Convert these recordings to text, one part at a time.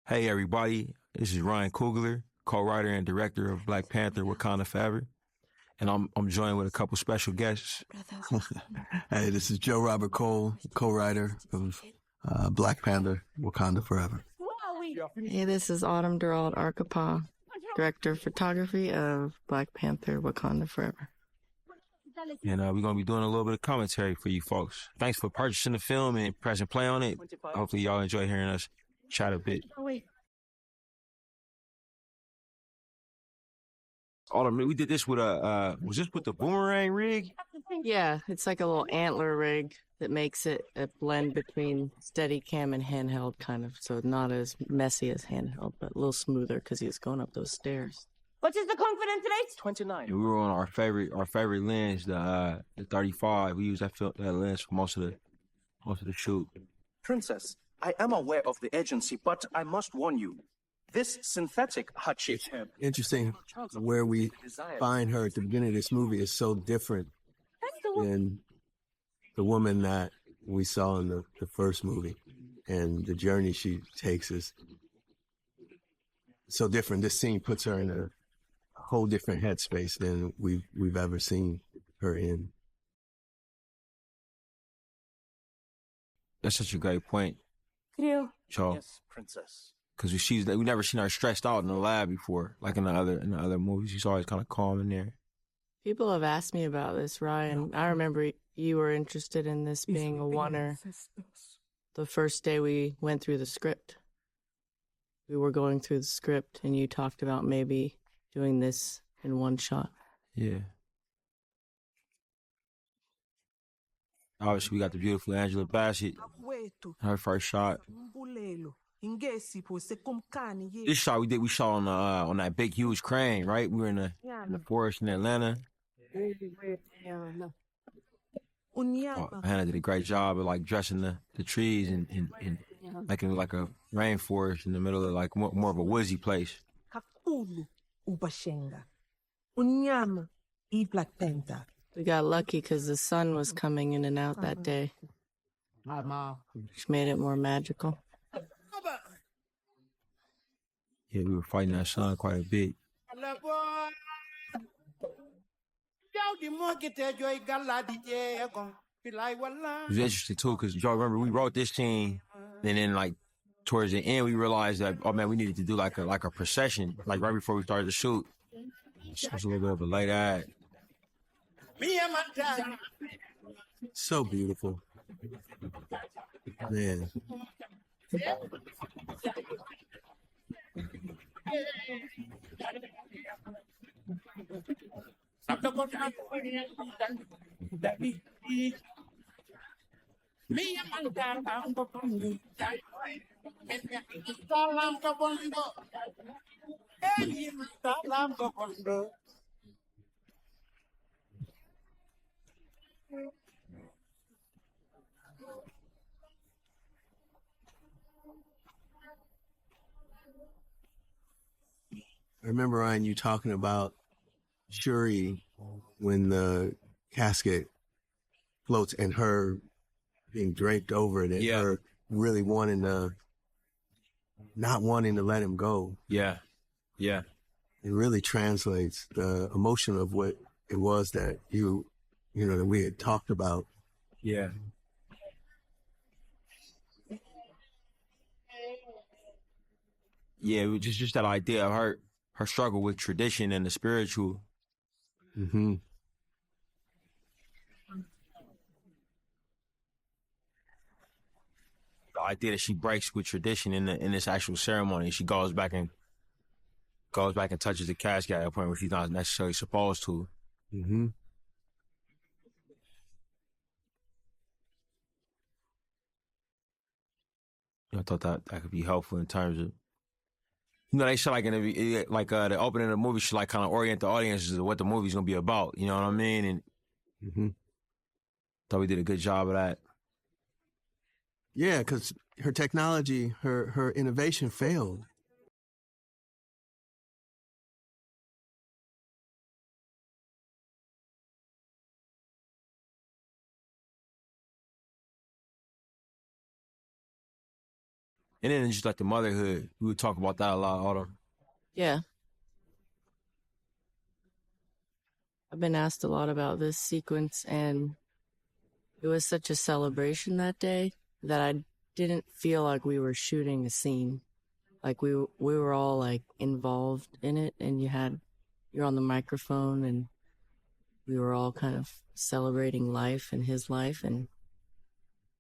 Hey everybody, this is Ryan Coogler, co-writer and director of Black Panther: Wakanda Forever, and I'm joined with a couple special guests. Hey, this is Joe Robert Cole, co-writer of Black Panther: Wakanda Forever. Hey, this is Autumn Durald, Arkapaw, director of photography of Black Panther: Wakanda Forever. And we're gonna be doing a little bit of commentary for you folks. Thanks for purchasing the film and pressing play on it. Hopefully y'all enjoy hearing us chat a bit. Autumn, we did this with was this with the boomerang rig? Yeah, it's like a little antler rig that makes it a blend between Steadicam and handheld, kind of, so not as messy as handheld, but a little smoother because he was going up those stairs. What is the confidence today? 29. And we were on our favorite lens, the 35. We used that lens for most of the shoot. Princess, I am aware of the urgency, but I must warn you. This synthetic heart-shaped hair. Interesting where we find her at the beginning of this movie is so different than the woman that we saw in the first movie. And the journey she takes is so different. This scene puts her in a whole different headspace than we've ever seen her in. That's such a great point, Joe. Yes, princess. Because we never seen her stressed out in the lab before, like in the other movies. She's always kind of calm in there. People have asked me about this, Ryan. I remember you were interested in this being a oneer the first day we went through the script. We were going through the script, and you talked about maybe doing this in one shot. Yeah. Obviously, we got the beautiful Angela Bassett, her first shot. This shot we shot on that big huge crane, right? We were in the forest in Atlanta. Hannah did a great job of like dressing the trees and making it like a rainforest in the middle of like more of a woodsy place. Black Panther. We got lucky because the sun was coming in and out that day, which made it more magical. Yeah, we were fighting that sun quite a bit. It was interesting too, because y'all remember we wrote this scene, and then like towards the end we realized that, oh man, we needed to do like a procession, like right before we started the shoot. It was a little bit of a late ad. So beautiful. Man. I remember, Ryan, you talking about Shuri when the casket floats and her being draped over it and her really not wanting to let him go. Yeah. Yeah. It really translates the emotion of what it was that that we had talked about. Yeah. Yeah, it was just that idea of her struggle with tradition and the spiritual. Mm-hmm. The idea that she breaks with tradition in this actual ceremony. She goes back and touches the casket at a point where she's not necessarily supposed to. Mm-hmm. I thought that could be helpful in terms of, they should like the opening of the movie should like kind of orient the audience to what the movie's gonna be about. You know what I mean? And thought we did a good job of that. Yeah, because her technology, her innovation failed. And then just like the motherhood, we would talk about that a lot, Autumn. Yeah. I've been asked a lot about this sequence, and it was such a celebration that day that I didn't feel like we were shooting a scene. Like we were all like involved in it, and you're on the microphone, and we were all kind of celebrating life and his life, and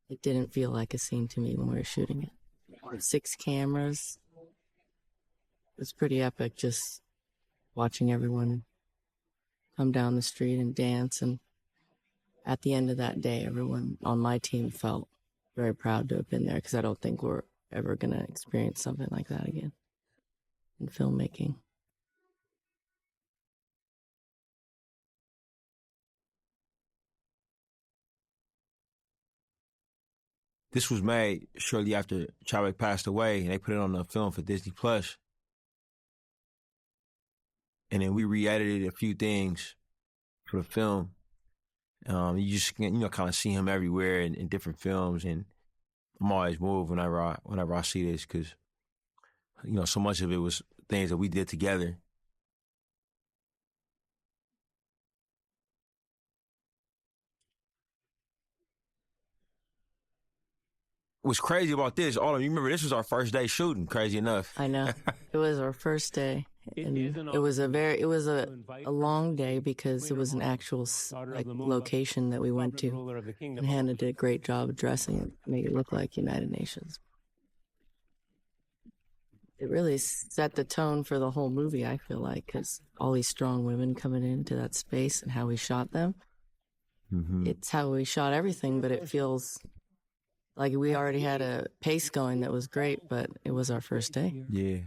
it didn't feel like a scene to me when we were shooting it. 6 cameras. It was pretty epic just watching everyone come down the street and dance. And at the end of that day, everyone on my team felt very proud to have been there, because I don't think we're ever going to experience something like that again in filmmaking. This was made shortly after Chadwick passed away, and they put it on the film for Disney Plus. And then we re-edited a few things for the film. You just kind of see him everywhere in different films, and I'm always moved whenever I see this, because so much of it was things that we did together. What's crazy about this, Autumn, you remember this was our first day shooting, crazy enough. I know. It was our first day. And it was a long day, because it was an actual location that we went to. And Hannah did a great job of dressing it, make it look like United Nations. It really set the tone for the whole movie, I feel like, because all these strong women coming into that space and how we shot them. Mm-hmm. It's how we shot everything, but it feels like we already had a pace going that was great, but it was our first day. Yeah.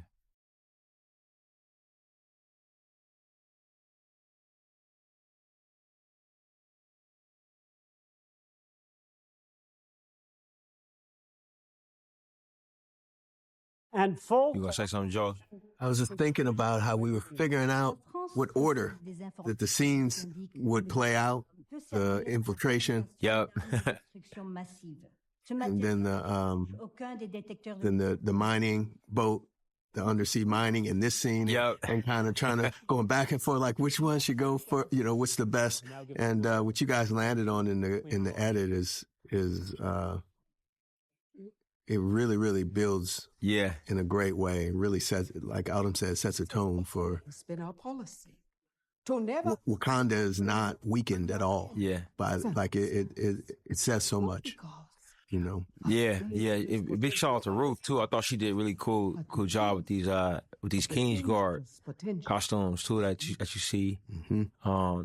And folks, You gonna say something, Joe? I was just thinking about how we were figuring out what order that the scenes would play out, the infiltration. Yep. And then the mining boat, the undersea mining in this scene. Yep. And kind of trying to going back and forth, like which one should go for, what's the best. And what you guys landed on in the edit is it really, really builds in a great way. It really sets, like Autumn said, sets a tone for. It's been our policy to never. Wakanda is not weakened at all. Yeah. By like it says so much. Yeah. Big shout out to Ruth too. I thought she did a really cool job with these Kingsguard costumes too that you see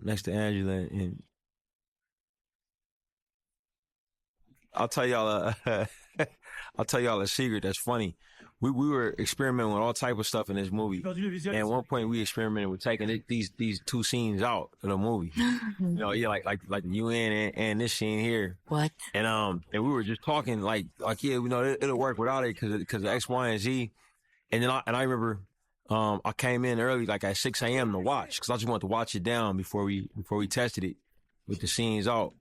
next to Angela. And I'll tell y'all a secret that's funny. We were experimenting with all type of stuff in this movie, and at one point we experimented with taking these 2 scenes out of the movie. Like the UN and this scene here. What? And we were just talking like it'll work without it because of X, Y, and Z. And then I remember I came in early, like at 6 a.m. to watch, because I just wanted to watch it down before we tested it with the scenes out.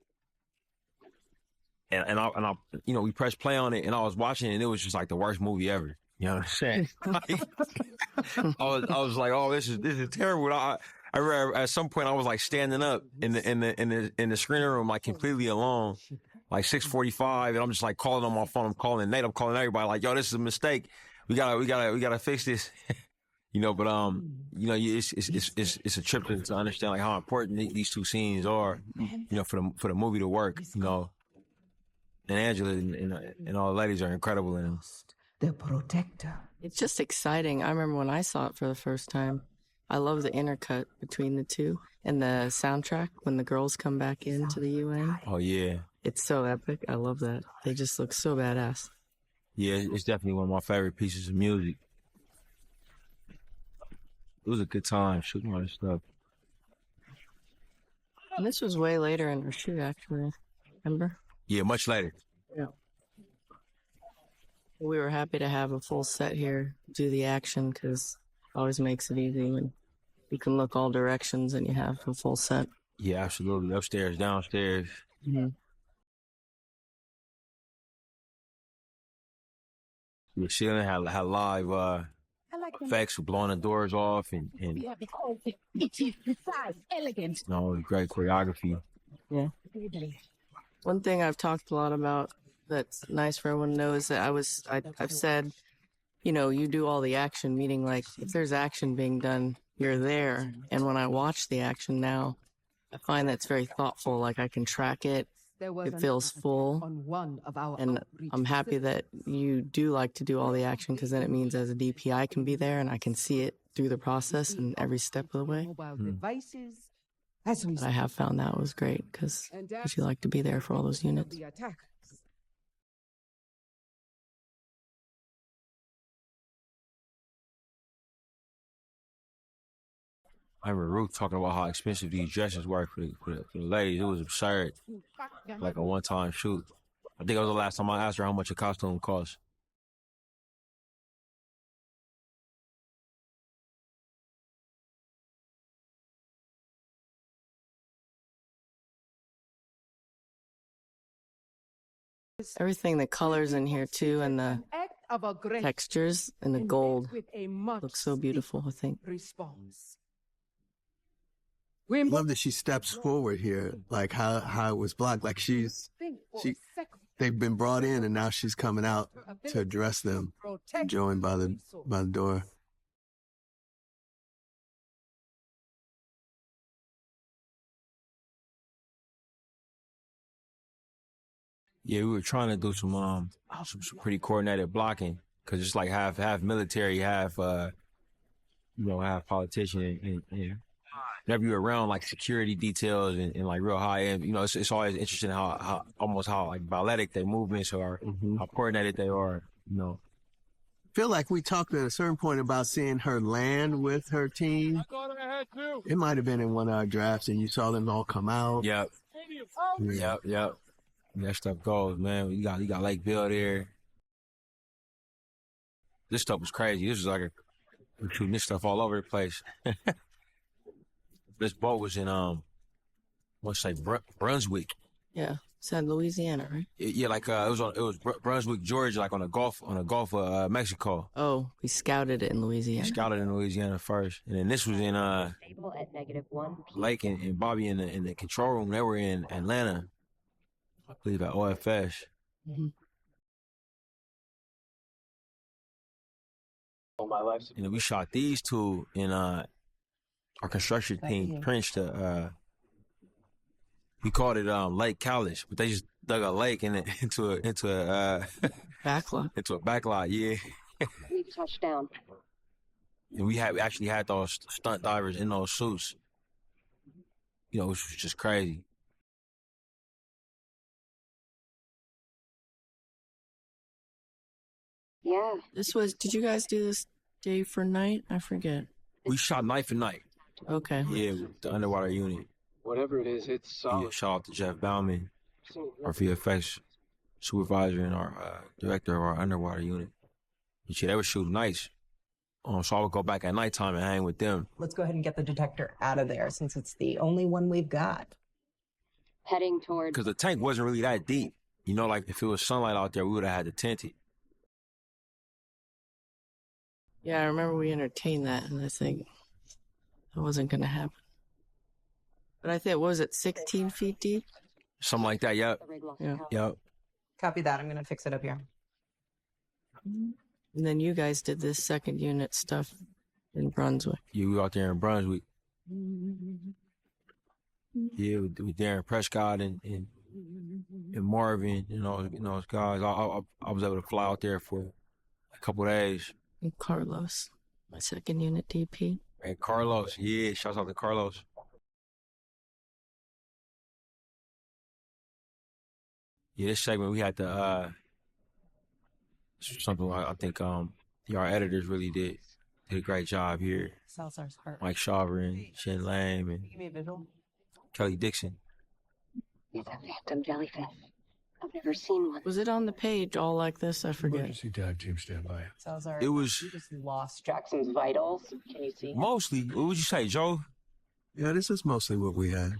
And I we pressed play on it, and I was watching it, and it was just like the worst movie ever. You know what I'm saying? I was like, oh, this is terrible. I remember at some point I was like standing up in the screening room, like completely alone, like 6:45, and I'm just like calling on my phone. I'm calling Nate. I'm calling everybody, like, yo, this is a mistake. We gotta fix this. But it's a trip to understand like how important these 2 scenes are, for the movie to work. And Angela and all the ladies are incredible in them. The protector. It's just exciting. I remember when I saw it for the first time. I love the intercut between the 2 and the soundtrack when the girls come back into the UN. Oh, yeah. It's so epic. I love that. They just look so badass. Yeah, it's definitely one of my favorite pieces of music. It was a good time shooting all this stuff. And this was way later in our shoot, actually. Remember? Yeah, much later. Yeah. We were happy to have a full set here, do the action, because it always makes it easy when you can look all directions and you have a full set. Yeah, absolutely. Upstairs, downstairs. Mm-hmm. The ceiling had live effects for blowing the doors off and because it is precise, elegant. great choreography. Yeah. One thing I've talked a lot about that's nice for everyone to know is that I've said, you know, you do all the action, meaning like if there's action being done, you're there. And when I watch the action now, I find that's very thoughtful. Like I can track it. It feels full. And I'm happy that you do like to do all the action because then it means as a DP, I can be there and I can see it through the process and every step of the way. But I have found that was great because you like to be there for all those units. I remember Ruth talking about how expensive these dresses were for the ladies. It was absurd, like a one-time shoot. I think it was the last time I asked her how much a costume cost. Everything, the colors in here too, and the textures and the gold looks so beautiful, I think. I love that she steps forward here, like how it was blocked. Like they've been brought in and now she's coming out to address them, joined by the door. Yeah, we were trying to do some pretty coordinated blocking because it's like half military, half half politician, and whenever you're around like security details and like real high end, it's always interesting how like balletic their movements are, how coordinated they are, I feel like we talked at a certain point about seeing her land with her team. It might have been in one of our drafts and you saw them all come out. Yep. That stuff goes, man. You got Lake Bill there. This stuff was crazy. This was like we're shooting this stuff all over the place. This boat was in Brunswick. Yeah, it's in Louisiana, right? Yeah, like it was Brunswick, Georgia, like on the Gulf of Mexico. Oh, we scouted it in Louisiana. We scouted in Louisiana first, and then this was in Lake and Bobby in the control room. They were in Atlanta, I believe, at OFS. Mm-hmm. And then we shot these two in our construction team trenched we called it Lake Cowlish, but they just dug a lake into a backlot. Into a backlot, yeah. We've touched down. And we actually had those stunt divers in those suits. Which was just crazy. Yeah. Did you guys do this day for night? I forget. We shot night for night. Okay. Yeah, with the underwater unit. Whatever it is, it's solid. Yeah, shout out to Jeff Bauman, our VFX supervisor and our director of our underwater unit. They were shooting nights. So I would go back at nighttime and hang with them. Let's go ahead and get the detector out of there since it's the only one we've got. Heading toward... Because the tank wasn't really that deep. Like if it was sunlight out there, we would have had to tent it. Yeah, I remember we entertained that, and I think that wasn't going to happen. But I think, what was it, 16 feet deep? Something like that, yep. Yeah. Yep. Copy that. I'm going to fix it up here. And then you guys did this second unit stuff in Brunswick. Yeah, we were out there in Brunswick. Yeah, with Darren Prescott and Marvin, those guys. I was able to fly out there for a couple of days. And Carlos, my second unit DP. And Carlos, yeah, shouts out to Carlos. Yeah, this segment we had to something I think our editors really did a great job here. Salazar's heart. Mike Shaver and Shin Lam and Give me a visual. Kelly Dixon. It's a phantom jellyfish. I've never seen one. Was it on the page all like this? I forget. Emergency dive team stand by. Salazar, It was you just lost Jackson's vitals. Can you see? mostly, what would you say, Joe? Yeah, this is mostly what we had.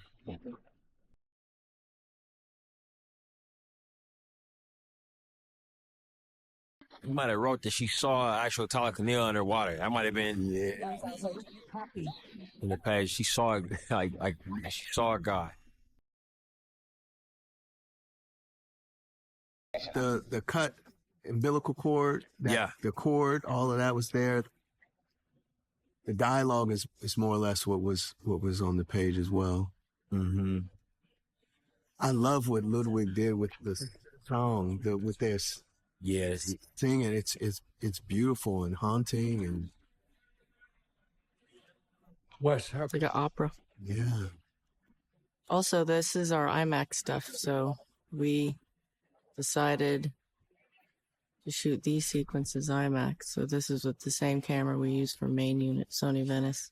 You might have wrote that she saw actual Talakhanil underwater. That might have been in the page. She saw it, like she saw a guy. The cut umbilical cord, the cord, all of that was there. The dialogue is more or less what was on the page as well. Mm-hmm. I love what Ludwig did with the song, with their singing. It's beautiful and haunting and It's like an opera. yeah. Also, this is our IMAX stuff, so we decided to shoot these sequences IMAX. So this is with the same camera we used for main unit, Sony Venice,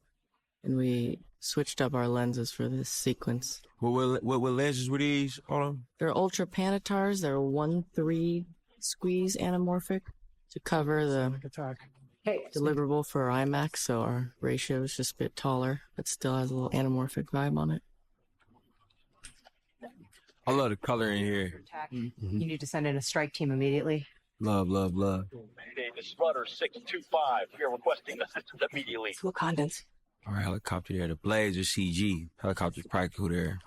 and we switched up our lenses for this sequence. What lenses were these on? They're ultra panatars. They're 1/3 squeeze anamorphic to cover the deliverable for IMAX. So our ratio is just a bit taller, but still has a little anamorphic vibe on it. I love the color in here. You need to send in a strike team immediately. Love. Mayday, this is Rudder 625. We are requesting assistance immediately. It's Wakandans. Our helicopter there. The blades are CG. Helicopter's practical there.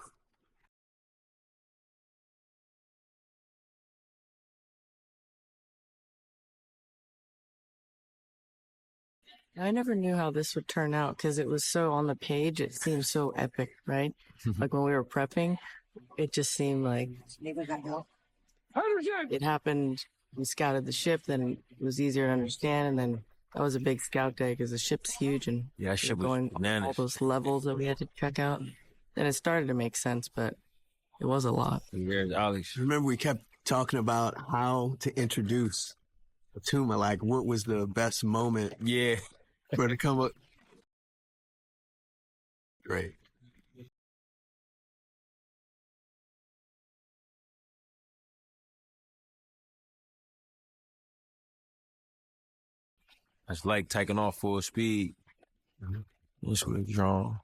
I never knew how this would turn out because it was so on the page. It seemed so epic, right? Like when we were prepping, it just seemed like it happened. We scouted the ship, then it was easier to understand, and then that was a big scout day because the ship's huge and that ship was going bananas. all those levels that we had to check out. Then it started to make sense, but it was a lot. There's Alex. Remember, we kept talking about how to introduce Atuma, like what was the best moment for it to come up. Great. That's like taking off full speed. This was drawn.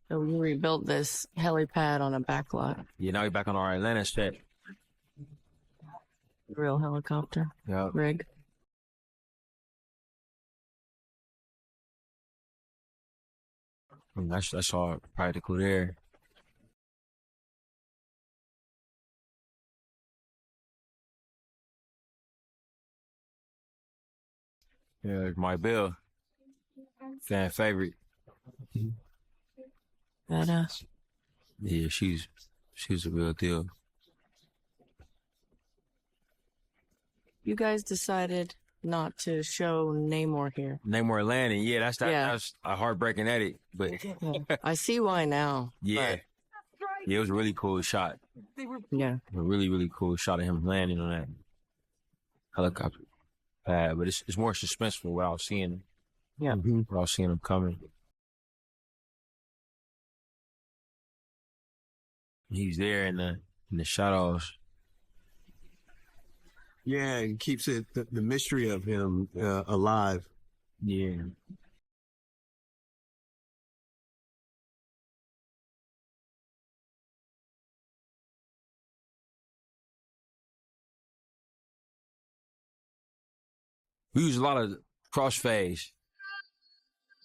So we rebuilt this helipad on a backlot. Yeah, now we're back on our Atlanta set. Real helicopter rig. And that's all practical there. Yeah, my Bill. Fan favorite. Badass. Yeah, she's a real deal. You guys decided not to show Namor here. Namor landing, that's a heartbreaking edit, but I see why now. yeah, it was a really cool shot. Yeah, A really, really cool shot of him landing on that helicopter pad, but it's more suspenseful without seeing him coming. He's there in the shadows. Yeah, it keeps the mystery of him alive. Yeah. We use a lot of crossfades.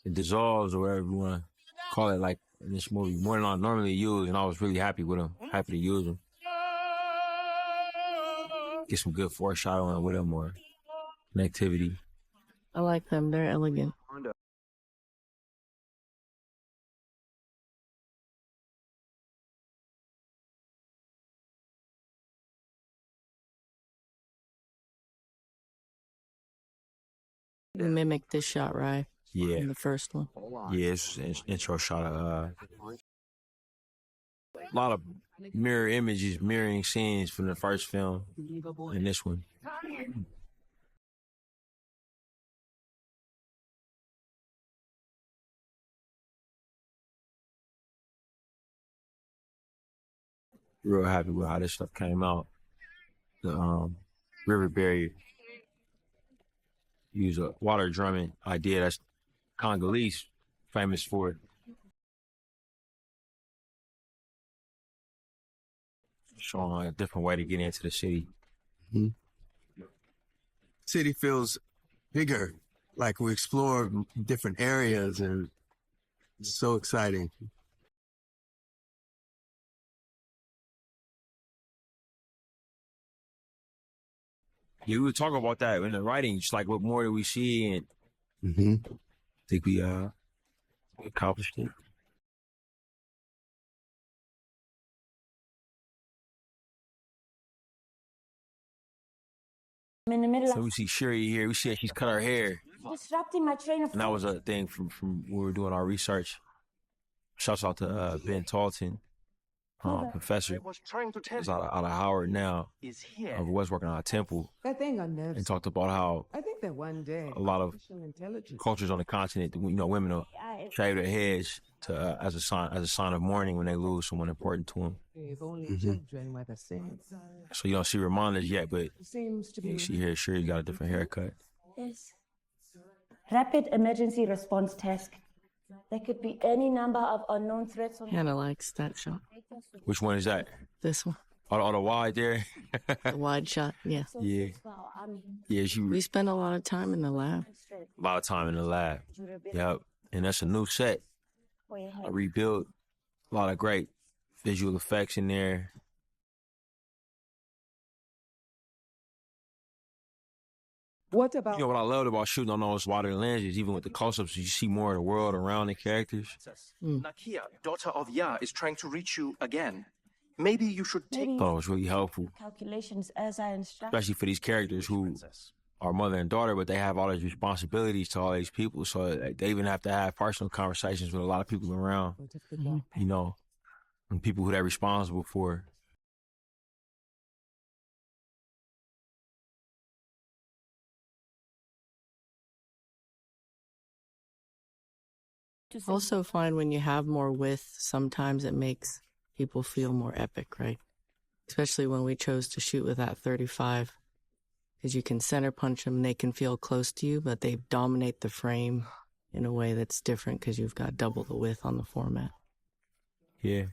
It dissolves or whatever you want to call it, like in this movie, more than I normally use, and I was really happy with them. Happy to use them. Get some good foreshadowing with them or connectivity. I like them. They're elegant. We mimicked this shot, right? Yeah. In the first one. Yeah, it's an intro shot of a lot of mirror images, mirroring scenes from the first film and this one. Real happy with how this stuff came out. The river barrier. Use a water drumming idea that's Congolese famous for it. Showing a different way to get into the city. Mm-hmm. city feels bigger, like we explore different areas, and it's so exciting. Yeah, we were talking about that in the writing, just like what more do we see, and I think we accomplished it. I'm in the middle So we see Shuri here. We see that she's cut her hair, disrupting my train of and that was a thing from when we were doing our research. Shouts out to Ben Talton, professor. was trying to tell He's out of Howard now. is here. Who was working on a temple, That thing on nerves. and talked about how I think that one day a lot of artificial intelligence. cultures on the continent, women will shave their heads to as a sign of mourning when they lose someone important to them. If only children were the same. So you don't see reminders yet, but Seems to be. you see here, Shuri got a different haircut. Yes. Rapid emergency response task. There could be any number of unknown threats on Hannah likes that shot. Which one is that? This one. On the wide there? The wide shot, yeah. Yeah. Yeah, We spend a lot of time in the lab. a lot of time in the lab. Yep. And that's a new set. A rebuild. A lot of great visual effects in there. What about? You know what I loved about shooting on those wider lenses, even with the close-ups, you see more of the world around the characters. Nakia, daughter of Ya, is trying to reach you again. Maybe you should take I thought it was really helpful, calculations as I instruct. especially for these characters who are mother and daughter, but they have all these responsibilities to all these people. So they even have to have personal conversations with a lot of people around, you know, and people who they're responsible for. I also find when you have more width, sometimes it makes people feel more epic, right? Especially when we chose to shoot with that 35, because you can center punch them and they can feel close to you, but they dominate the frame in a way that's different because you've got double the width on the format. Yeah.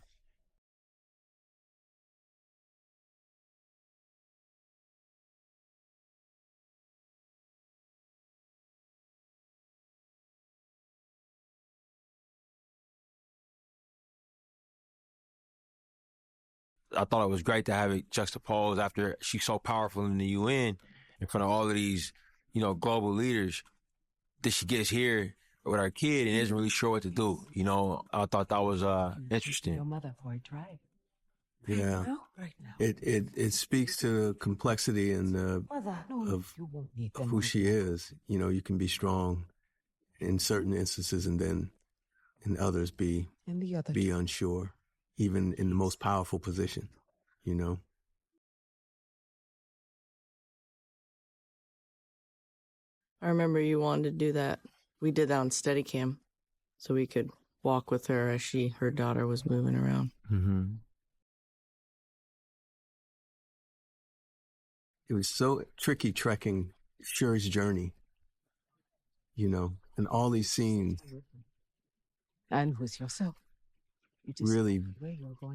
I thought it was great to have it juxtaposed after she's so powerful in the UN in front of all of these, global leaders, that she gets here with her kid and isn't really sure what to do. I thought that was interesting. Your mother for a drive. Yeah. Right now. It speaks to the complexity and of who she is. You can be strong in certain instances and then in others be unsure, even in the most powerful position, I remember you wanted to do that. We did that on Steadicam, so we could walk with her as her daughter was moving around. Mm-hmm. It was so tricky trekking Shuri's journey, and all these scenes. And with yourself. Really,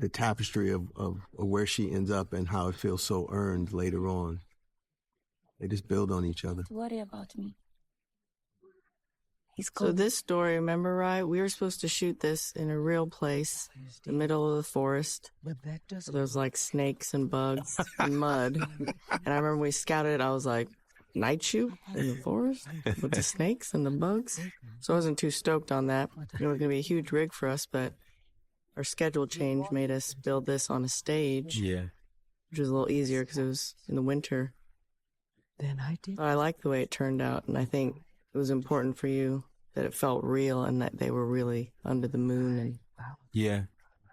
the tapestry of where she ends up and how it feels so earned later on. They just build on each other. Worry about me. So this story, remember, right? We were supposed to shoot this in a real place, the middle of the forest. So there's like snakes and bugs and mud. And I remember we scouted it, I was like, night shoot in the forest with the snakes and the bugs? So I wasn't too stoked on that. It was going to be a huge rig for us, but our schedule change made us build this on a stage. Yeah. Which was a little easier because it was in the winter. Then I did. But I like the way it turned out, and I think it was important for you that it felt real and that they were really under the moon. And yeah.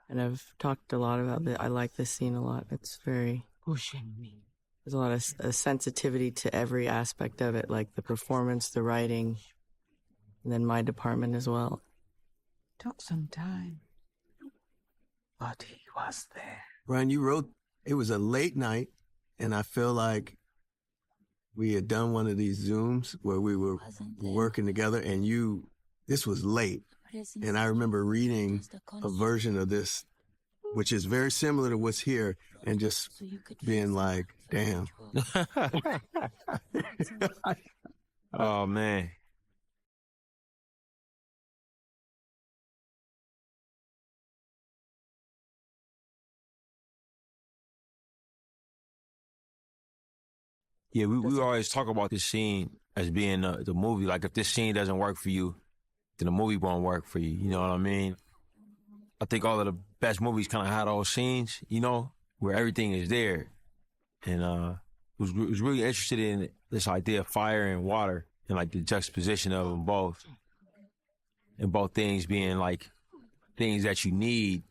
And I've talked a lot about that. I like this scene a lot. It's very pushing me. There's a lot of sensitivity to every aspect of it, like the performance, the writing, and then my department as well. Took some time, but he was there. Brian, you wrote, it was a late night, and I feel like we had done one of these Zooms where we were working together, and this was late. And I remember reading a version of this, which is very similar to what's here, and just being like, Damn. Oh man. Yeah, we always talk about this scene as being the movie. Like, if this scene doesn't work for you, then the movie won't work for you. You know what I mean? I think all of the best movies kind of had those scenes, you know, where everything is there. And was really interested in this idea of fire and water and like the juxtaposition of them both, and both things being like things that you need,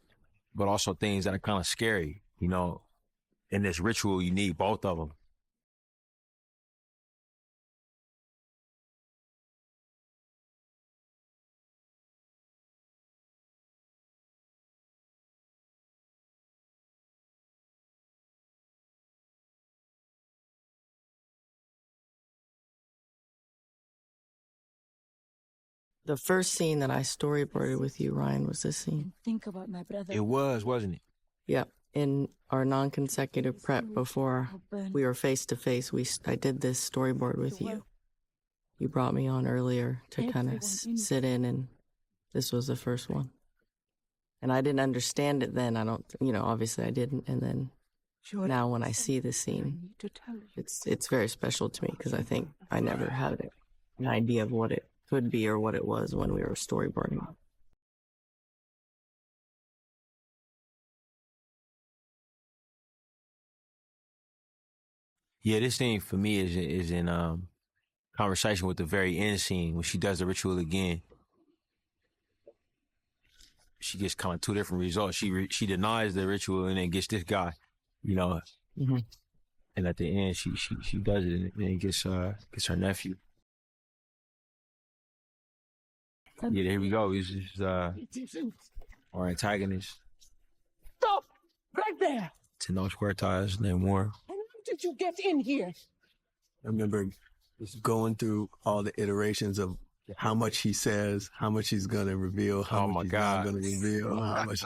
but also things that are kind of scary. You know, in this ritual, you need both of them. The first scene that I storyboarded with you, Ryan, was this scene. Think about my brother. It was, wasn't it? Yep. In our non-consecutive prep before we were face to face, I did this storyboard with you. You brought me on earlier to kind of sit in, and this was the first one. And I didn't understand it then. Obviously I didn't. And then now when I see the scene, it's very special to me because I think I never had an idea of what it could be or what it was when we were storyboarding. Yeah, this scene for me is in conversation with the very end scene when she does the ritual again. She gets kind of two different results. She denies the ritual and then gets this guy, you know. Mm-hmm. And at the end, she does it and then gets her nephew. Yeah, here we go. This is our antagonist. Stop! Right there! To no square ties, Namor. How did you get in here? I remember just going through all the iterations of how much he says, how much he's going to reveal, how much he's not going to reveal, how much...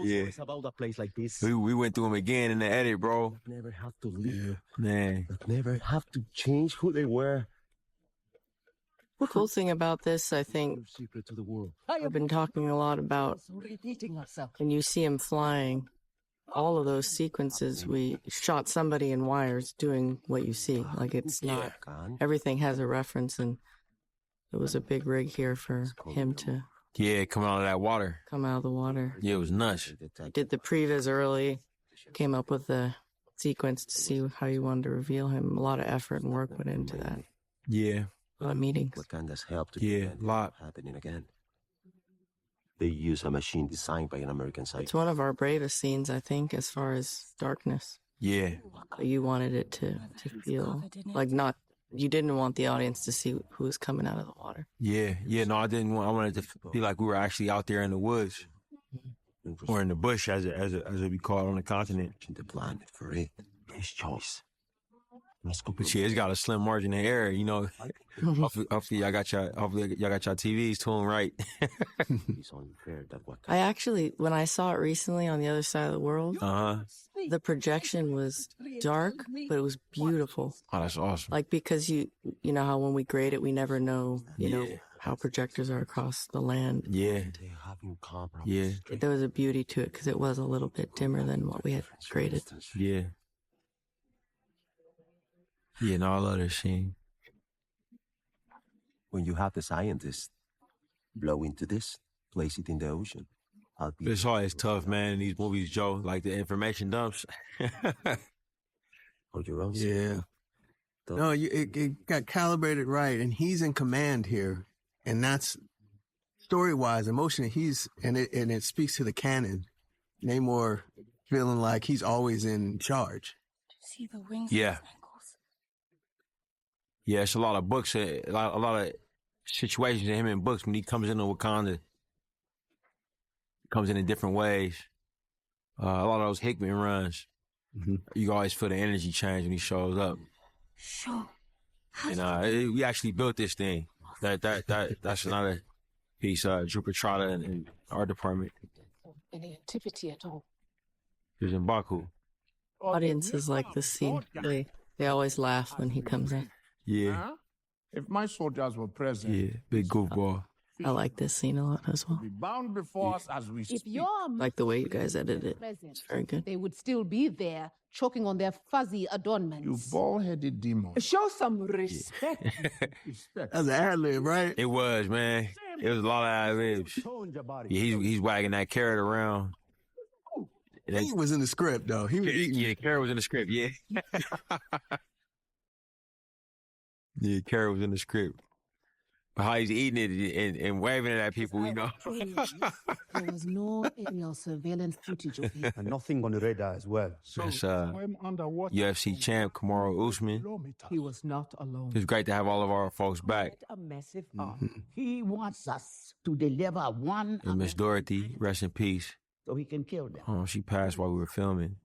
Yeah. About a place like this. We went through them again in the edit, bro. Never have to leave. Yeah. Man. Never have to change who they were. The cool thing about this, I think, Secret to the world. I've been talking a lot about when you see him flying, all of those sequences, we shot somebody in wires doing what you see. Like, it's not, everything has a reference, and it was a big rig here for him to... Yeah, coming out of that water. Come out of the water. Yeah, it was nuts. Did the previs early, came up with the sequence to see how you wanted to reveal him. A lot of effort and work went into that. Yeah. A lot of meetings. Wakanda's help to prevent lot happening again. They use a machine designed by an American scientist. It's one of our bravest scenes, I think, as far as darkness. Yeah. But you wanted it to feel like not, you didn't want the audience to see who was coming out of the water. Yeah. No, I didn't want, I wanted it to feel like we were actually out there in the woods. Or in the bush, as it be called on the continent. The planet for it. His choice. But yeah, it's got a slim margin of error, you know. hopefully y'all got your TVs tuned right. I actually, when I saw it recently on the other side of the world, the projection was dark, but it was beautiful. Oh, that's awesome. Like, because you know how when we grade it, we never know, you know, how projectors are across the land. Yeah. Yeah. There was a beauty to it because it was a little bit dimmer than what we had graded. Yeah. Yeah, no, I love this scene. When you have the scientists blow into this, place it in the ocean. It's always tough, man, in these movies, Joe. Like the information dumps. On your own. Yeah. No, it got calibrated right, and he's in command here, and that's story-wise, emotionally. It speaks to the canon. Namor feeling like he's always in charge. See the wings. Yeah. Yeah, it's a lot of books, a lot of situations in him in books when he comes into Wakanda. He comes in different ways. A lot of those Hickman runs, you always feel the energy change when he shows up. Sure. And we actually built this thing. That's another piece. Drew Petrata and our department. Any activity at all? He was in Baku. Audiences like this scene. They always laugh when he comes in. Yeah. Huh? If my soldiers were present, Yeah, big goofball. I like this scene a lot as well. be bound before us as we If speak. your Like the way you guys edited it. present, It's very good. they would still be there, choking on their fuzzy adornments. You bald-headed demon. Show some respect. Respect. That's an ad-lib, right? It was, man. It was a lot of ad-libs. Yeah, he's wagging that carrot around. He was in the script, though. He was eating. Yeah, carrot was in the script, yeah. Yeah, carrot was in the script. But how he's eating it and waving it at people, you know. There was no aerial surveillance footage of him. And nothing on the radar as well. That's Swim underwater UFC champ Kamaru Usman. kilometers. He was not alone. It's great to have all of our folks back. A massive He wants us to deliver one And Miss Dorothy, rest in peace. so he can kill them. Oh, she passed while we were filming.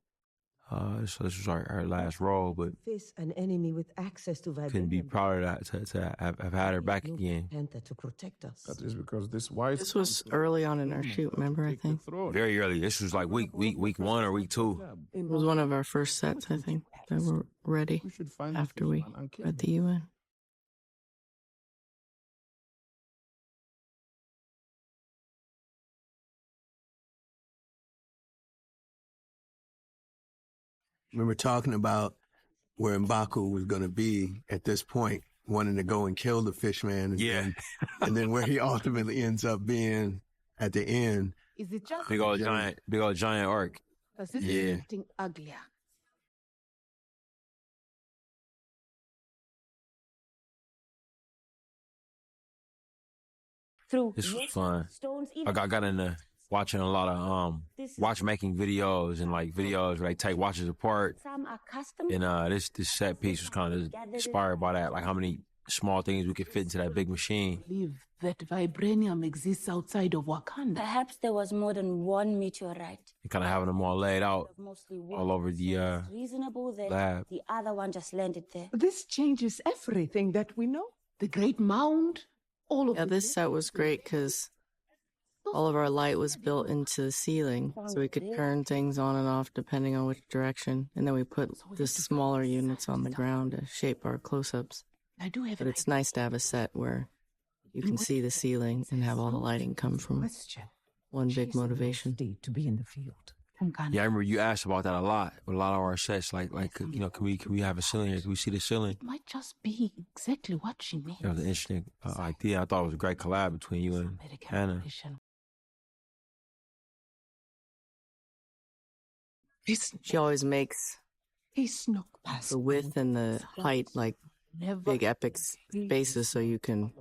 So this was our last role, but Face an enemy with access to couldn't be vibranium. proud of that to have had her back again. Panther to protect us. That is because this white. This was early on in our shoot, remember, I think? Very early. This was like week 1 or week 2. It was one of our first sets, I think, that were ready We should find after we and kill at the UN. Remember talking about where M'Baku was going to be at this point, wanting to go and kill the fishman. And Yeah. Then, and then where he ultimately ends up being at the end. Is it just Big old giant arc. because this Yeah. is getting uglier? Through This was yes, fun. stones, I even got into watching a lot of This is- watchmaking videos and like videos where they take watches apart. some are custom. And this set piece was kind of inspired by that, like how many small things we could fit into that big machine. Believe that vibranium exists outside of Wakanda. Perhaps there was more than one meteorite. And kind of having them all laid out Mostly all over the it's reasonable that lab. the other one just landed there. This changes everything that we know. The Great Mound, all of Yeah, this set was great because all of our light was built into the ceiling, so we could turn things on and off depending on which direction. And then we put the smaller units on the ground to shape our close-ups. I do have But it's nice to have a set where you can see the ceiling and have all the lighting come from Question. one big motivation. To be in the field. Yeah, I remember you asked about that a lot with a lot of our sets. Like you know, can we have a ceiling here? Can we see the ceiling? It might just be exactly what she meant. That was an interesting idea. I thought it was a great collab between you and Hannah. She always makes He snuck past the width and the height like big epic spaces so you can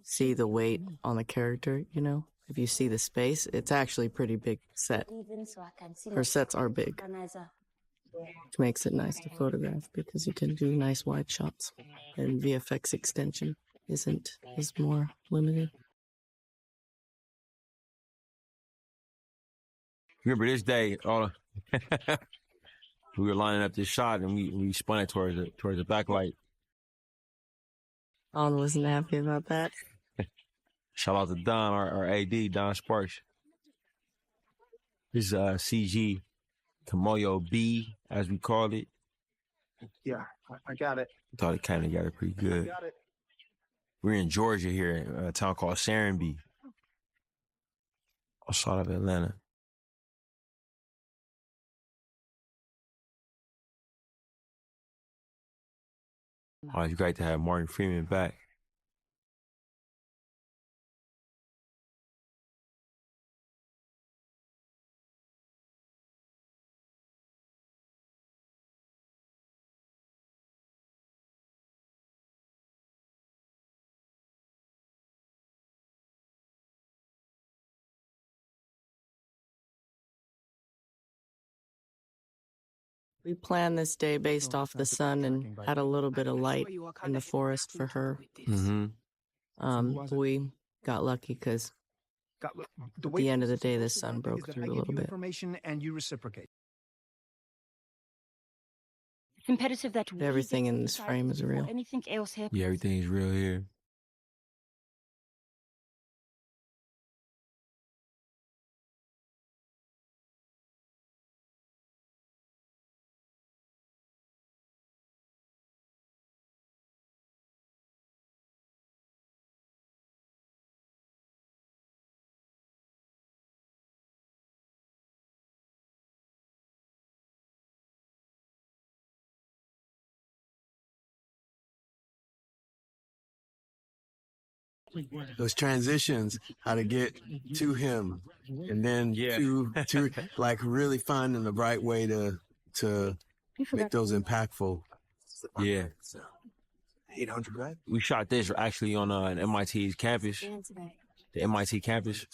see the weight on the character, you know? If you see the space, it's actually a pretty big set. Even so I can see Her sets are big, organizer. which makes it nice to photograph because you can do nice wide shots. And VFX extension is more limited. Remember this day, we were lining up this shot and we spun it towards the backlight. Dawn wasn't happy about that. Shout out to Don, our AD, Don Sparks. This is CG Kamoyo B, as we called it. Yeah, I got it. Thought it came together pretty good. Got it. We're in Georgia here, in a town called Serenby, outside of Atlanta. Oh, it's great to have Martin Freeman back. We planned this day based off the sun and had a little bit of light in the forest for her. Mm-hmm. We got lucky because at the end of the day, the sun broke through a little bit. Information and you reciprocate. It's imperative that Everything in this frame is real. anything else happens. Yeah, everything is real here. those transitions, how to get to him, and then to like really finding the right way to make those impactful. Yeah. 800, right? We shot this actually on an MIT's campus, the MIT campus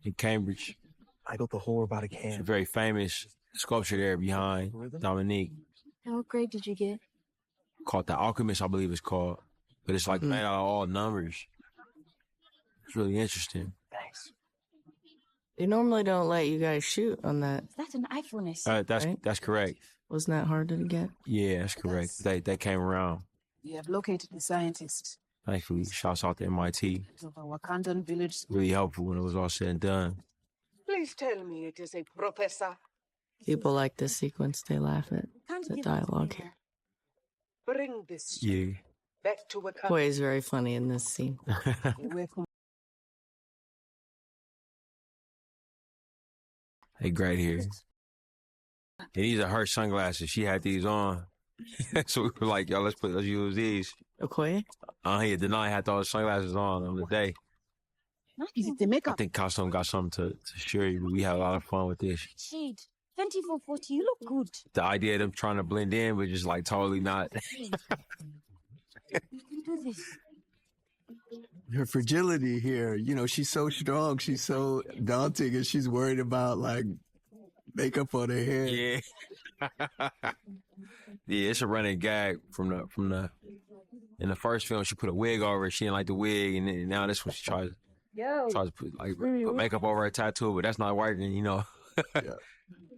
in Cambridge. I got the horror about a It's a can. very famous sculpture there behind Dominique, And what grade did you get? called the Alchemist, I believe it's called. But it's like made out of all numbers. It's really interesting. Thanks. They normally don't let you guys shoot on that. That's an iPhone. That's correct. Wasn't that hard to get? Yeah, that's correct. They came around. We have located the scientists Thankfully, shouts out to MIT. of our Wakandan village. Really helpful when it was all said and done. Please tell me it is a professor. People like this sequence. They laugh at the dialogue here. Bring this Yeah. back to Wakanda. Boy is very funny in this scene. They great here. And these are her sunglasses. She had these on. So we were like, yo, let's use these. Okay. Yeah, Denai had those sunglasses on the day. Is it the makeup? I think Costume got something to Shuri, but we had a lot of fun with this. Shade. 2440, you look good. The idea of them trying to blend in, but just like totally not. You can do this. Her fragility here, she's so strong, she's so daunting, and she's worried about like makeup on her hair. Yeah. Yeah, it's a running gag from the in the first film. She put a wig over it. She didn't like the wig, and then, now this one she tries to put makeup over her tattoo, but that's not working, Yeah.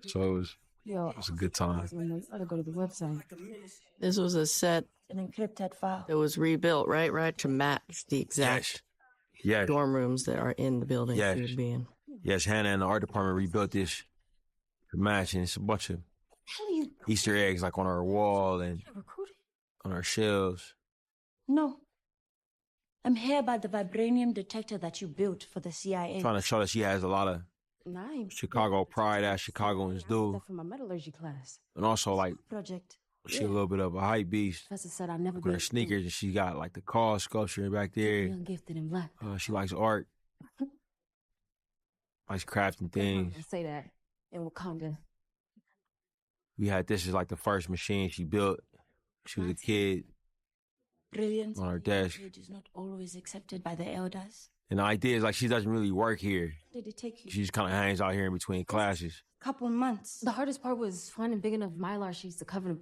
So it was a good time. I gotta go to the website. This was a set An encrypted file. that was rebuilt, right, to match the exact Yes. dorm rooms that are in the building Yes. she would be in. Yes, Hannah and the art department rebuilt this to match, and it's a bunch of Easter eggs like on her wall and on her shelves. No. I'm here by the vibranium detector that you built for the CIA. Trying to show that she has a lot of Nice. Chicago pride as Chicagoans do. That from my metallurgy class. And also like Project. she a little bit of a hype beast. Professor said I'd never With be her sneakers, and she got like the cause sculpture back there. young gifted in black. She likes art. Likes crafting things. I say that in Wakanda. We had this is like the first machine she built. She was a kid Brilliant. on her desk. It is not always accepted by the elders. And the idea is like she doesn't really work here. Did it take you? She just kind of hangs out here in between classes. Couple months. The hardest part was finding big enough mylar sheets to cover them.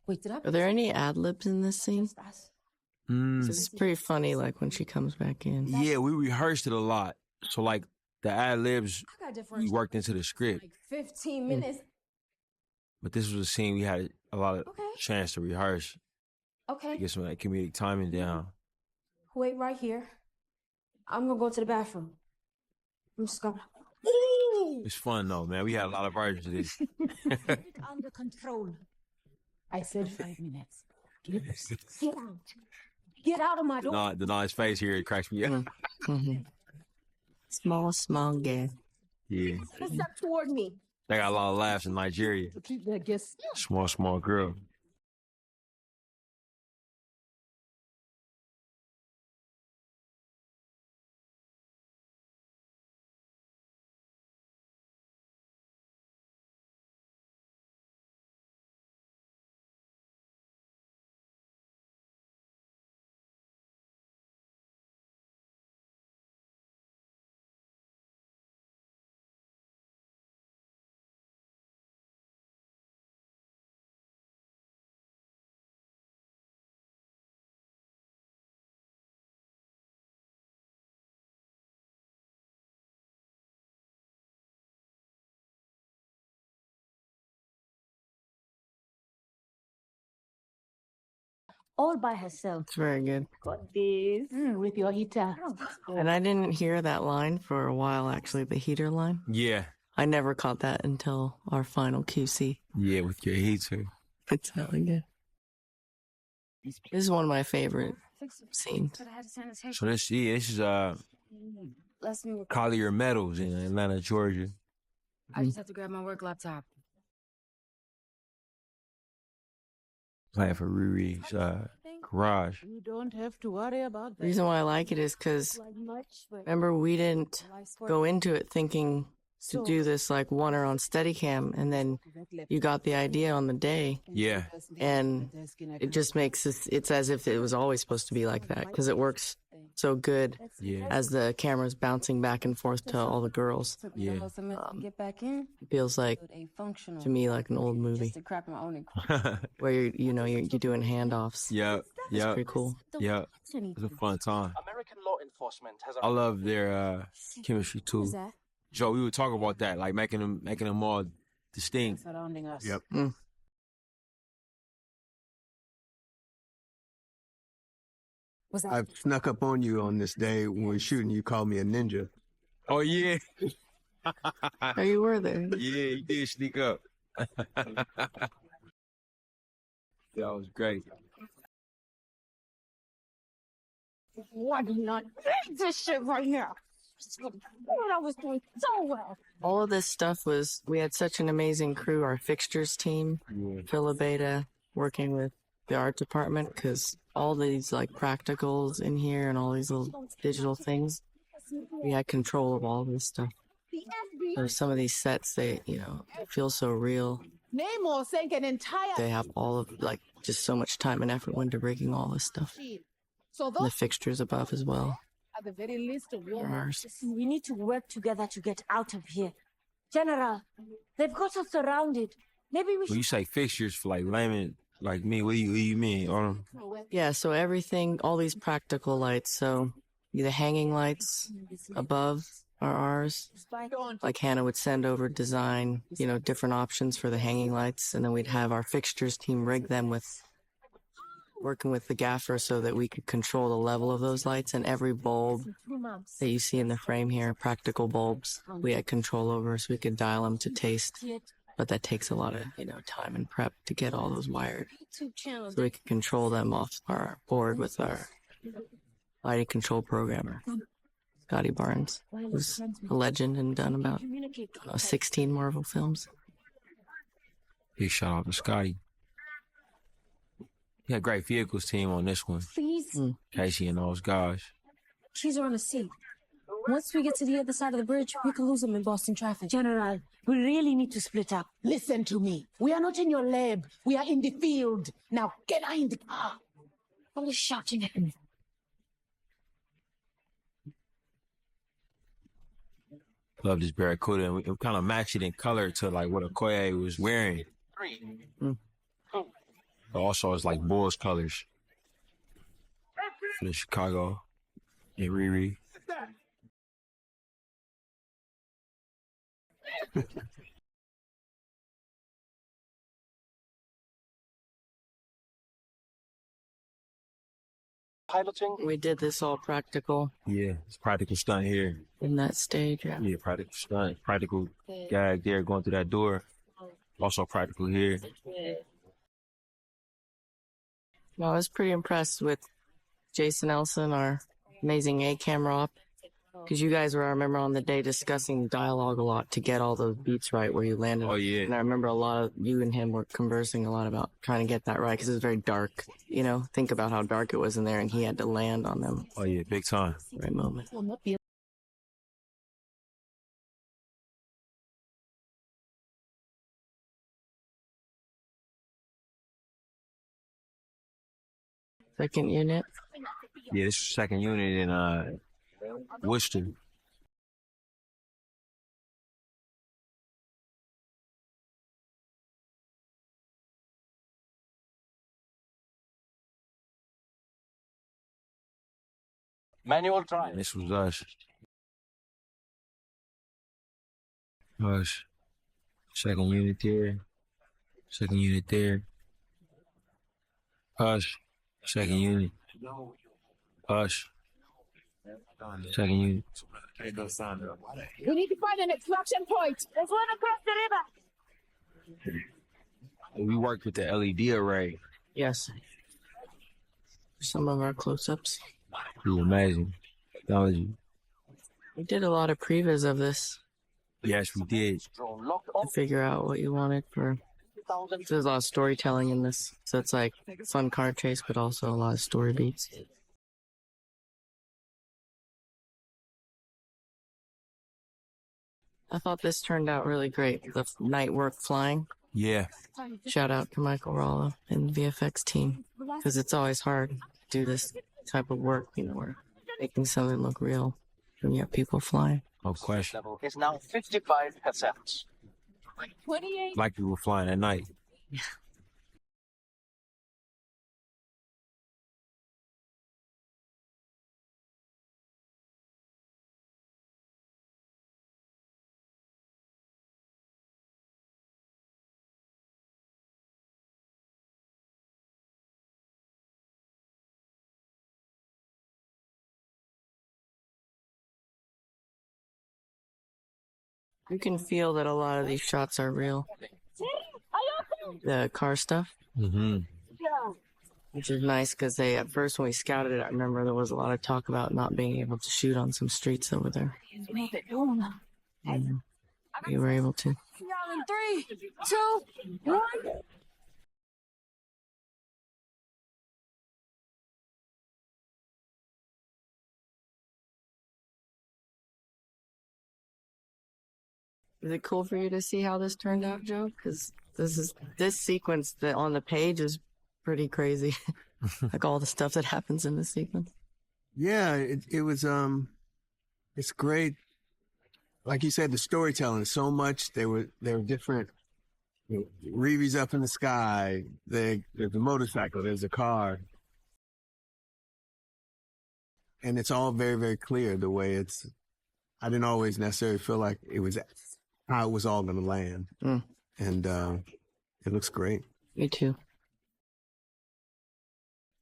Wait, did I? Are there any ad libs in this scene? Mm. It's pretty funny, like when she comes back in. Yeah, we rehearsed it a lot. So like the ad libs, I got different. we worked into the script. Like 15 minutes. But this was a scene we had a lot of chance to rehearse, Okay. get some of that comedic timing down. Wait right here. I'm gonna go to the bathroom. I'm just gonna. It's fun though, man. We had a lot of versions of this. Under control. I said 5 minutes. Get out. Get out of my door. Denai's face here, it cracks me up. Mm-hmm. Small gag. Yeah. Step toward me. They got a lot of laughs in Nigeria. Keep that guess. Small girl. All by herself. It's very good. Got this. With your heater. And I didn't hear that line for a while, actually, the heater line. Yeah. I never caught that until our final QC. Yeah, with your heater. It's hella good. This is one of my favorite scenes. So this is Collier Metals in Atlanta, Georgia. I just have to grab my work laptop. Playing for Riri's garage. You don't have to worry about The that. reason why I like it is because, remember, we didn't go into it thinking to do this like oneer on Steadicam, and then you got the idea on the day. Yeah. And it just makes it's as if it was always supposed to be like that, because it works so good as the camera's bouncing back and forth to all the girls. Yeah. Get back in. It feels like, to me, like an old movie where you're doing handoffs. Yeah. It's pretty cool. Yeah. It's a fun time. American law enforcement has I love their chemistry too. What's that? Joe, we were talking about that, like making them all distinct. Surrounding us. Yep. I've snuck up on you on this day when we were shooting. You called me a ninja. Oh yeah. Oh, you were there. Yeah, you did sneak up. That was great. Why do not make this shit right here? I was doing so well. All of this stuff we had such an amazing crew. Our fixtures team, Philibeta, working with the art department, because all these like practicals in here and all these little digital things, we had control of all this stuff. So some of these sets, they, feel so real. Namor sank an entire. They have all of like just so much time and effort went into rigging all this stuff. So And the fixtures above as well. at the very least of are ours. Listen, we need to work together to get out of here. General, they've got us surrounded. Maybe we When should... you say fixtures for like layman like me, what do you mean? Yeah, so everything, all these practical lights. So the hanging lights above are ours. Like Hannah would send over design, different options for the hanging lights. And then we'd have our fixtures team rig them working with the gaffer so that we could control the level of those lights. And every bulb that you see in the frame here, practical bulbs, we had control over so we could dial them to taste. But that takes a lot of, time and prep to get all those wired. So we could control them off our board with our lighting control programmer, Scotty Barnes, who's a legend and done about 16 Marvel films. Big shout out to Scotty. He had a great vehicles team on this one. Please? Casey and those guys. Keys are on the seat. Once we get to the other side of the bridge, we can lose them in Boston traffic. General, we really need to split up. Listen to me. We are not in your lab. We are in the field. Now get her in the car. What is shouting at me? Love this Barracuda, and we kind of matched it in color to like what Okoye was wearing. But also, it's like Bulls colors for the Chicago and Riri. Piloting? We did this all practical Yeah, it's practical stunt here. in that stage. Yeah. Yeah, practical stunt, practical gag there going through that door. Also practical here. No, I was pretty impressed with Jason Elson, our amazing A-camera op, because you guys were, I remember, on the day discussing dialogue a lot to get all those beats right where you landed. Oh, yeah. And I remember a lot of you and him were conversing a lot about trying to get that right, because it was very dark. Think about how dark it was in there, and he had to land on them. Oh, yeah, big time. Right moment. Will not be. Second unit. Yeah, this is second unit in Worcester. Manual drive. This was us. Us. Second unit there. Second unit there. Us. Second unit. Us. Second unit. We need to find an extraction point. There's one across the river. We worked with the LED array. Yes. Some of our close-ups. It was amazing. Technology. We did a lot of previs of this Yes, we did. to figure out what you wanted for There's a lot of storytelling in this, so it's like fun car chase, but also a lot of story beats. I thought this turned out really great. The night work flying. Yeah. Shout out to Michael Rollo and the VFX team, because it's always hard to do this type of work, you know, where making something look real when you have people flying. No question. Level is now 55%. 28. Like we were flying at night. You can feel that a lot of these shots are real. The car stuff. Mm-hmm. Which is nice because at first when we scouted it, I remember there was a lot of talk about not being able to shoot on some streets over there. And we were able to. 3, 2, 1. Is it cool for you to see how this turned out, Joe? Because this sequence that on the page is pretty crazy. Like all the stuff that happens in this sequence. Yeah, it was it's great. Like you said, the storytelling so much. They were different. You know, Reeve's up in the sky. There's a motorcycle. There's a car, and it's all very, very clear the way it's. I didn't always necessarily feel like it was how it was all going to land, and it looks great. Me too.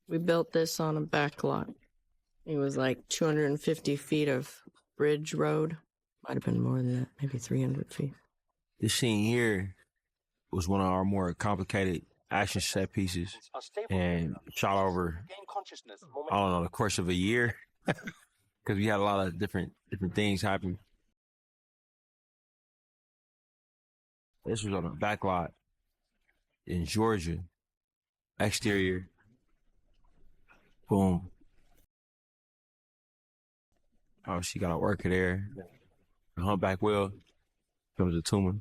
We built this on a back lot. It was like 250 feet of bridge road. Might have been more than that, maybe 300 feet. This scene here was one of our more complicated action set pieces and shot over, I don't know, the course of a year. Because we had a lot of different things happen. This was on a back lot in Georgia. Exterior. Boom. Oh, she got a worker there. The humpback wheel comes a tumor.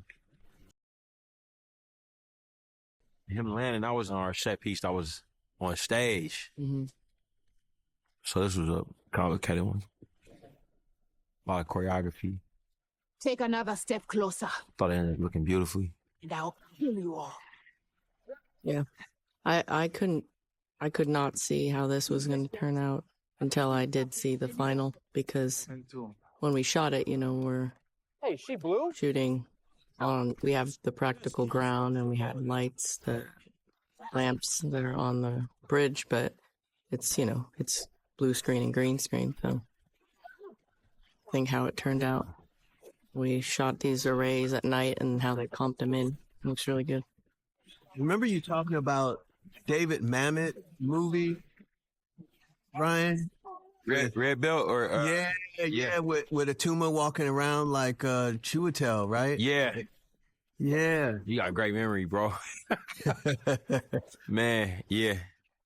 Him landing, that was on our set piece. That was on stage. Mm-hmm. So this was a complicated one. A lot of choreography. Take another step closer, Thought it ended up looking beautifully. and I'll kill you all. Yeah. I could not see how this was going to turn out until I did see the final, because when we shot it, you know, we're shooting on, we have the practical ground and we had lights, the lamps that are on the bridge, but it's, you know, it's blue screen and green screen. So I think how it turned out. We shot these arrays at night and how they clumped them in. It looks really good. Remember you talking about David Mamet movie, Ryan? Red Belt or yeah, with Atuma walking around like Chiwetel, right? Yeah. Yeah. You got a great memory, bro. Man, yeah.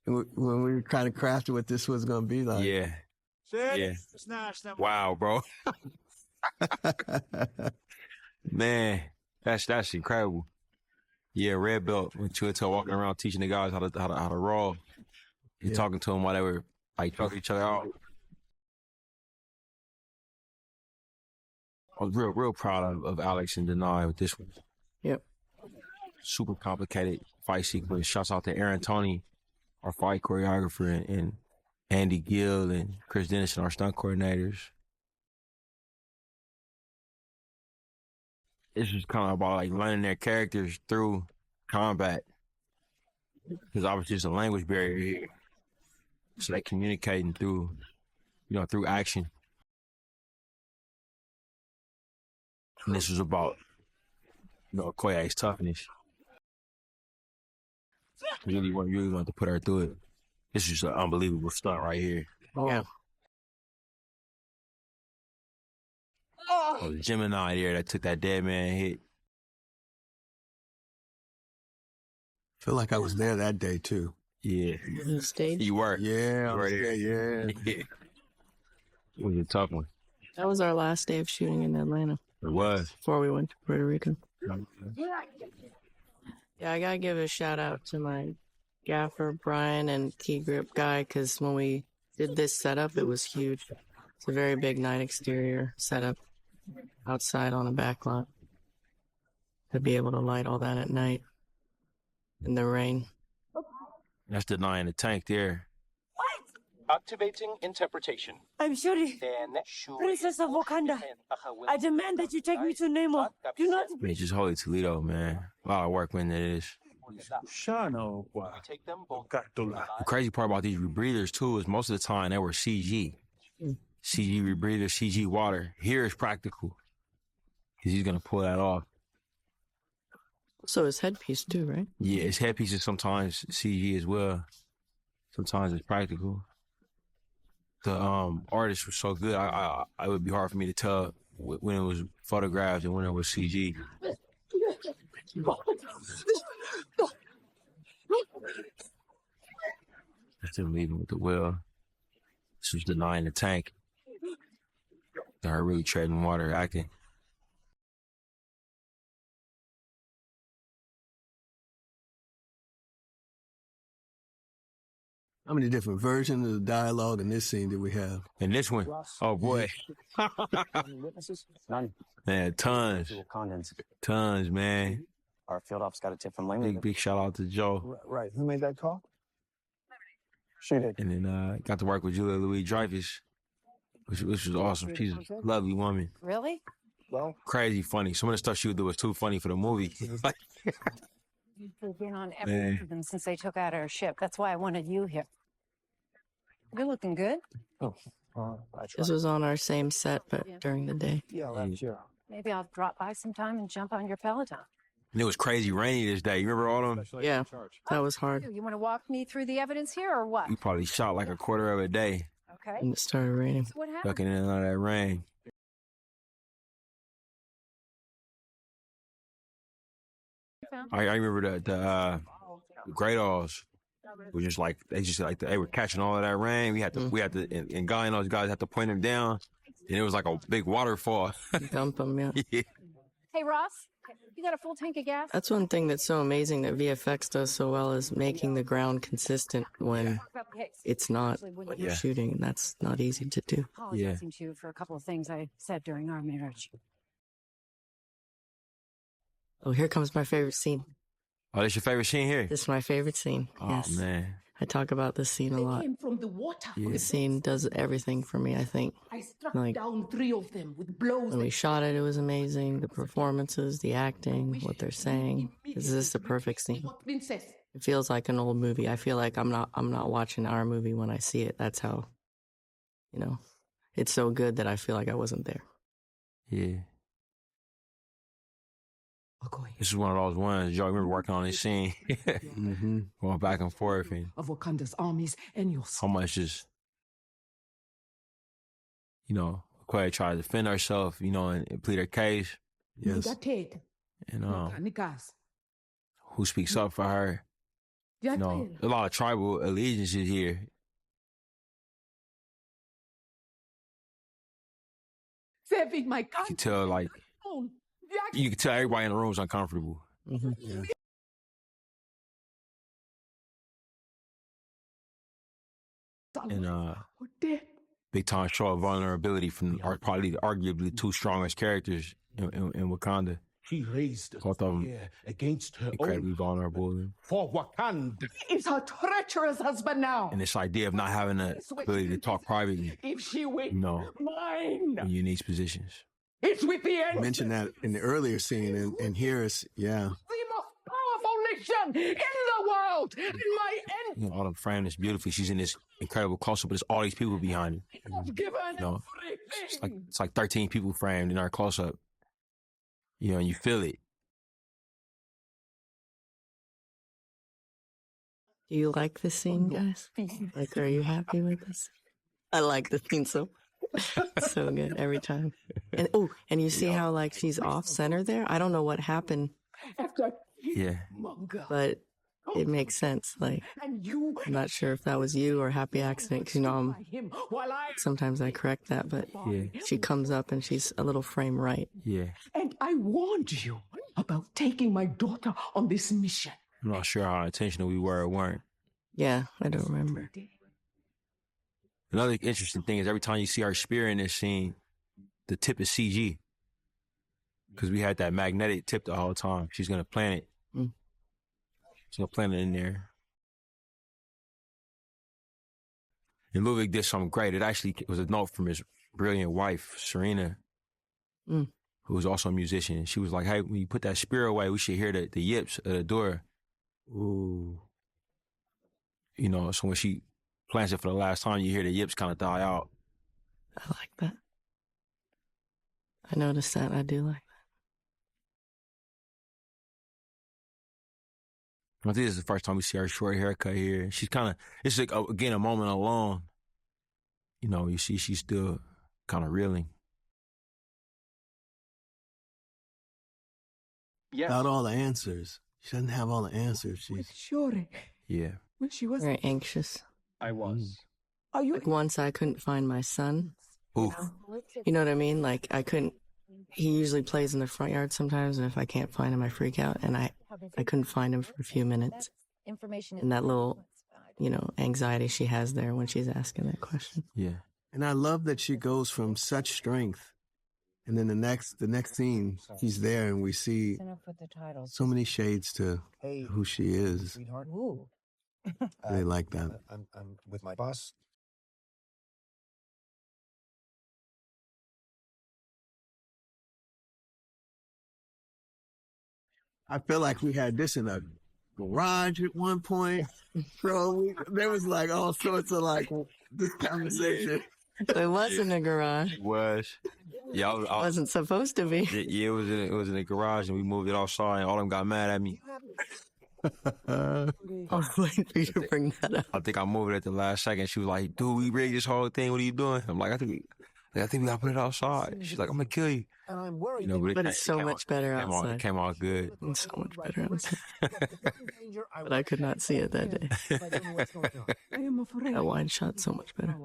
When we were kind of crafting what this was going to be like. Yeah. Yeah. Wow, bro. Man, that's incredible. Yeah, Red Belt with Chiwetel walking around teaching the guys how to roll. And talking to them while they were like talking each other out. I was real proud of Alex and Denai with this one. Yep. Super complicated fight sequence. Shouts out to Aaron Tony, our fight choreographer, and Andy Gill and Chris Dennison, our stunt coordinators. This was kind of about like learning their characters through combat. Because obviously there's a language barrier here. So they communicating through, you know, through action. And this was about, you know, Okoye's toughness. Really wanted to put her through it. This is an unbelievable stunt right here. Yeah. Oh, the Gemini there that took that dead man hit. feel like I was there that day too. Yeah. Stage? You were. Yeah, I was Right there, here. yeah. It was a tough one. That was our last day of shooting in Atlanta. It was. Before we went to Puerto Rico. Yeah, I gotta give a shout out to my gaffer, Brian, and key grip guy, because when we did this setup, it was huge. It's a very big night exterior setup outside on a back lot. To be able to light all that at night in the rain. That's denying the tank there. Activating interpretation. I'm Shuri, Princess of Wakanda. I demand that you take me to Namor. Do not. Man, just holy Toledo, man. A lot of work when it is. The crazy part about these rebreathers, too, is most of the time they were CG. CG rebreathers, CG water. Here it's practical. Because he's going to pull that off. So his headpiece, too, right? Yeah, his headpiece is sometimes CG as well. Sometimes it's practical. The artist was so good, it would be hard for me to tell when it was photographed and when it was CG. That's him leaving with the wheel. This was denying the tank. They're really treading water, acting. How many different versions of the dialogue in this scene did we have? And this one, oh boy. None. Man, tons. Tons, man. Our field ops got a tip from Langley. Big shout out to Joe. Right. Who made that call? She did. And then got to work with Julia Louis-Dreyfus, which was awesome. She's a lovely woman. Really? Well, crazy funny. Some of the stuff she would do was too funny for the movie. You've been on every of them since they took out our ship. That's why I wanted you here. You're looking good. Oh, This was on our same set, but during the day. yeah, that's yeah. Maybe I'll drop by sometime and jump on your Peloton. And it was crazy rainy this day. You remember all them? Yeah, that was hard. You want to walk me through the evidence here or what? We probably shot like a quarter of a day. Okay. And it started raining. So what happened? Ducking in and out of that rain. I remember the Great Alls were just like they were catching all of that rain. We had to and Guy and those guys had to point them down, and it was like a big waterfall. Dump them, yeah. Yeah. Hey, Ross, you got a full tank of gas? That's one thing that's so amazing that VFX does so well is making the ground consistent when it's not when you're shooting, and that's not easy to do. Apologizing to you for a couple of things I said during our marriage. Oh, here comes my favorite scene. Oh, this your favorite scene here? This is my favorite scene. Oh, yes. man. I talk about this scene a lot. They came from the water. Yeah. This scene does everything for me, I think. I struck Like, down 3 of them with blows. when we shot it, it was amazing. The performances, the acting, what they're saying. This is the perfect scene. Princess. It feels like an old movie. I feel like I'm not watching our movie when I see it. That's how, it's so good that I feel like I wasn't there. Yeah. This is one of those ones, y'all remember working on this scene. Going back and forth and Of Wakanda's armies and yours. how much is, Okoye tried to defend herself, and plead her case. Yes. And who speaks up for her? A lot of tribal allegiances here. Saving my country. You can tell everybody in the room is uncomfortable. Yeah. And big time show of vulnerability from probably arguably two strongest characters in Wakanda. She raised Both of them against her incredibly vulnerable. for Wakanda. Is her treacherous husband now. And this idea of not having the ability to talk privately, If she wins, mine. In your niche positions. It's with the I end. mentioned that in the earlier scene, and here it's, The most powerful nation in the world. And my end. All them framed this beautifully. She's in this incredible close-up, but there's all these people behind her. I've given It's like 13 people framed in our close-up. And you feel it. Do you like this scene, guys? Like, are you happy with this? I like the scene so good every time. And you see how she's off center there? I don't know what happened. After Yeah. But it makes sense. Like, And you I'm not sure if that was you or happy accident, because, you know, him while I sometimes I correct that, but she comes up and she's a little frame right. Yeah. and I warned you about taking my daughter on this mission. I'm not sure how intentional we were or weren't. Yeah, I don't remember. Another interesting thing is every time you see our spear in this scene, the tip is CG. Because we had that magnetic tip the whole time. She's going to plant it. She's going to plant it in there. And Ludwig did something great. It was a note from his brilliant wife, Serena, who was also a musician. She was like, hey, when you put that spear away, we should hear the yips of the door. Ooh. You know, so when she plants it for the last time, you hear the yips kind of die out. I like that. I noticed that. I do like that. I think this is the first time we see her short haircut here. She's kind of, it's like, again, a moment alone. You know, you see she's still kind of reeling. Yes. Without all the answers. She doesn't have all the answers. She's Shuri, Yeah. when she was Very anxious. I was. Are you Like, once I couldn't find my son. Oof. You know what I mean? Like, I couldn't, he usually plays in the front yard sometimes, and if I can't find him, I freak out, and I couldn't find him for a few minutes. And that little, you know, anxiety she has there when she's asking that question. Yeah. And I love that she goes from such strength, and then the next scene, she's there, and we see so many shades to who she is. Sweetheart. They like that. I'm with my boss. I feel like we had this in a garage at one point. So there was like all sorts of like this conversation. It was in the garage. It was. Yeah, It wasn't supposed to be. Yeah, it was in the garage, and we moved it outside, and all of them got mad at me. I was waiting for you to bring that up. I think I moved it at the last second. She was like, dude, we rigged this whole thing. What are you doing? I'm like, I think we gotta put it outside. She's like, I'm gonna kill you. And I'm worried. You know, But it's so much better outside. It came out good. It's so much better outside. But I could not see it that day. I am afraid. That wide shot so much better.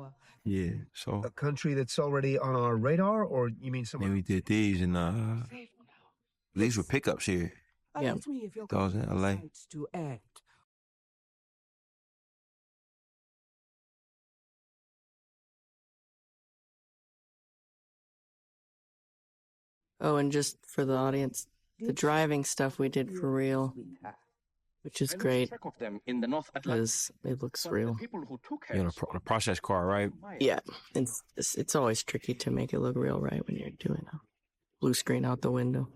Yeah, so A country that's already on our radar, or you mean somewhere? then we did these, and these were pickups here. Yeah. Ask me if your Those in LA. decides to act. Oh, and just for the audience, the driving stuff we did for real, which is great Track of them in the North Atlantic. because it looks real. People who took You know, the process car, right? Yeah, it's always tricky to make it look real, right, when you're doing a blue screen out the window.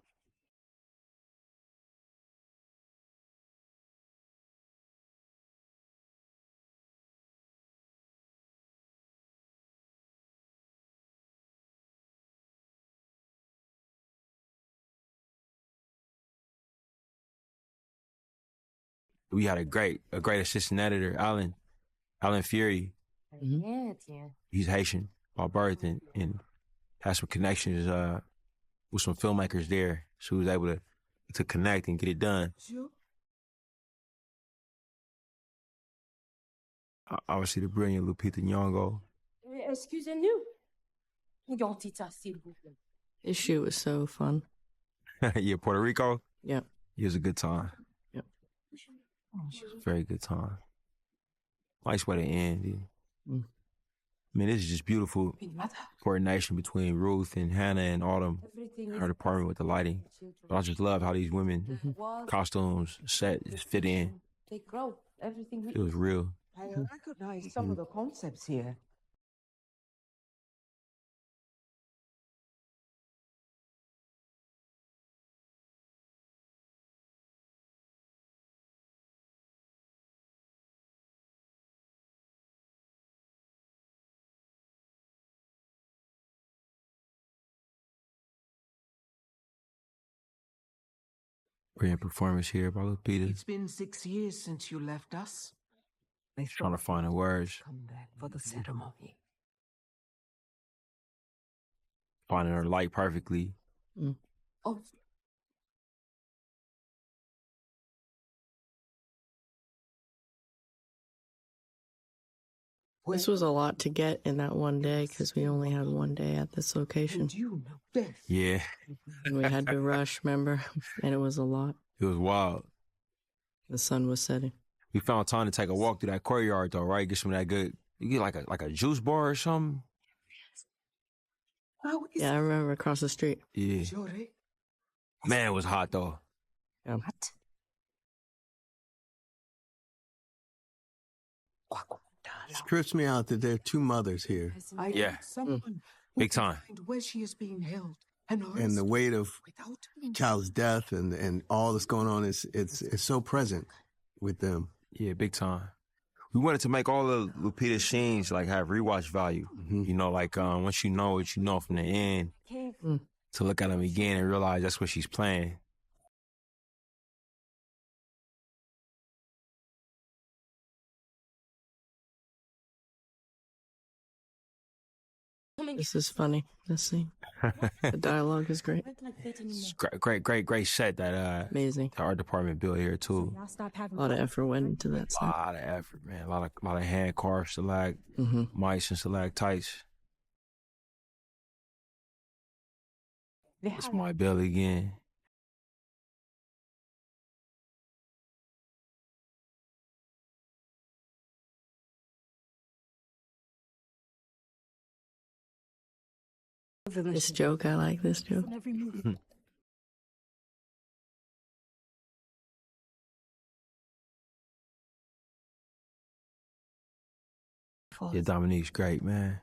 We had a great assistant editor, Alan Fury. He's Haitian by birth and has some connections with some filmmakers there, so he was able to connect and get it done. Obviously, the brilliant Lupita Nyong'o. Excusez-nous. Gantita, s'il vous plaît. His shoot was so fun. Yeah, Puerto Rico. Yeah, It was a good time. Yep. Very good time. Nice way to end. Yeah. Mm. I mean, this is just beautiful coordination between Ruth and Hannah and Autumn, her department with the lighting. But I just love how these women, costumes, set, just fit in. They grow. Everything. It was real. I recognize some of the concepts here. Brilliant performance here by Lupita. It's been 6 years since you left us. Trying to find the words. Come back for the ceremony. Finding her light perfectly. Oh, This was a lot to get in that one day because we only had one day at this location. Yeah. And we had to rush, remember? And it was a lot. It was wild. The sun was setting. We found time to take a walk through that courtyard, though, right? Get some of that good. You get like a juice bar or something. Yeah, I remember across the street. Yeah. Man, it was hot though. Yeah. It trips me out that there are two mothers here. Yeah. Big time. Where she is being held. And the weight of child's death and all that's going on it's so present with them. Yeah, big time. We wanted to make all the Lupita scenes like have rewatch value. You know, like once you know what you know from the end, to look at them again and realize that's what she's playing. This is funny, this scene. The dialogue is great. It's great set that amazing. The art department built here too. A lot of effort went into that set. A lot of effort, man. A lot of hand carved mice and stalactites. It's my belly again. This joke, I like this joke. Yeah, Dominique's great, man.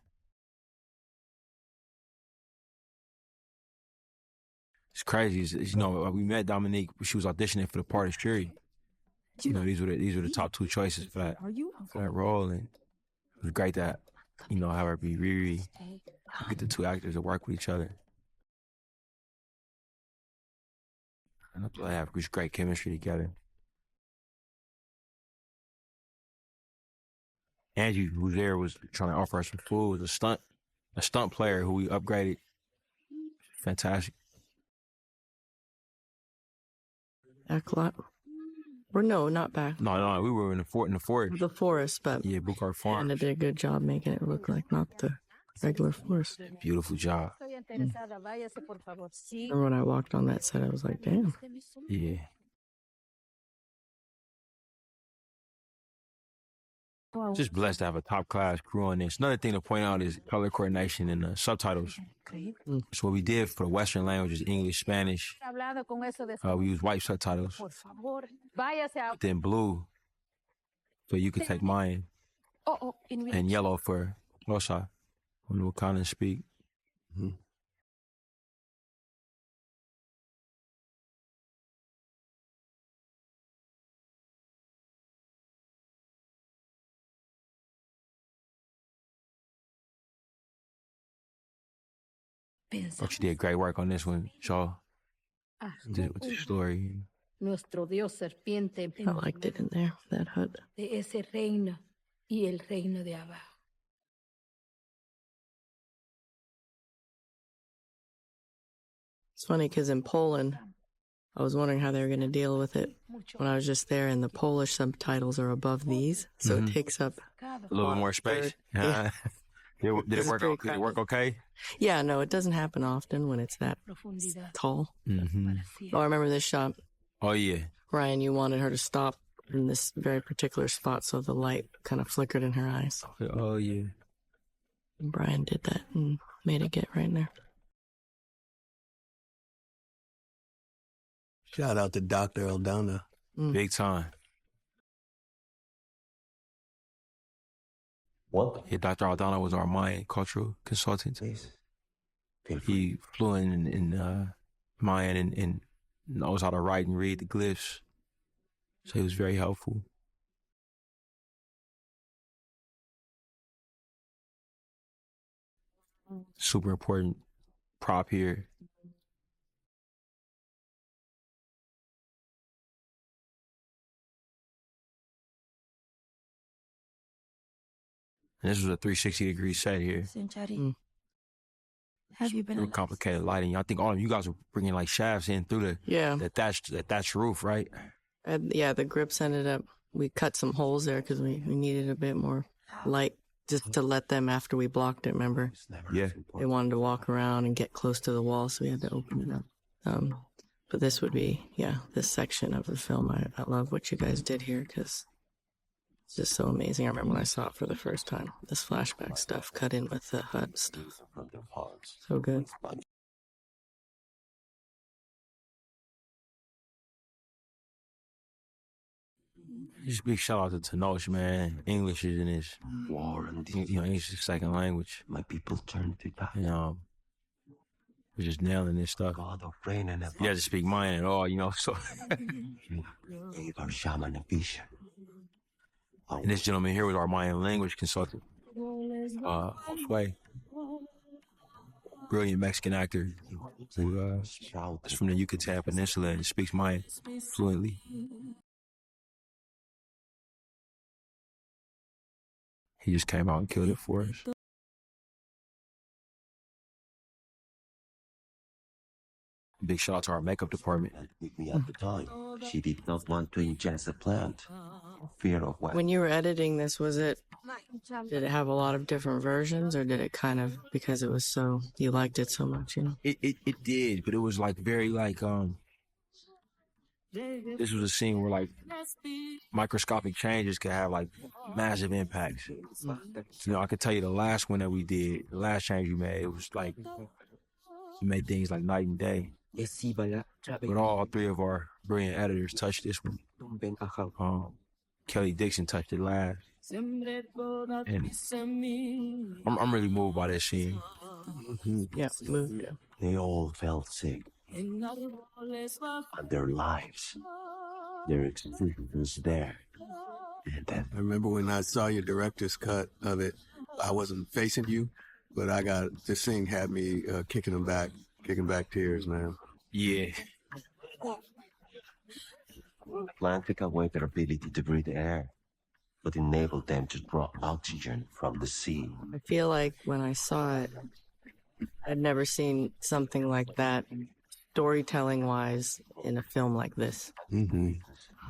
It's crazy. You know, we met Dominique. She was auditioning for the part of Shuri. You know, these were the top two choices for that role, and it was great that have her be Riri. Get the two actors to work with each other. And they have this great chemistry together. Angie, who's there, was trying to offer her some food. Was a stunt player who we upgraded. Fantastic. Backlot. Or no, not back. No, we were in the forest. The forest, but yeah, Bukar Farm. And they did a good job making it look like not the regular forest. Beautiful job. Remember when I walked on that set, I was like, damn. Yeah. Just blessed to have a top-class crew on this. Another thing to point out is color coordination and the subtitles. So what we did for the Western languages, English, Spanish, we used white subtitles. Then blue, so you could take mine. And yellow for Rosa, when the Wakandans speak. But you did great work on this one, Shaw. With the story. Nuestro Dios serpiente. I liked it in there, that hut. De ese reino y el reino de abajo. It's funny because in Poland, I was wondering how they were going to deal with it when I was just there, and the Polish subtitles are above these, so it takes up a little bit more space. Yeah. Did it work okay? Yeah, no, it doesn't happen often when it's that tall. Oh, I remember this shot. Oh, yeah. Ryan, you wanted her to stop in this very particular spot so the light kind of flickered in her eyes. Oh, yeah. And Brian did that and made it get right in there. Shout out to Dr. Aldana. Big time. What? Yeah, Dr. Aldana was our Mayan cultural consultant. He fluent in Mayan and knows how to write and read the glyphs. So he was very helpful. Super important prop here. And this was a 360-degree set here. Have you been complicated lighting? I think all of you guys were bringing like shafts in through the thatched roof, right? Yeah, the grips ended up. We cut some holes there because we needed a bit more light just to let them after we blocked it, remember? Yeah. They wanted to walk around and get close to the wall, so we had to open it up. But this would be, this section of the film. I love what you guys did here because it's just so amazing. I remember when I saw it for the first time, this flashback stuff cut in with the hut stuff. So good. Just big shout out to Tenoch, man. English is in his war, and English is second language. My people turn to God. We're just nailing this stuff. God of rain and You have to speak Mayan at all, so. Gave our shaman a vision. And this gentleman here was our Mayan language consultant, Sway. Brilliant Mexican actor who is from the Yucatan Peninsula and speaks Mayan fluently. He just came out and killed it for us. Big shout out to our makeup department. With me at the time, she did not want to ingest the plant. Fear of what? When you were editing this, did it have a lot of different versions, or did it kind of, because it was so, you liked it so much, It did, but it was like very this was a scene where like microscopic changes could have like massive impacts. I could tell you the last one that we did, the last change we made, it was like, we made things like night and day. But all three of our brilliant editors touched this one. Kelly Dixon touched it last. And I'm really moved by this scene. Yeah, moved. They all felt sick. And their lives, their experience was there. And then I remember when I saw your director's cut of it, I wasn't facing you, but this thing had me kicking back tears, man. Yeah. plant took away their ability to breathe air, but enabled them to draw oxygen from the sea. I feel like when I saw it, I'd never seen something like that, storytelling-wise, in a film like this. Mm-hmm.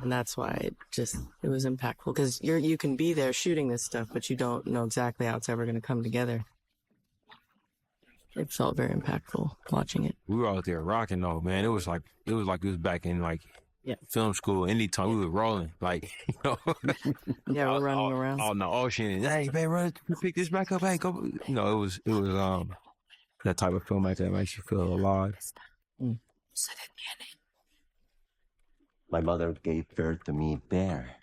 And that's why it was impactful, because you can be there shooting this stuff, but you don't know exactly how it's ever going to come together. It felt very impactful watching it. We were out there rocking though, man. It was like it was back in film school. Anytime we were rolling, Yeah, we're running around on the ocean. And, hey, man, run, pick this back up. Hey, go. It was that type of film that makes you feel alive. Mm. My mother gave birth to me there,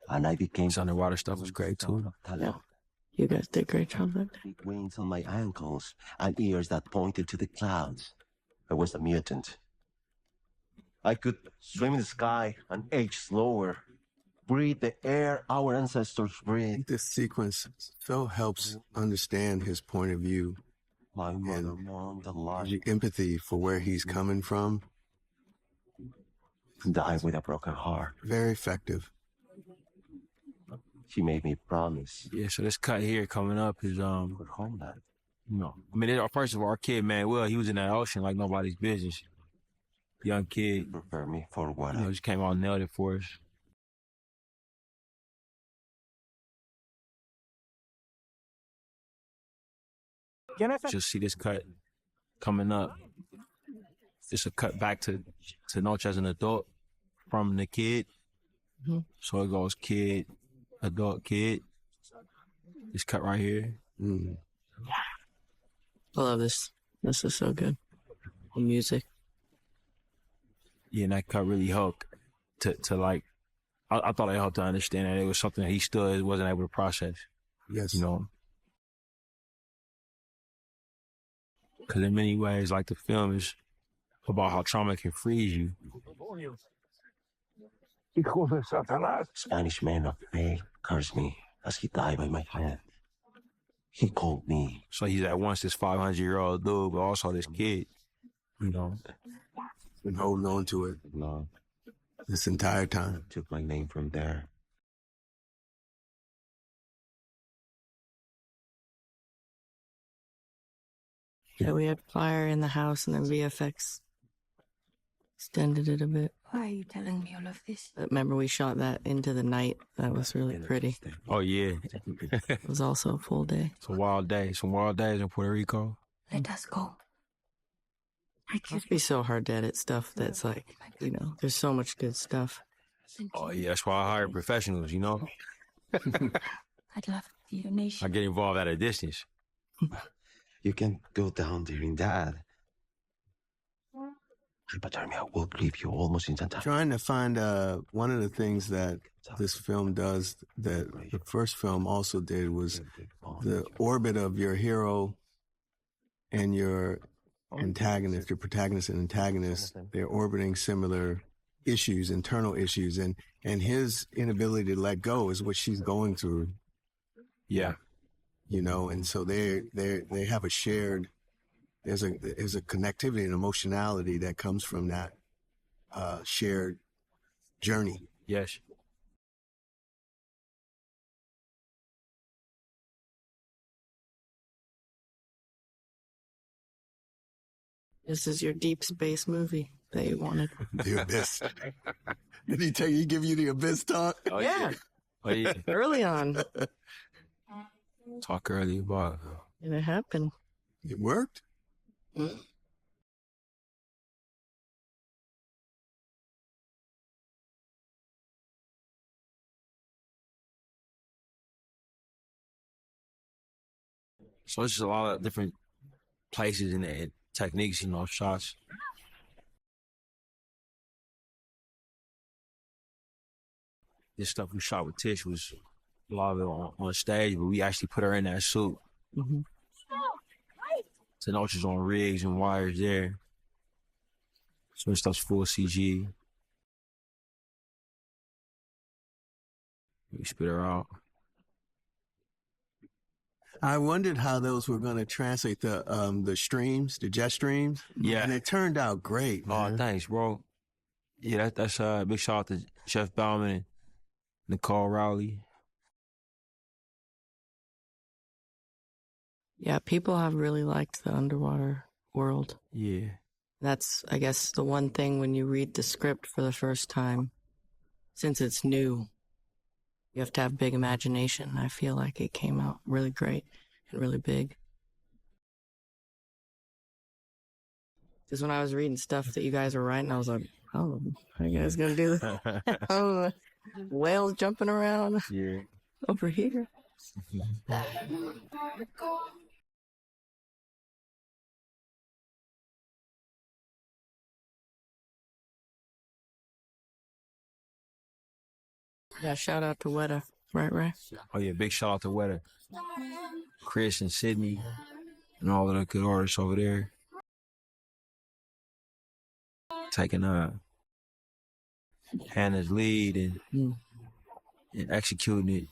and I became. This underwater stuff was great too. Yeah. You guys did a great job back there. Big wings on my ankles and ears that pointed to the clouds. I was a mutant. I could swim in the sky and age slower, breathe the air our ancestors breathed. This sequence so helps understand his point of view. My mother mourned the life. The empathy for where he's coming from. Died with a broken heart. Very effective. She made me promise. Yeah, so this cut here coming up is homeland. First of all, our kid, man, he was in that ocean like nobody's business. Young kid. Prepare me for what just came out and nailed it for us. Just see this cut coming up. It's a cut back to Noche as an adult from the kid. Mm-hmm. So it goes kid, adult, kid. This cut right here. Mm. I love this. This is so good. The music. Yeah, and that cut really helped to I thought it helped to understand that it was something that he still wasn't able to process. Yes. Because in many ways, the film is about how trauma can freeze you. Spanish man of faith cursed me as he died by my hand. He called me. So he's at once this 500-year-old dude, but also this kid. Been holding on to it. No. This entire time. Took my name from there. Yeah, we had fire in the house and then VFX extended it a bit. Why are you telling me all of this? Remember we shot that into the night. That was really pretty. Oh, yeah. It was also a full day. Some wild days in Puerto Rico. Let us go. It must be so hard to edit stuff that's like, there's so much good stuff. Oh, yeah, that's why I hire professionals, I'd love the donation. I get involved at a distance. You can go down during that. Hypothermia will leave you almost instantaneously. Trying to find one of the things that this film does that the first film also did was the orbit of your hero and your antagonist, your protagonist and antagonist. They're orbiting similar issues, internal issues, and his inability to let go is what she's going through. Yeah. And so they have a shared. There's a connectivity and emotionality that comes from that shared journey. Yes. This is your deep space movie that you wanted. The Abyss. Did he give you the Abyss talk? Oh, yeah. Oh, yeah. Early on. Talk early about it. And it happened. It worked? So it's just a lot of different places and techniques, shots. This stuff we shot with Tish was a lot of it on stage, but we actually put her in that suit. Mm-hmm. Tenoch is on rigs and wires there. So this stuff's full CG. We spit her out. I wondered how those were going to translate the streams, the jet streams. Yeah. And it turned out great, man. Oh, thanks, bro. Yeah, that's a big shout out to Chef Bauman and Nicole Rowley. Yeah, people have really liked the underwater world. Yeah. That's, I guess, the one thing when you read the script for the first time, since it's new, you have to have big imagination. I feel like it came out really great and really big. Because when I was reading stuff that you guys were writing, I was like, oh, how you guys gonna do this? Oh, whales jumping around over here. Yeah, shout out to Weta. Right. Oh, yeah, big shout out to Weta. Chris and Sydney and all of the good artists over there. Taking Hannah's lead and executing it.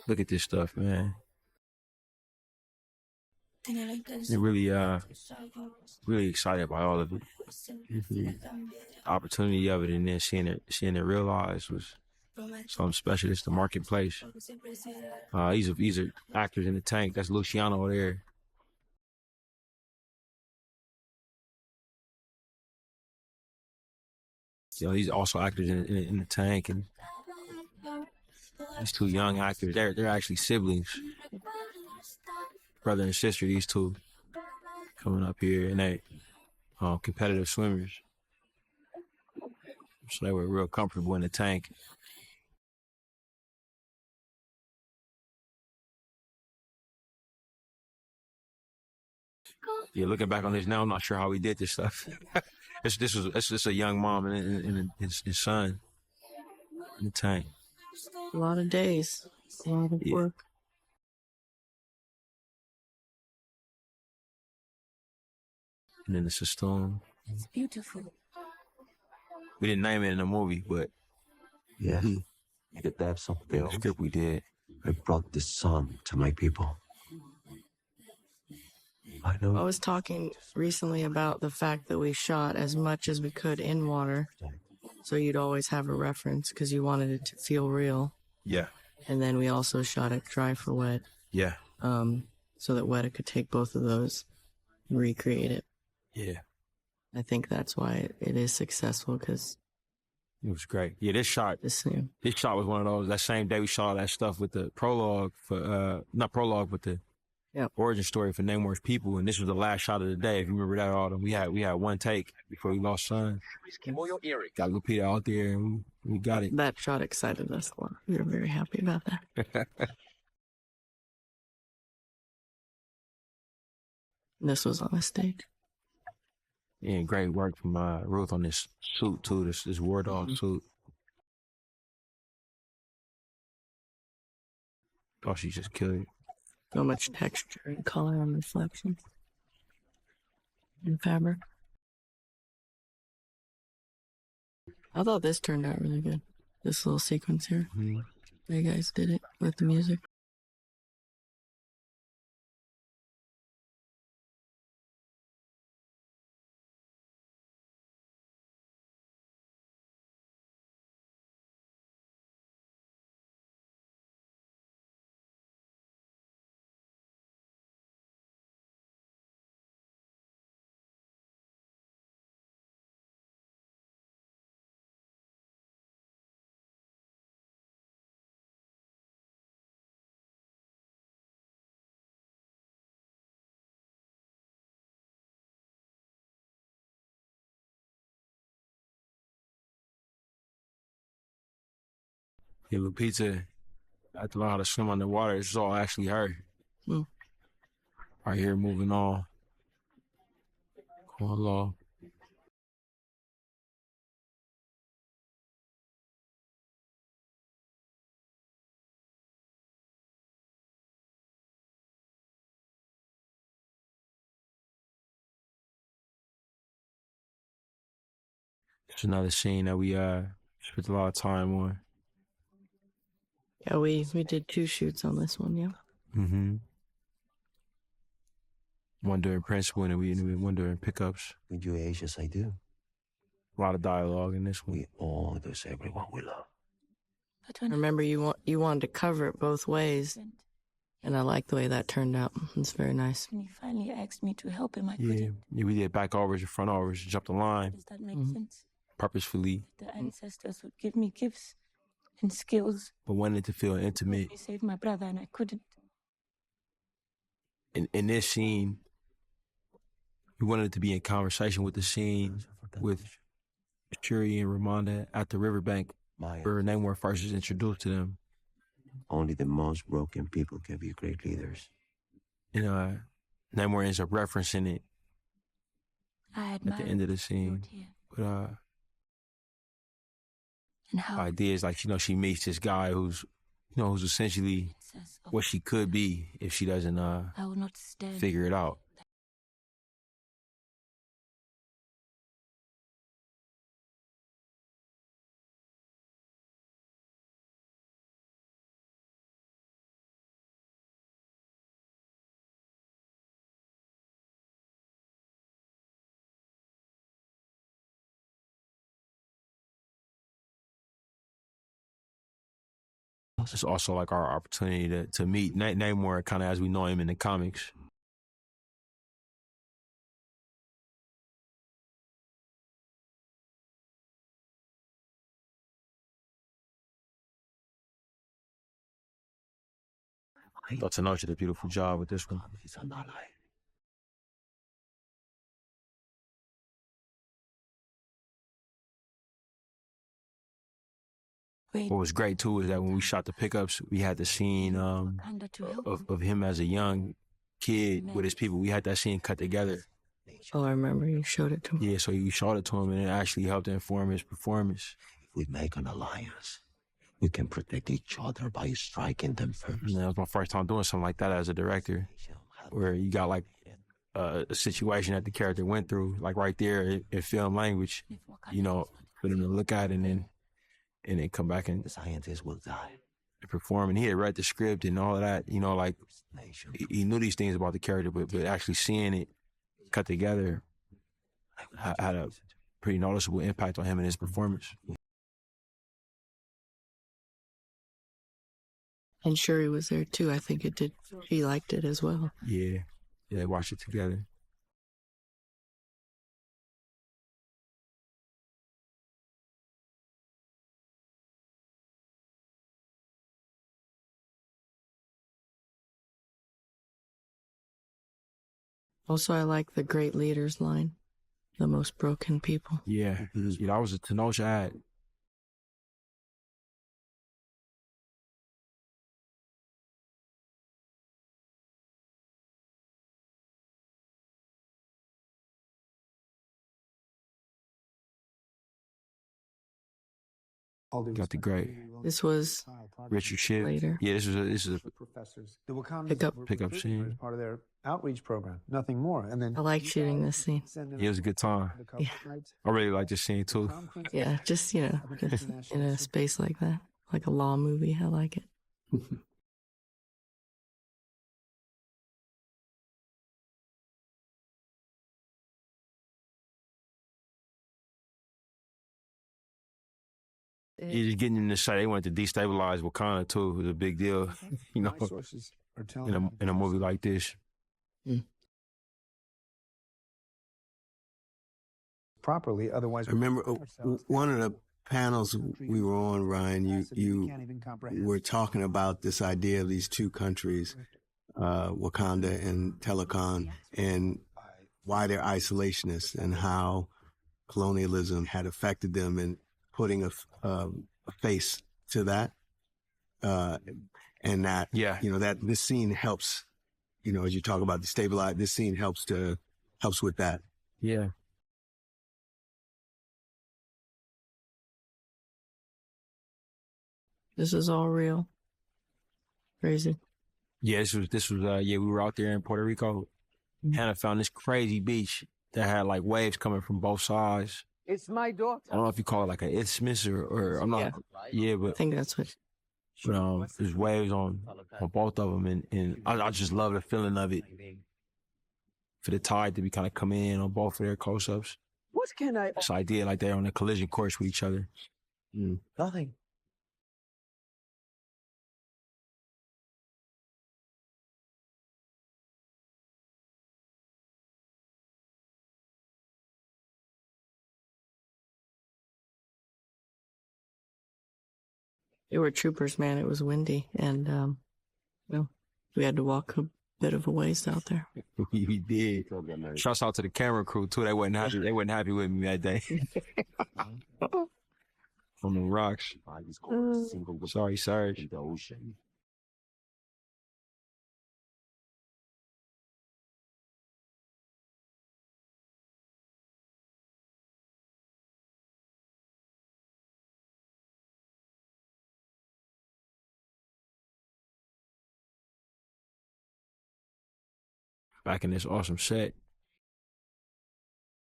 Look at this stuff, man. They're really excited about all of it. The opportunity of it, and then seeing it realized was something special. It's the marketplace. These are actors in the tank. That's Luciano there. These also actors in the tank, and these two young actors. They're actually siblings, brother and sister. These two coming up here, and they competitive swimmers. So they were real comfortable in the tank. Yeah, looking back on this now, I'm not sure how we did this stuff. It's just a young mom and his son in the tank. A lot of days, a lot of work. And then the Sistone. It's beautiful. We didn't name it in the movie, but yeah, you get to have something. The script we did. I brought the sun to my people. I know. I was talking recently about the fact that we shot as much as we could in water, so you'd always have a reference because you wanted it to feel real. Yeah. And then we also shot it dry for wet. Yeah. So that Weta could take both of those and recreate it. Yeah. I think that's why it is successful, because it was great. Yeah, this shot was one of those. That same day we shot all that stuff with the prologue for, not prologue, but the origin story for Namor's people, and this was the last shot of the day. If you remember that, Autumn, we had one take before we lost Sun. Got Lupita out there, and we got it. That shot excited us a lot. We were very happy about that. This was on the stage. Yeah, great work from Ruth on this suit too. This War Dog suit. Oh, she just killed it. So much texture and color and reflection in fabric. I thought this turned out really good. This little sequence here. You guys did it with the music. Yeah, Lupita, I had to learn how to swim underwater. It's all actually her. Right here, moving on. Going along. It's another scene that we spent a lot of time on. Yeah, we did 2 shoots on this one, yeah. One during principal and one during pickups. When you age as I do, a lot of dialogue in this one. We all lose everyone we love. I remember you wanted to cover it both ways, and I like the way that turned out. It's very nice. When he finally asked me to help him, I couldn't. Yeah, we did back overs and front overs, jumped the line. Does that make sense? Purposefully. The ancestors would give me gifts and skills. But wanted to feel intimate. He saved my brother and I couldn't. In this scene, we wanted to be in conversation with the scene with Shuri and Ramonda at the riverbank where Namor first is introduced to them. Only the most broken people can be great leaders. And Namor ends up referencing it at the end of the scene. But and how ideas like, she meets this guy who's essentially what she could be if she doesn't I will not stand figure it out. It's also like our opportunity to meet Namor kind of as we know him in the comics. I thought Tenoch did a beautiful job with this one. What was great too is that when we shot the pickups, we had the scene of him as a young kid with his people. We had that scene cut together. Oh, I remember you showed it to me. Yeah, so you showed it to him, and it actually helped inform his performance. If we make an alliance, we can protect each other by striking them first. And that was my first time doing something like that as a director, where you got like a situation that the character went through, like right there in film language, for them to look at and then come back and the scientists will die and perform. And he had read the script and all of that, like he knew these things about the character, but actually seeing it cut together had a pretty noticeable impact on him and his performance. And Shuri was there too. I think it did. She liked it as well. Yeah, they watched it together. Also, I like the great leaders line. The most broken people. Yeah, that was a Tenoch ad. Got the great. This was Richard Schiff. later. Yeah, this is a professors. The Wakanda pickup scene. as part of their outreach program. Nothing more. And then I like shooting this scene. Yeah, it was a good time. Yeah. I really like this scene too. Yeah, just, just in a space like that. Like a law movie. I like it. Yeah, just getting in the shot. They wanted to destabilize Wakanda too. It was a big deal, My sources are telling in a movie like this. properly. Otherwise, I remember one of the panels we were on, Ryan, you were talking about this idea of these two countries, Wakanda and Telecon, and why they're isolationists and how colonialism had affected them and putting a face to that. And that, that this scene helps, as you talk about destabilize, this scene helps with that. Yeah. This is all real. Crazy. Yeah, this was we were out there in Puerto Rico. Hannah found this crazy beach that had like waves coming from both sides. It's my daughter. I don't know if you call it like an isthmus or I'm not. Yeah, but I think that's what. But there's waves on both of them, and I just love the feeling of it. For the tide to be kind of coming in on both of their close-ups. What can I? This idea like they're on a collision course with each other. Nothing. They were troopers, man. It was windy, and we had to walk a bit of a ways out there. We did. Shouts out to the camera crew too. They wasn't happy. They wasn't happy with me that day. On the rocks. Sorry, Sarge. Back in this awesome set.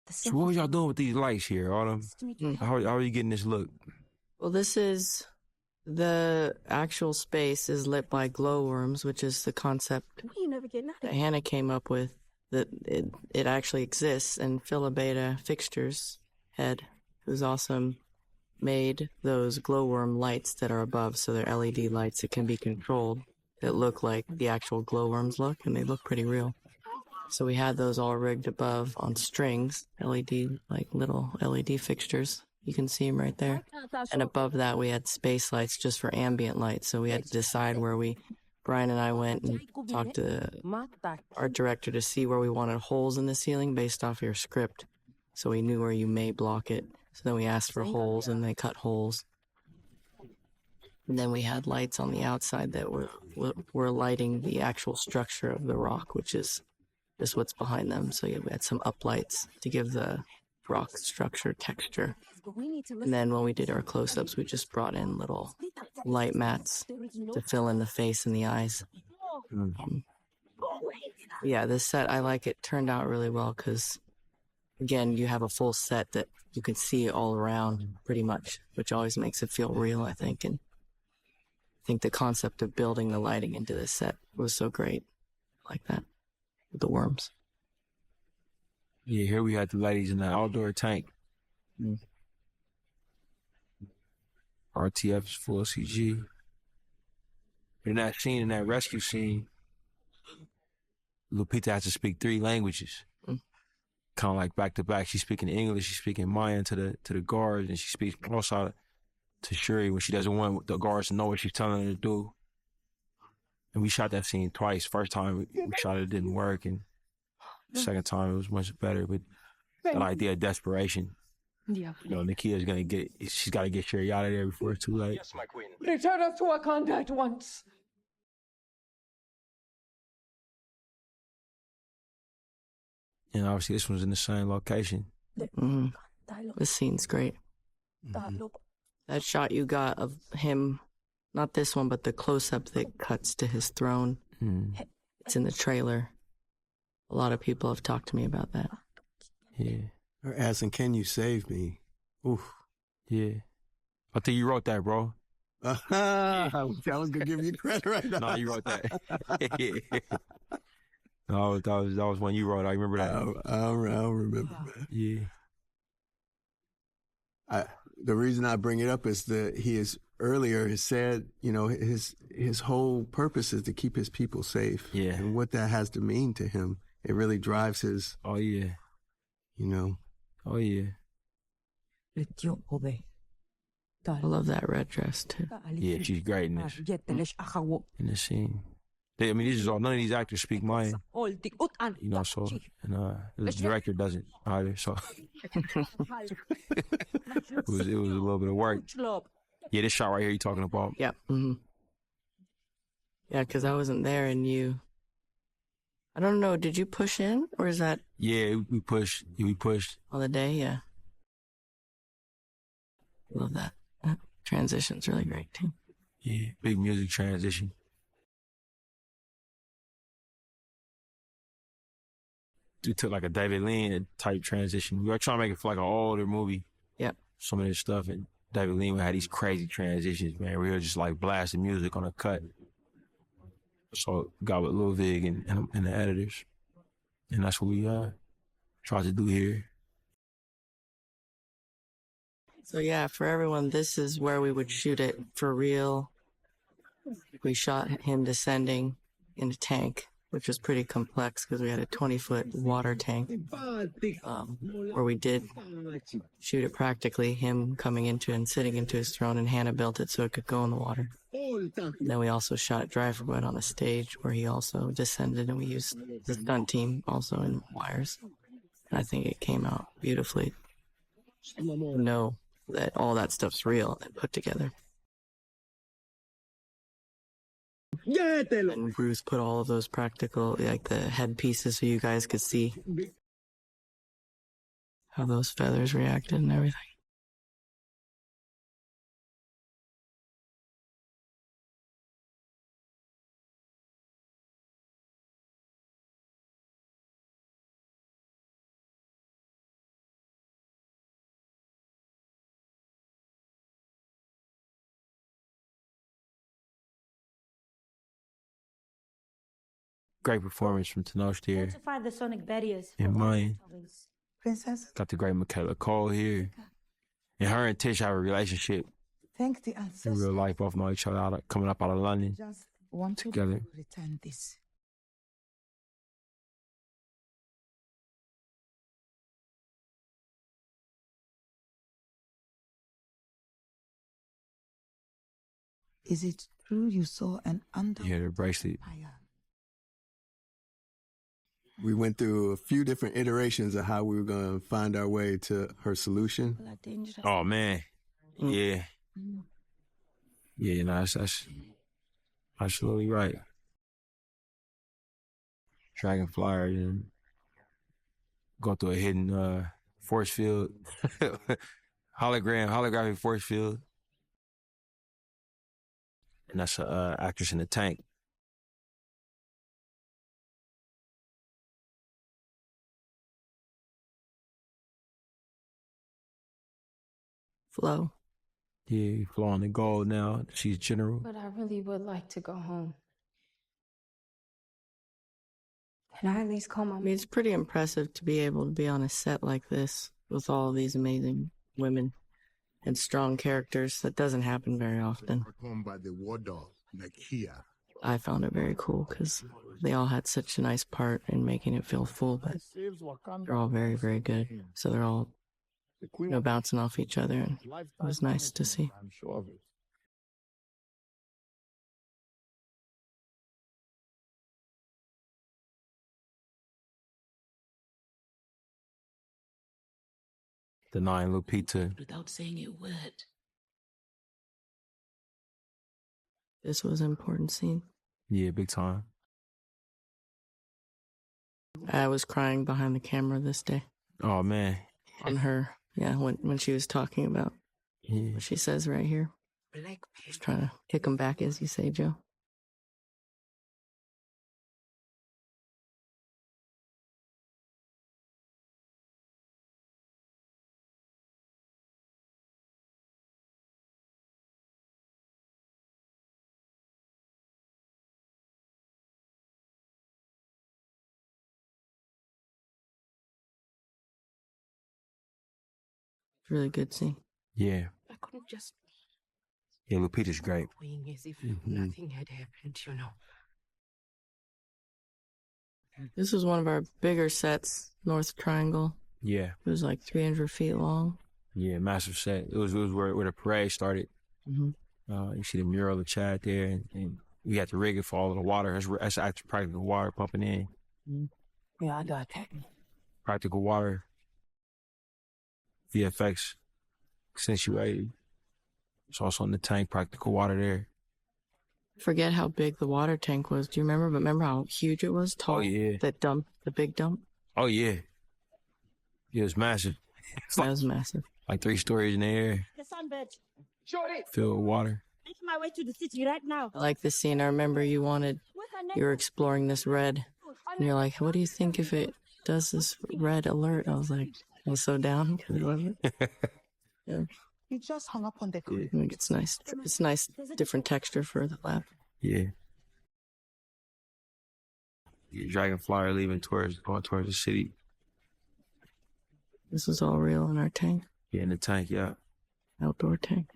So what was y'all doing with these lights here, Autumn? How are you getting this look? Well, this is the actual space is lit by glowworms, which is the concept that Hannah came up with. That it actually exists, and Philibeta Fixtures Head, who's awesome, made those glowworm lights that are above, so they're LED lights that can be controlled that look like the actual glowworms look, and they look pretty real. So we had those all rigged above on strings, LED, like little LED fixtures. You can see them right there. And above that, we had space lights just for ambient light. So we had to decide where Brian and I went and talked to our director to see where we wanted holes in the ceiling based off your script. So we knew where you may block it. So then we asked for holes and they cut holes. And then we had lights on the outside that were lighting the actual structure of the rock, which is just what's behind them. So we had some uplights to give the rock structure texture. And then when we did our close-ups, we just brought in little light mats to fill in the face and the eyes. Yeah, this set, I like it. Turned out really well because, again, you have a full set that you can see all around pretty much, which always makes it feel real, I think. And I think the concept of building the lighting into this set was so great. Like that. With the worms. Yeah, here we had the ladies in the outdoor tank. RTF is full CG. In that scene, in that rescue scene, Lupita has to speak 3 languages. Kind of like back to back. She's speaking English, she's speaking Mayan to the guards, and she speaks also to Shuri when she doesn't want the guards to know what she's telling her to do. And we shot that scene twice. First time we shot it didn't work, and The second time it was much better, but the idea of desperation. You know, Nakia's she's got to get Shuri out of there before it's too late. Yes, my queen. Return us to Wakanda at once. And obviously this one's in the same location. Mm-hmm. This scene's great. Mm-hmm. That shot you got of him, not this one, but the close-up that cuts to his throne. Mm. It's in the trailer. A lot of people have talked to me about that. Yeah. Her asking, "Can you save me?" Oof. Yeah. I think you wrote that, bro. I was gonna give you credit right now. No, you wrote that. No, that was one you wrote. I remember that. I remember, man. Yeah. The reason I bring it up is that he has earlier said, you know, his whole purpose is to keep his people safe. Yeah. And what that has to mean to him, it really drives his. Oh yeah. You know. Oh yeah. I love that red dress too. Yeah, she's great in this. In this scene. I mean, these are all, none of these actors speak Mayan. You know, so, and the director doesn't either, so. it was a little bit of work. Yeah, this shot right here you're talking about. Yep. Mm-hmm. Yeah, because I wasn't there and I don't know, did you push in or is that? Yeah, we pushed. On the day, yeah. Love that. That transition's really great too. Yeah, big music transition. We took like a David Lean type transition. We were trying to make it for like an older movie. Yep. Some of this stuff, and David Lean had these crazy transitions, man. We were just like blasting music on a cut. So got with Lil Vig and the editors. And that's what we tried to do here. So yeah, for everyone, this is where we would shoot it for real. We shot him descending in a tank, which was pretty complex because we had a 20-foot water tank where we did shoot it practically, him coming into and sitting into his throne, and Hannah built it so it could go in the water. And then we also shot Driverwood on the stage where he also descended, and we used the stunt team also in wires. And I think it came out beautifully. Know that all that stuff's real and put together. And Bruce put all of those practical, like the headpieces, so you guys could see how those feathers reacted and everything. Great performance from Tenoch here. Fortify the sonic barriers. In mine. Princess. Got the great Michaela Cole here. And her and Tish have a relationship Thank the in ancestors. real life, both know each other coming up out of London Just want to together. return this. Is it true you saw an Yeah, their bracelet. We went through a few different iterations of how we were going to find our way to her solution. Oh man, yeah, yeah. No, that's absolutely right. Dragonflyer, you know, go through a hidden force field, holographic force field, and that's a actress in the tank. Flo. Yeah, Flo on the gold now. She's general. But I really would like to go home. Can I at least call my I mean, it's pretty impressive to be able to be on a set like this with all of these amazing women and strong characters. That doesn't happen very often. I found it very cool because they all had such a nice part in making it feel full, but they're all very, very good. So they're all, bouncing off each other, and it was nice to see. denying Lupita. Without saying a word. This was an important scene. Yeah, big time. I was crying behind the camera this day. Oh, man. On her, yeah, when she was talking about what she says right here. Just trying to kick him back, as you say, Joe. Really good scene. Yeah. I couldn't just Yeah, Lupita's great. wing as if nothing had happened, you know. This was one of our bigger sets, North Triangle. Yeah. It was like 300 feet long. Yeah, massive set. It was where the parade started. Mm-hmm. You see the mural of Chad there, and we had to rig it for all of the water. That's actually practical water pumping in. Mm-hmm. Yeah, I got that. Practical water. VFX accentuated. It's also in the tank, practical water there. Forget how big the water tank was. Do you remember? But remember how huge it was? Tall. Oh, yeah. That dump, the big dump? Oh, yeah. Yeah, it was massive. That was massive. Like 3 stories in the air. The sunbed. Filled with water. Making my way to the city right now. I like this scene. I remember you were exploring this red. And you're like, what do you think if it does this red alert? I was like, I was so down. Yeah. You just hung up on the I think it's nice. It's nice, different texture for the lab. Yeah. Dragonfly leaving going towards the city. This is all real in our tank. Yeah, in the tank, yeah. Outdoor tank.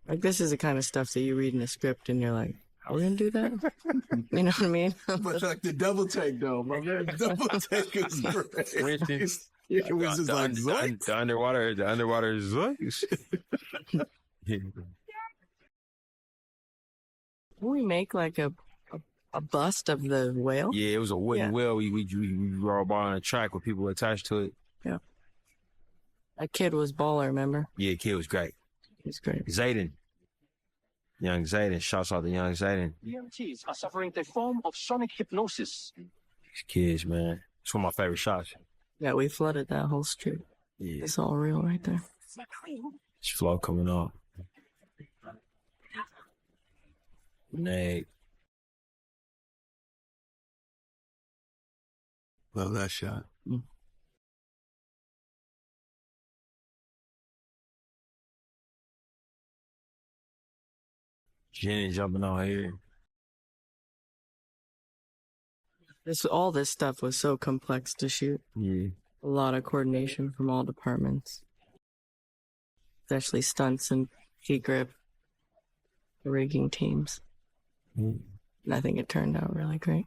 Like, this is the kind of stuff that you read in a script and you're like, are we gonna do that? You know what I mean? But like the double take, though, my man, double take is great. It was just like the underwater zoinks. Yeah. Can we make like a bust of the whale? Yeah, it was a wooden wheel. We were all on a track with people attached to it. Yeah. That kid was baller, remember? Yeah, kid was great. He was great. Zayden. Young Zayden. Shouts out to young Zayden. EMTs are suffering the form of sonic hypnosis. These kids, man. It's one of my favorite shots. Yeah, we flooded that whole street. Yeah. It's all real right there. It's flow coming off. Nate. Love that shot. Jenny jumping out here. All this stuff was so complex to shoot. Yeah. A lot of coordination from all departments. Especially stunts and heat grip, rigging teams. And I think it turned out really great.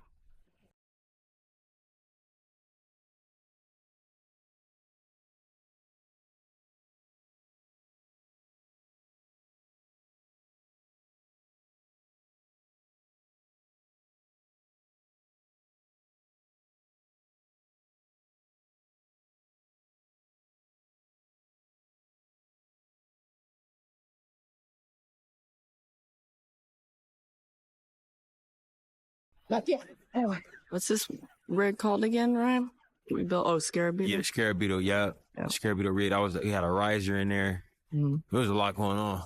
Not yet. Anyway. What's this rig called again, Ryan? We built Scarabito. Yeah, Scarabito, yeah. Scarabito rig. He had a riser in there. Mm-hmm. There was a lot going on.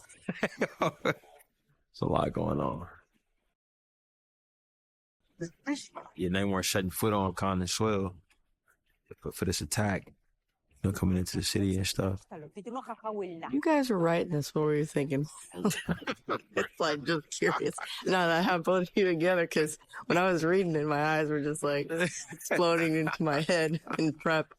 It's a lot going on. Yeah, Namor shutting foot on Khan and Swell for this attack. You know, coming into the city and stuff. You guys were writing this. What were you thinking? It's like, just curious. Now that I have both of you together, because when I was reading it, my eyes were just like exploding into my head in prep.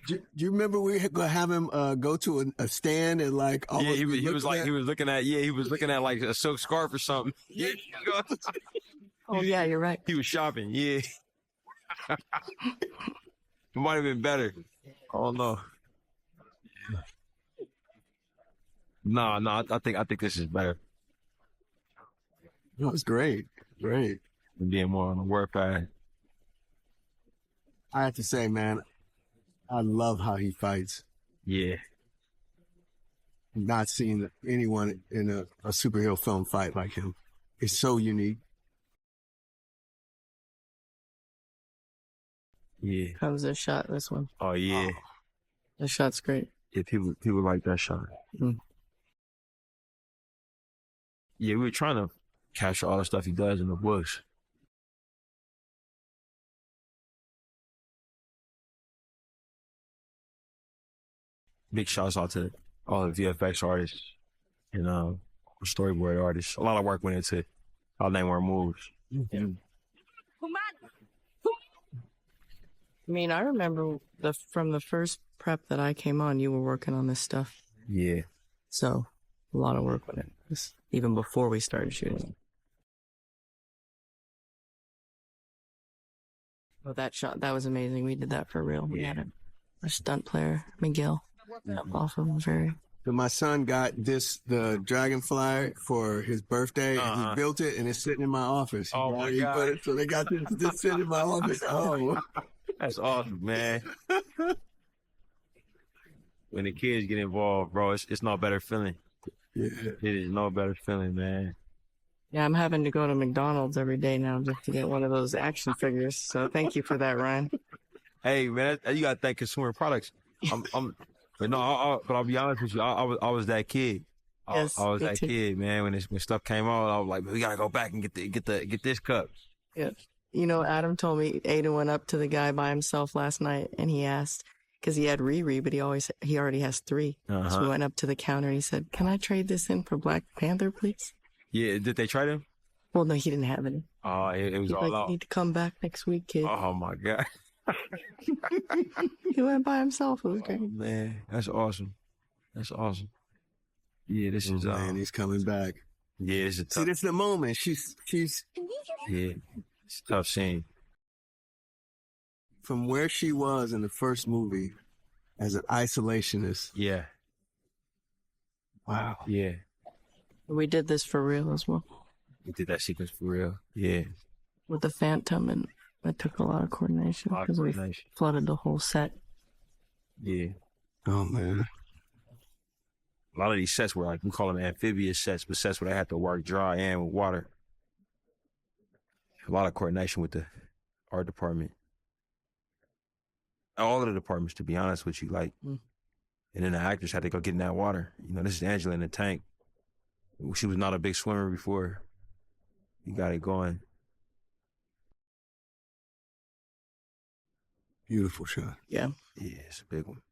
Do you remember we were gonna have him go to a stand and like? Yeah, he was looking at like a silk scarf or something. Yeah. Oh yeah, you're right. He was shopping. Yeah. It might have been better. Oh no. No, I think this is better. It was great. Being more on the warpath. I have to say, man, I love how he fights. Yeah. Not seen anyone in a superhero film fight like him. It's so unique. Yeah. How's this shot, this one? Oh, yeah. The shot's great. Yeah, people like that shot. Mm. Yeah, we were trying to capture all the stuff he does in the books. Big shouts out to all the VFX artists and storyboard artists. A lot of work went into how Namor moves. Yeah. I mean, I remember from the first prep that I came on, you were working on this stuff. Yeah. So, a lot of work went into this, even before we started shooting. Well, that shot, that was amazing. We did that for real. We had a stunt player, Miguel, off of the ferry. So my son got the dragonfly for his birthday, and he built it, and it's sitting in my office. Oh, my God. So they got this sitting in my office. Oh. That's awesome, man. When the kids get involved, bro, it's no better feeling. Yeah. It is no better feeling, man. Yeah, I'm having to go to McDonald's every day now just to get one of those action figures. So thank you for that, Ryan. Hey, man, you gotta thank Consumer Products. But I'll be honest with you, I was that kid. Yes, I was me that too. kid, man. When stuff came out, I was like, we gotta go back and get this cup. Yeah. You know, Adam told me Aiden went up to the guy by himself last night and he asked, because he had Riri, but he already has 3. So we went up to the counter and he said, "Can I trade this in for Black Panther, please?" Yeah, did they try them? Well, no, he didn't have any. Oh, it was He's all like, out. "You need to come back next week, kid." Oh my God. He went by himself. It was great. Man, that's awesome. That's awesome. Yeah, this is man, he's coming back. Yeah, it's a See, tough. this is the moment. She's Yeah, it's a tough scene. from where she was in the first movie as an isolationist. Yeah. Wow. Yeah. We did this for real as well We did that sequence for real. Yeah. with the Phantom, and it took a lot of coordination A lot of because we coordination. flooded the whole set. Yeah. Oh man. A lot of these sets were like, we call them amphibious sets, but sets where they had to work dry and with water. A lot of coordination with the art department. All of the departments, to be honest with you, like, and then the actors had to go get in that water. You know, this is Angela in the tank. She was not a big swimmer before. You got it going. Beautiful shot. Yeah. Yeah, it's a big one.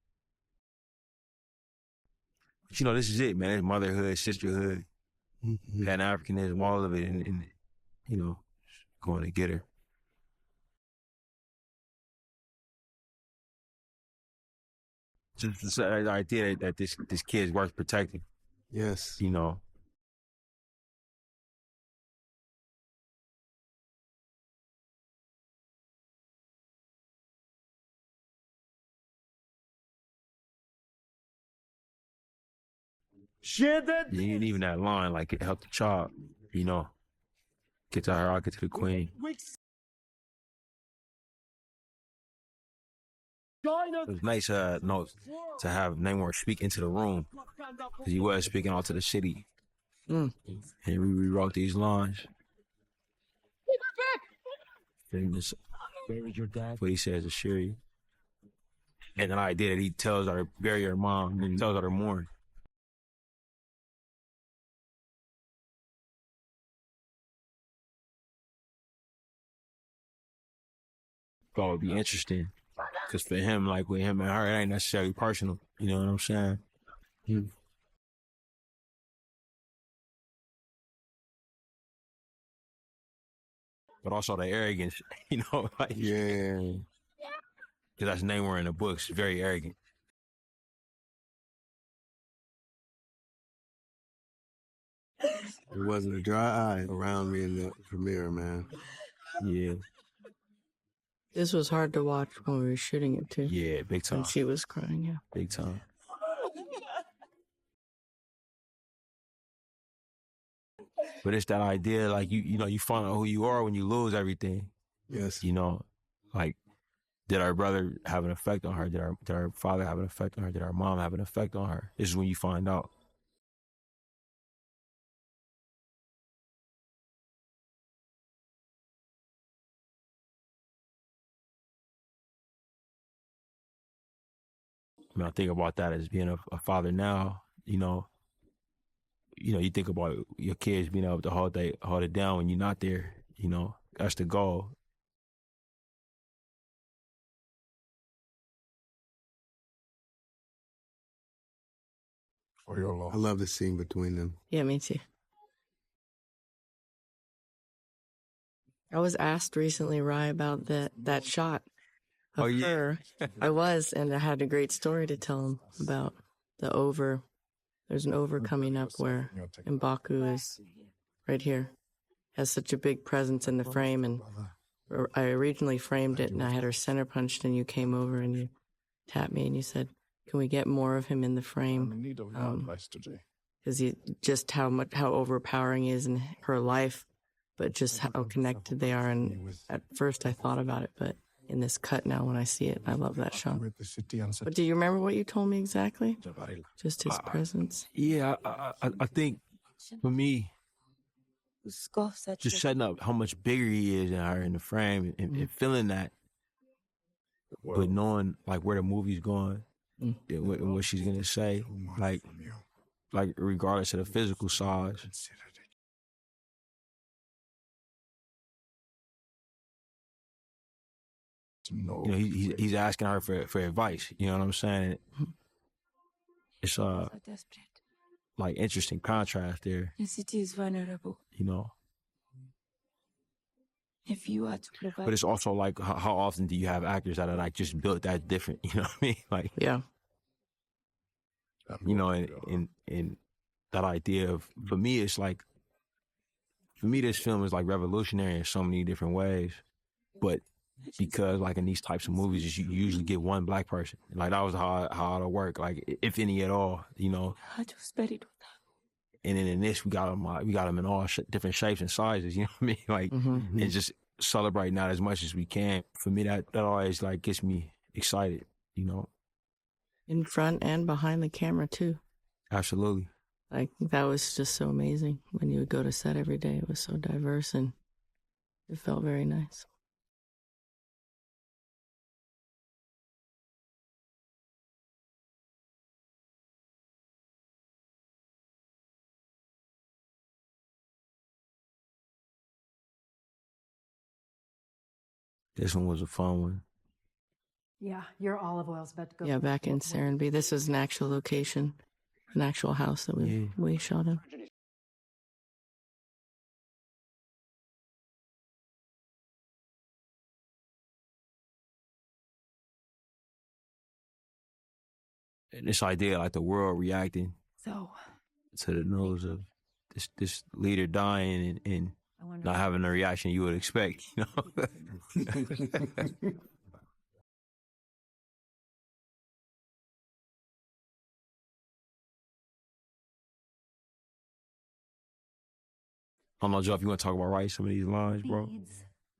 But you know, this is it, man. It's motherhood, sisterhood, Pan-Africanism, all of it, and you know, going to get her. Just the idea that this kid is worth protecting. Yes. You know. Shit, that You ain't even that line, like it helped the child, you know. Get to her, I'll get to the queen. It was nice note to have Namor speak into the room, because he was speaking out to the city. And we rewrote these lines. Famous. Buried your dad. What he says to Shuri. And an idea that he tells her, bury her mom, and he tells her to mourn. Thought it would be interesting. Because for him, like with him and her, it ain't necessarily personal. You know what I'm saying? But also the arrogance, you know? Like, yeah. Because that's Namor in the books, very arrogant. There wasn't a dry eye around me in the premiere, man. Yeah. This was hard to watch when we were shooting it too. Yeah, big time. And she was crying, yeah. Big time. But it's that idea, like, you know, you find out who you are when you lose everything. Yes. You know, like, Did our brother have an effect on her? Did our father have an effect on her? Did our mom have an effect on her? This is when you find out. I mean, I think about that as being a father now. You think about your kids being able to hold it down when you're not there. That's the goal. For your loss. I love the scene between them. Yeah, me too. I was asked recently, Rye, about that shot of her. I was, and I had a great story to tell him about the over. There's an over coming up where M'Baku is right here. Has such a big presence in the frame, and I originally framed it, and I had her center punched, and you came over and you tapped me and you said, "Can we get more of him in the frame?" Because just how overpowering he is in her life, but just how connected they are. And at first I thought about it, but in this cut now, when I see it, I love that shot. But do you remember what you told me exactly? Just his presence. Yeah, I think for me, just setting up how much bigger he is in her in the frame and feeling that, but knowing like where the movie's going and what she's gonna say, like regardless of the physical size. He's asking her for advice. You know what I'm saying? It's like interesting contrast there. Yes, it is vulnerable. If you are to provide, but it's also like how often do you have actors that are like just built that different? You know what I mean? Like yeah. In that idea of, for me, it's like, this film is like revolutionary in so many different ways, but because like in these types of movies, you usually get one black person. Like that was how it'll work, like if any at all, And then in this, we got them in all different shapes and sizes. You know what I mean? Like, and just celebrating that as much as we can. For me, that always like gets me excited. In front and behind the camera too. Absolutely. Like that was just so amazing. When you would go to set every day, it was so diverse and it felt very nice. This one was a fun one. Yeah, your olive oil's about to go. Yeah, back in Serenby. This was an actual location, an actual house that we shot in. And this idea, like the world reacting to the news of this leader dying and not having the reaction you would expect, I don't know, Joe, if you want to talk about writing some of these lines, bro.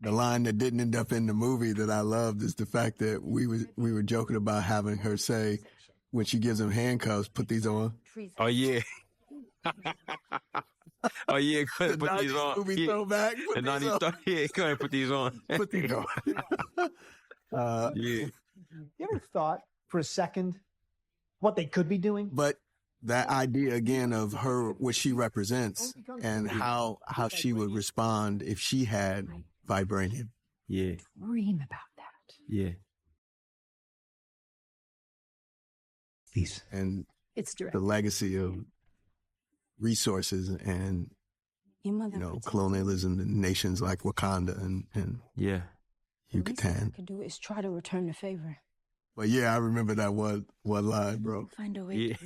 The line that didn't end up in the movie that I loved is the fact that we were joking about having her say, when she gives him handcuffs, put these on. Oh, yeah. Oh, yeah, go ahead, put these on. Movie throwback. The 90s, yeah, go ahead, put these on. Put these on. Yeah. You ever thought for a second what they could be doing? But that idea again of her, what she represents, and how she would respond if she had vibranium. Yeah. Dream about that. Yeah. Peace. And it's the legacy of resources and colonialism in nations like Wakanda and Yucatan. All I can do is try to return the favor. But yeah, I remember that one line, bro. Find a way. Yeah.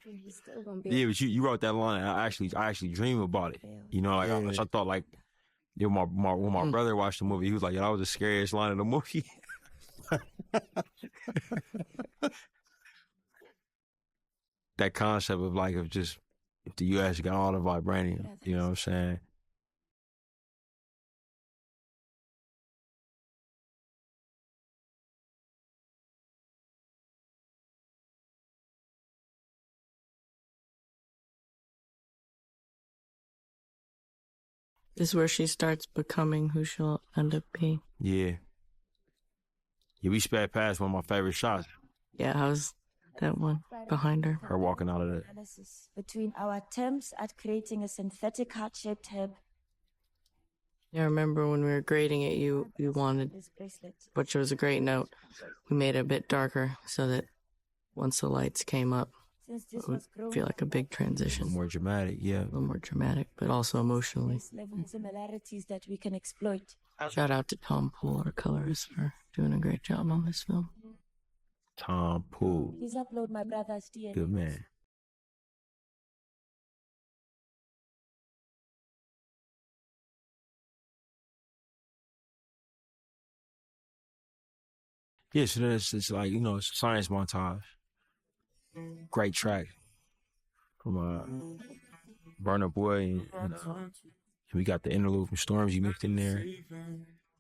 He's still gonna be. Yeah, but you wrote that line, and I actually dream about it. I thought like, when my brother watched the movie, he was like, "Yo, that was the scariest line of the movie." That concept of like, if the U.S. got all the vibranium, you know what I'm saying? This is where she starts becoming who she'll end up being. Yeah. Yeah, we sped past one of my favorite shots. Yeah, how's that one behind her? Her walking out of the... Analysis between our attempts at creating a synthetic heart-shaped head. Yeah, I remember when we were grading it, you wanted, which was a great note, we made it a bit darker so that once the lights came up, it would feel like a big transition. More dramatic, yeah. A little more dramatic, but also emotionally. Similarities that we can exploit. Shout out to Tom Poole, our colorist, for doing a great job on this film. Tom Poole. Please upload my brother's DNA. Good man. Yeah, so it's like, you know, it's a science montage. Great track from Burna Boy, and we got the interlude from Stormzy mixed in there.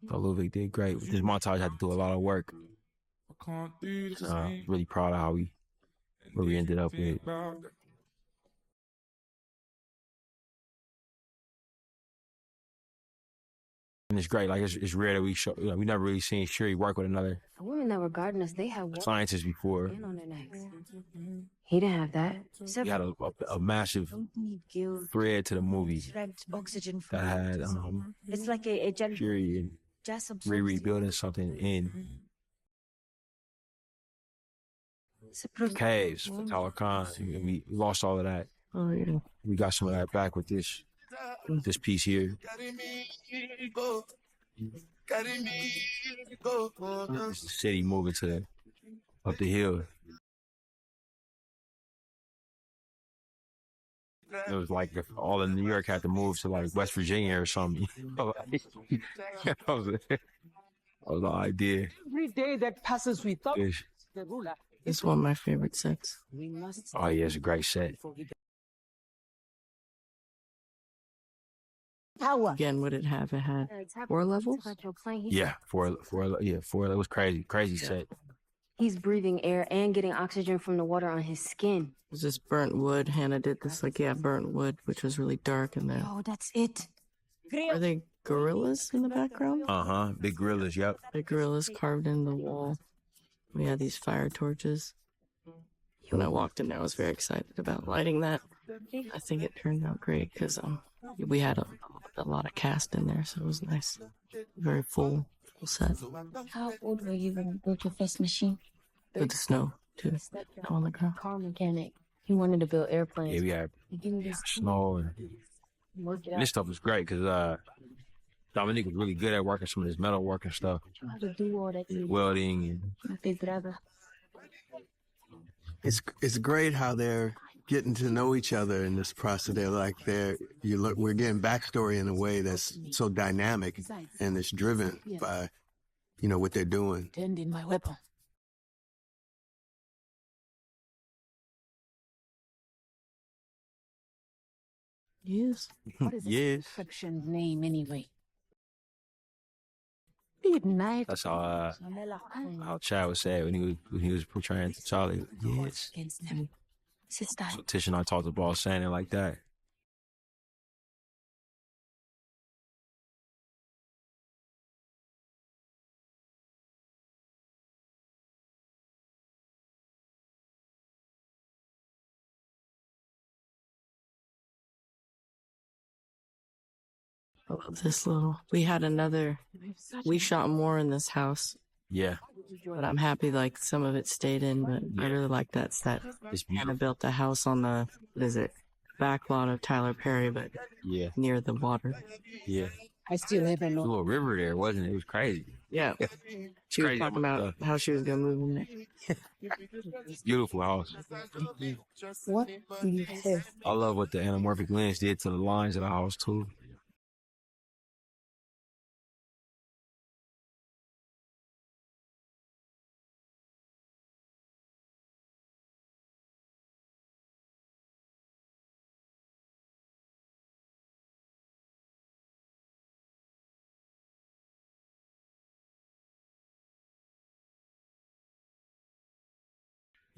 Thought Lil Vic did great. This montage had to do a lot of work. Really proud of how where we ended up with. And it's great. Like it's rare that we never really seen Shuri work with another The women that were guarding us, they had scientist before. on their necks. He didn't have that. He had a massive thread to the movie Oxygen that had it's like a Shuri and Riri building something in caves for Tyler Khan. And we lost all of that. Oh yeah. We got some of that back with this piece here. It's the city moving up the hill. It was like if all of New York had to move to like West Virginia or something. that was the idea. Every day that passes without It's- the ruler. It's one of my favorite sets. We must Oh yeah, it's a great set. power. Again, what it have? It had 4 levels? Yeah, four. It was crazy set. He's breathing air and getting oxygen from the water on his skin. It was this burnt wood. Hannah did this, burnt wood, which was really dark in there. Oh, that's it. Are they gorillas in the background? Big gorillas, yep. Big gorillas carved in the wall. We had these fire torches. When I walked in there, I was very excited about lighting that. I think it turned out great because we had a lot of cast in there, so it was nice. Very full set. How old were you when you built your first machine? With the snow, too. Snow on the ground. Car mechanic. He wanted to build airplanes. Yeah, we had snow and this stuff was great because Dominique was really good at working some of this metal work and stuff. To do all that. Welding and My big brother. It's great how they're getting to know each other in this process. They're like we're getting backstory in a way that's so dynamic and it's driven by, what they're doing. Tending my weapon. Yes. What is this Yes. infection name anyway? Midnight. That's how Chad would say it when he was portraying Charlie. Yes. Sister. So Tish and I talked about saying it like that. I love this we had we shot more in this house. Yeah. But I'm happy some of it stayed in, but I really like that set. Hannah built the house on the, back lot of Tyler Perry, but near the water. Yeah. I still haven't A little river there, wasn't it? It was crazy. Yeah. She was talking about how she was going to move in there. Beautiful house. What do you say? I love what the anamorphic lens did to the lines of the house, too.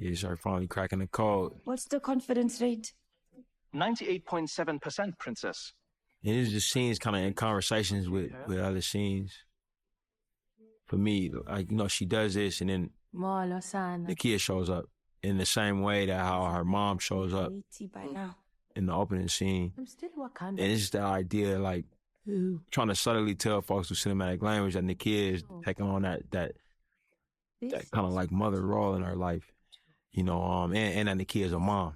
Yeah, you start finally cracking the code. What's the confidence rate? 98.7%, Princess. And it's just scenes kind of in conversations with other scenes. For me, like, you know, she does this and then the kid shows up in the same way that how her mom shows up in the opening scene. I'm still Wakanda. And it's just that idea, like, trying to subtly tell folks with cinematic language that the kid is taking on that kind of like mother role in her life, you know, and that the kid is a mom.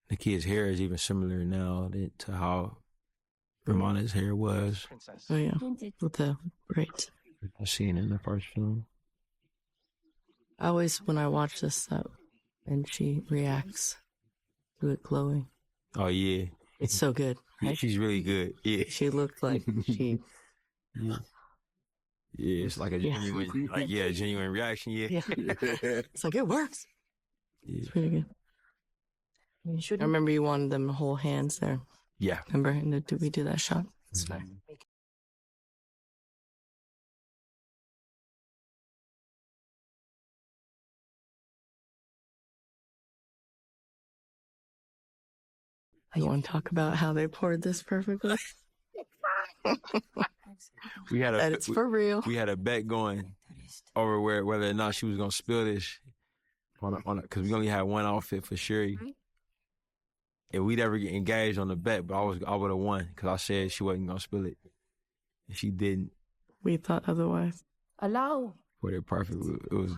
The kid's hair is even similar now to how Ramonda's hair was. Oh yeah, with the braids. I seen in the first film. I always, when I watch this and she reacts to it glowing. Oh yeah, it's so good. Right? She's really good. Yeah, she looked like she. Yeah, it's like a genuine, genuine reaction. Yeah, It's like it works. Yeah. It's pretty good. I remember you wanted them to hold hands there. Yeah. Remember? And did we do that shot? That's fine. You want to talk about how they poured this perfectly? It's for real. We had a bet going over whether or not she was gonna spill this because we only had one outfit for Shuri. If we'd ever get engaged on the bet, but I would have won because I said she wasn't gonna spill it, and she didn't. We thought otherwise. Allow. Put it perfect. It was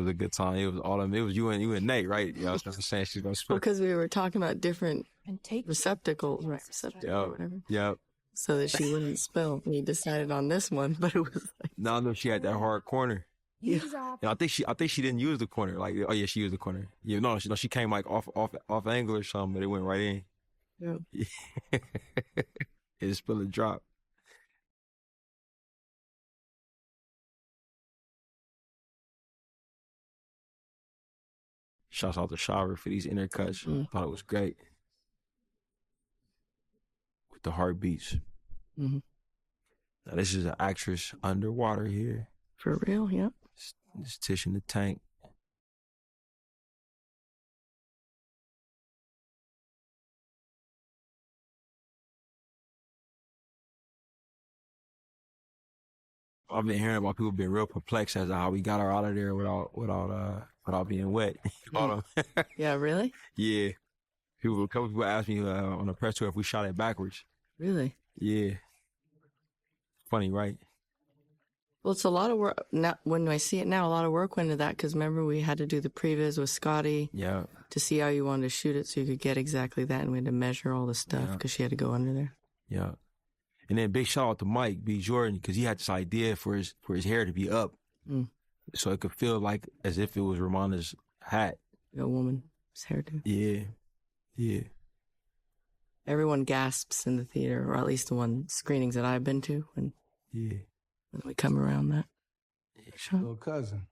a good time. It was all of them. It was you and Nate, right? You know, I was saying she's gonna spill. Because we were talking about different receptacles, right? Yep. Whatever. Yep. So that she wouldn't spill. We decided on this one, but it was like. No, she had that hard corner. Yeah. And I think she didn't use the corner. Like, oh yeah, she used the corner. Yeah, no, she came like off angle or something, but it went right in. Yeah. It just spilled a drop. Shouts out to Shower for these intercuts. Thought it was great. With the heartbeats. Mm-hmm. Now this is an actress underwater here. For real, yeah. It's Tish in the tank. I've been hearing about people being real perplexed as to how we got her out of there without being wet. Yeah, really? Yeah. A couple people asked me on the press tour if we shot it backwards. Really? Yeah. Funny, right? Well, it's a lot of work. Now, when I see it now, a lot of work went into that because remember we had to do the previs with Scotty. Yeah. To see how you wanted to shoot it so you could get exactly that, and we had to measure all the stuff because she had to go under there. Yeah. And then big shout out to Mike B. Jordan because he had this idea for his hair to be up, so it could feel like as if it was Ramonda's hat. A woman's hairdo. Yeah, yeah. Everyone gasps in the theater, or at least the one screenings that I've been to, when we come around that. Little cousin.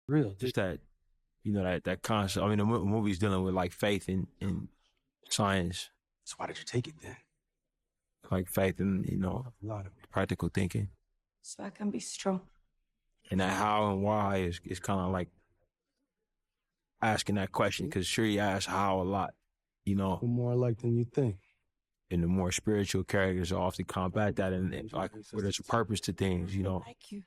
Real. Just that, that concept. I mean, the movie's dealing with like faith in science. So why did you take it then? Like faith in, practical thinking. So I can be strong. And that how and why is kind of like asking that question because Shuri asks how a lot, More alike than you think. And the more spiritual characters often combat that and like where there's a purpose to things, Like you.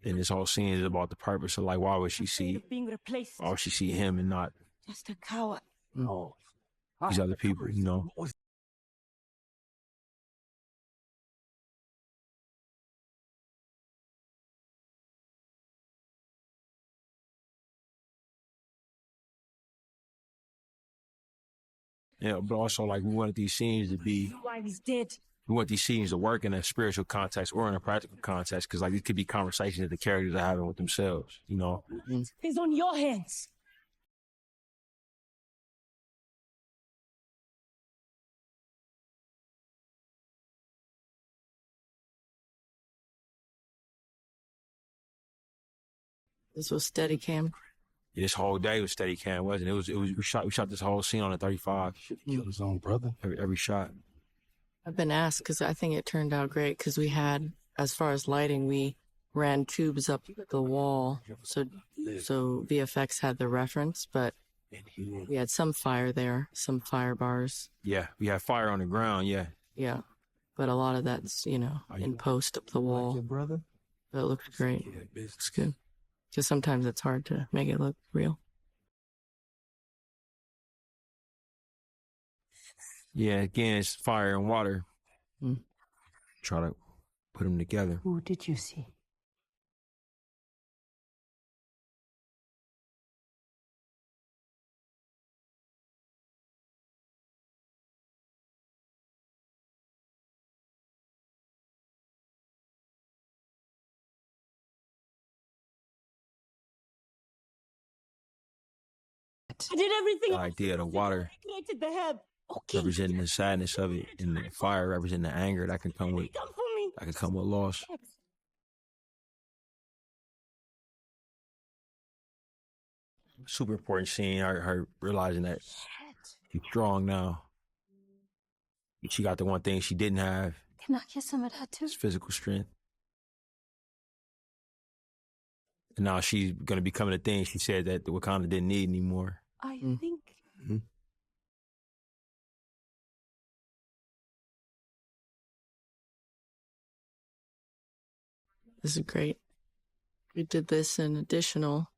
And this whole scene is about the purpose of like, why would she see him and not Just a coward. these other people, Yeah, but also like we wanted these scenes to be. He's dead. We want these scenes to work in a spiritual context or in a practical context, because like it could be conversations that the characters are having with themselves, you know. He's on your hands. This was Steadicam. Yeah, this whole day was Steadicam, wasn't it? It was we shot this whole scene on a 35. Killed his own brother. Every shot. I've been asked because I think it turned out great because we had, as far as lighting, we ran tubes up the wall, so VFX had the reference, but we had some fire there, some fire bars. Yeah, we had fire on the ground. Yeah. Yeah, but a lot of that's in post up the wall. Like your brother? But it looked great. It's good because sometimes it's hard to make it look real. Yeah, again, it's fire and water. Try to put them together. Who did you see? I did everything. The idea of the water Created the herb. Okay. representing the sadness of it, and the fire representing the anger that can come with loss. Super important scene. Her realizing that she's strong now. She got the one thing she didn't have. Can I kiss some of that too? It's physical strength. And now she's going to be becoming a thing she said that the Wakanda didn't need anymore. I think. This is great. We did this in additional.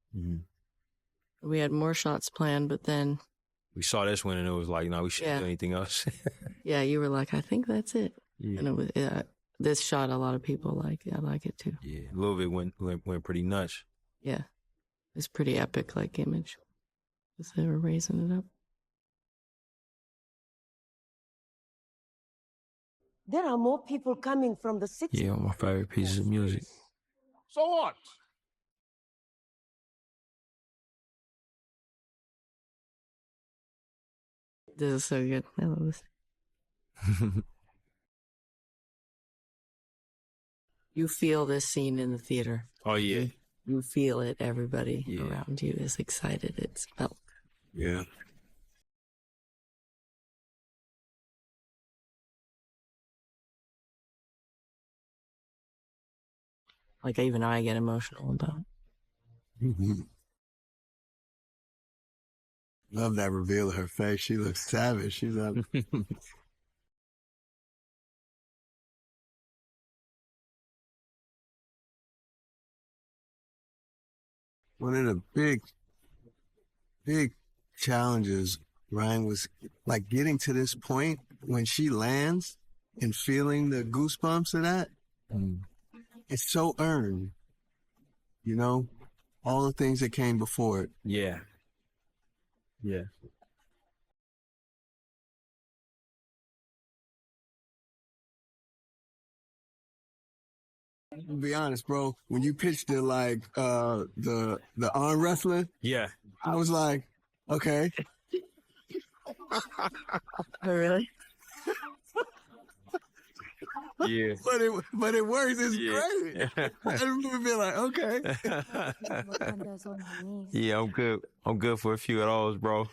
We had more shots planned, but then we saw this one and it was like, no, we shouldn't do anything else. Yeah, you were like, I think that's it. Yeah. And it was this shot. A lot of people like. I like it too. Yeah, a little bit went pretty nuts. Yeah, it's pretty epic, like image. As they were raising it up. There are more people coming from the city. Yeah, my favorite pieces of music. So what? This is so good. I love this. You feel this scene in the theater. Oh, yeah. You feel it. Everybody around you is excited. It's felt. Yeah. Like even I get emotional about it. Love that reveal of her face. She looks savage. She's up. One of the big challenges, Ryan, was like getting to this point when she lands and feeling the goosebumps of that. It's so earned, you know, all the things that came before it. Yeah. Yeah. To be honest, bro, when you pitched it like the arm wrestling, yeah, I was like, okay. Oh, really? Yeah. But it works. It's great. I remember being like, okay. Yeah, I'm good for a few of those, bro.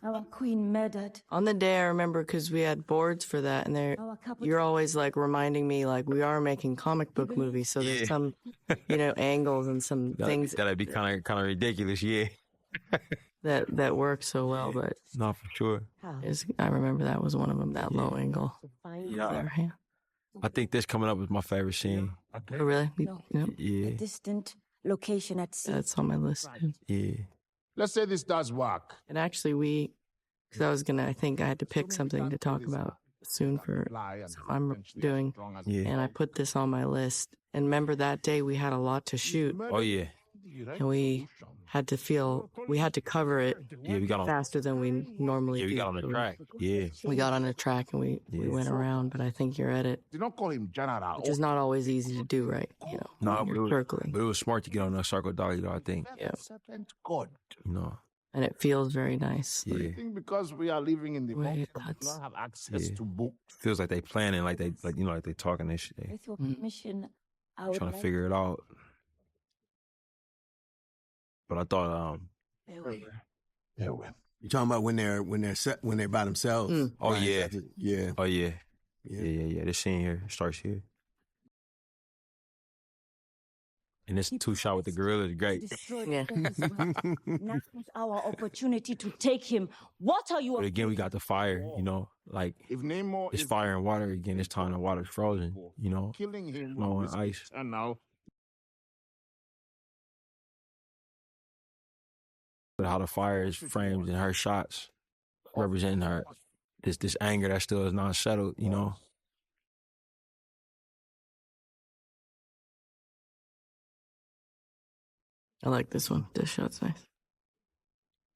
Our queen murdered. On the day, I remember because we had boards for that, and you're always like reminding me, like we are making comic book movies, so there's some, angles and some things that'd be kind of ridiculous, yeah. that work so well, but not for sure. I remember that was one of them, that low angle. Yeah. I think this coming up is my favorite scene. Oh, really? No. Yep. Yeah. A distant location at sea. That's on my list too. Yeah. Let's say this does work. And actually because I think I had to pick something to talk about soon for something I'm doing. Yeah. And I put this on my list. And remember that day we had a lot to shoot. Oh, yeah. and we had to cover it Yeah, we got on faster than we normally do. Yeah, we got on the track. Yeah. We got on a track and we went around, but I think you're at it. Do not call him General. Which is not always easy to do, right? You know, No, you're circling. but it was smart to get on that circle doggy, though, I think. Yeah. God. You know. And it feels very nice. Yeah. I think because we are living in the Wait, we do not have access Yeah. to book. Feels like they planning, like they talking this shit. They With your permission, I would trying to like figure it out. But I thought, Yeah, you talking about when they're by themselves? Oh Right. yeah, yeah, oh yeah, yeah. This scene here starts here, and this 2-shot with the gorilla is great. Yeah. Now is our opportunity to take him. What are you? But again, we got the fire. You know, like If Namor it's is fire and water again. This time the water's frozen. You know, killing him, no with ice. and now But how the fire is framed in her shots, representing her this anger that still is not settled. You know. I like this one. This shot's nice.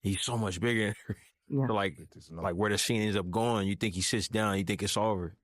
He's so much bigger. Yeah. So like where the scene ends up going, you think he sits down, you think it's over.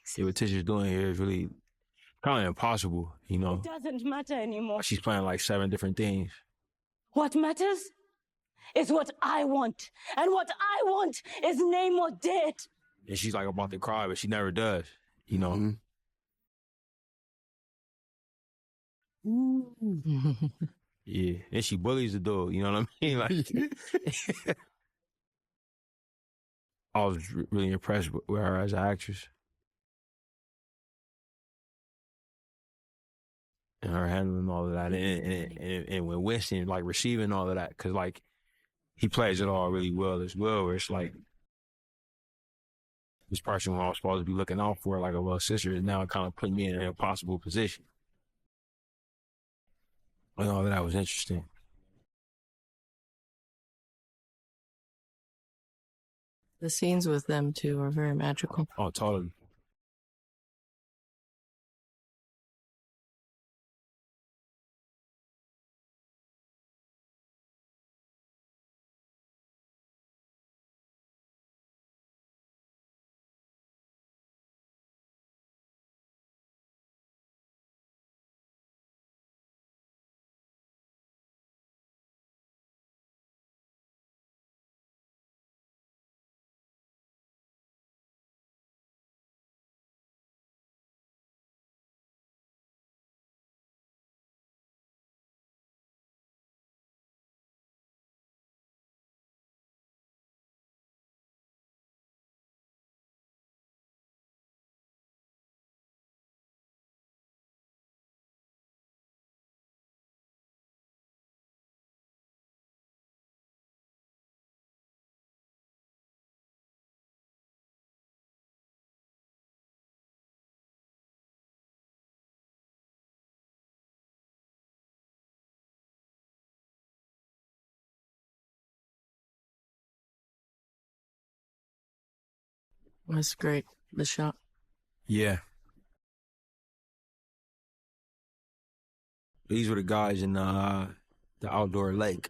See what Tisha's doing here is really kind of impossible, you know. It doesn't matter anymore. She's playing like 7 different things. What matters is what I want, and what I want is Namor dead. And she's like about to cry, but she never does, you know. Yeah, and she bullies the dude, you know what I mean? Like, I was really impressed with her as an actress. And her handling all of that, and when Winston like receiving all of that, because like he plays it all really well as well. Where it's like this person who I was supposed to be looking out for, like a little sister, is now kind of putting me in an impossible position. And all of that was interesting. The scenes with them too are very magical. Oh, totally. That's great. The shot. Yeah. These were the guys in the outdoor lake.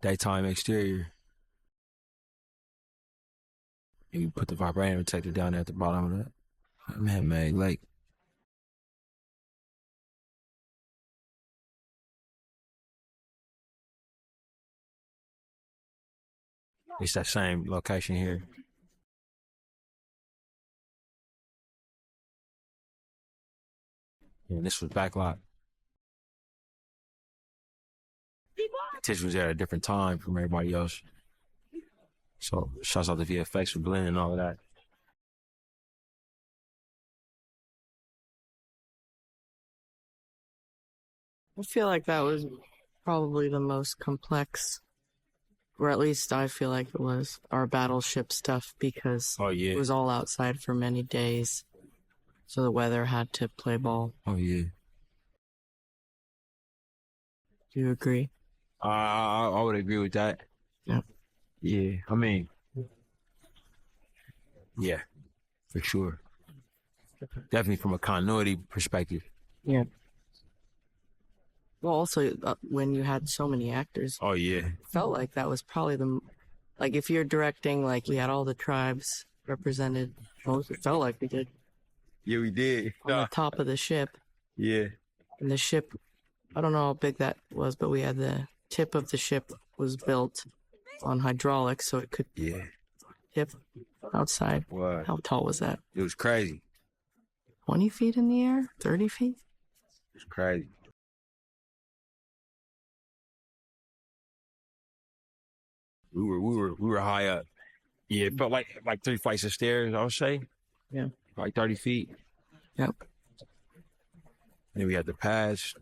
Daytime exterior. And we put the vibrator detector down there at the bottom of that man-made lake. It's that same location here. And this was backlot. attention was there at a different time from everybody else. So shouts out to VFX for blending and all of that. I feel like that was probably the most complex, or at least I feel like it was, our battleship stuff, because it was all outside for many days. So the weather had to play ball. Oh, yeah. Do you agree? I would agree with that. Yeah. Yeah. I mean, yeah, for sure. Definitely from a continuity perspective. Yeah. Well, also, when you had so many actors. Oh, yeah. Felt like that was probably like, if you're directing, like, we had all the tribes represented. Most it felt like we did. Yeah, we did. On the top of the ship. Yeah. And the ship, I don't know how big that was, but we had the tip of the ship was built on hydraulics, so it could tip outside. What? How tall was that? It was crazy. 20 feet in the air? 30 feet? It was crazy. We were high up. Yeah, it felt like 3 flights of stairs, I would say. Yeah. Like 30 feet. Yep. And we had the pads.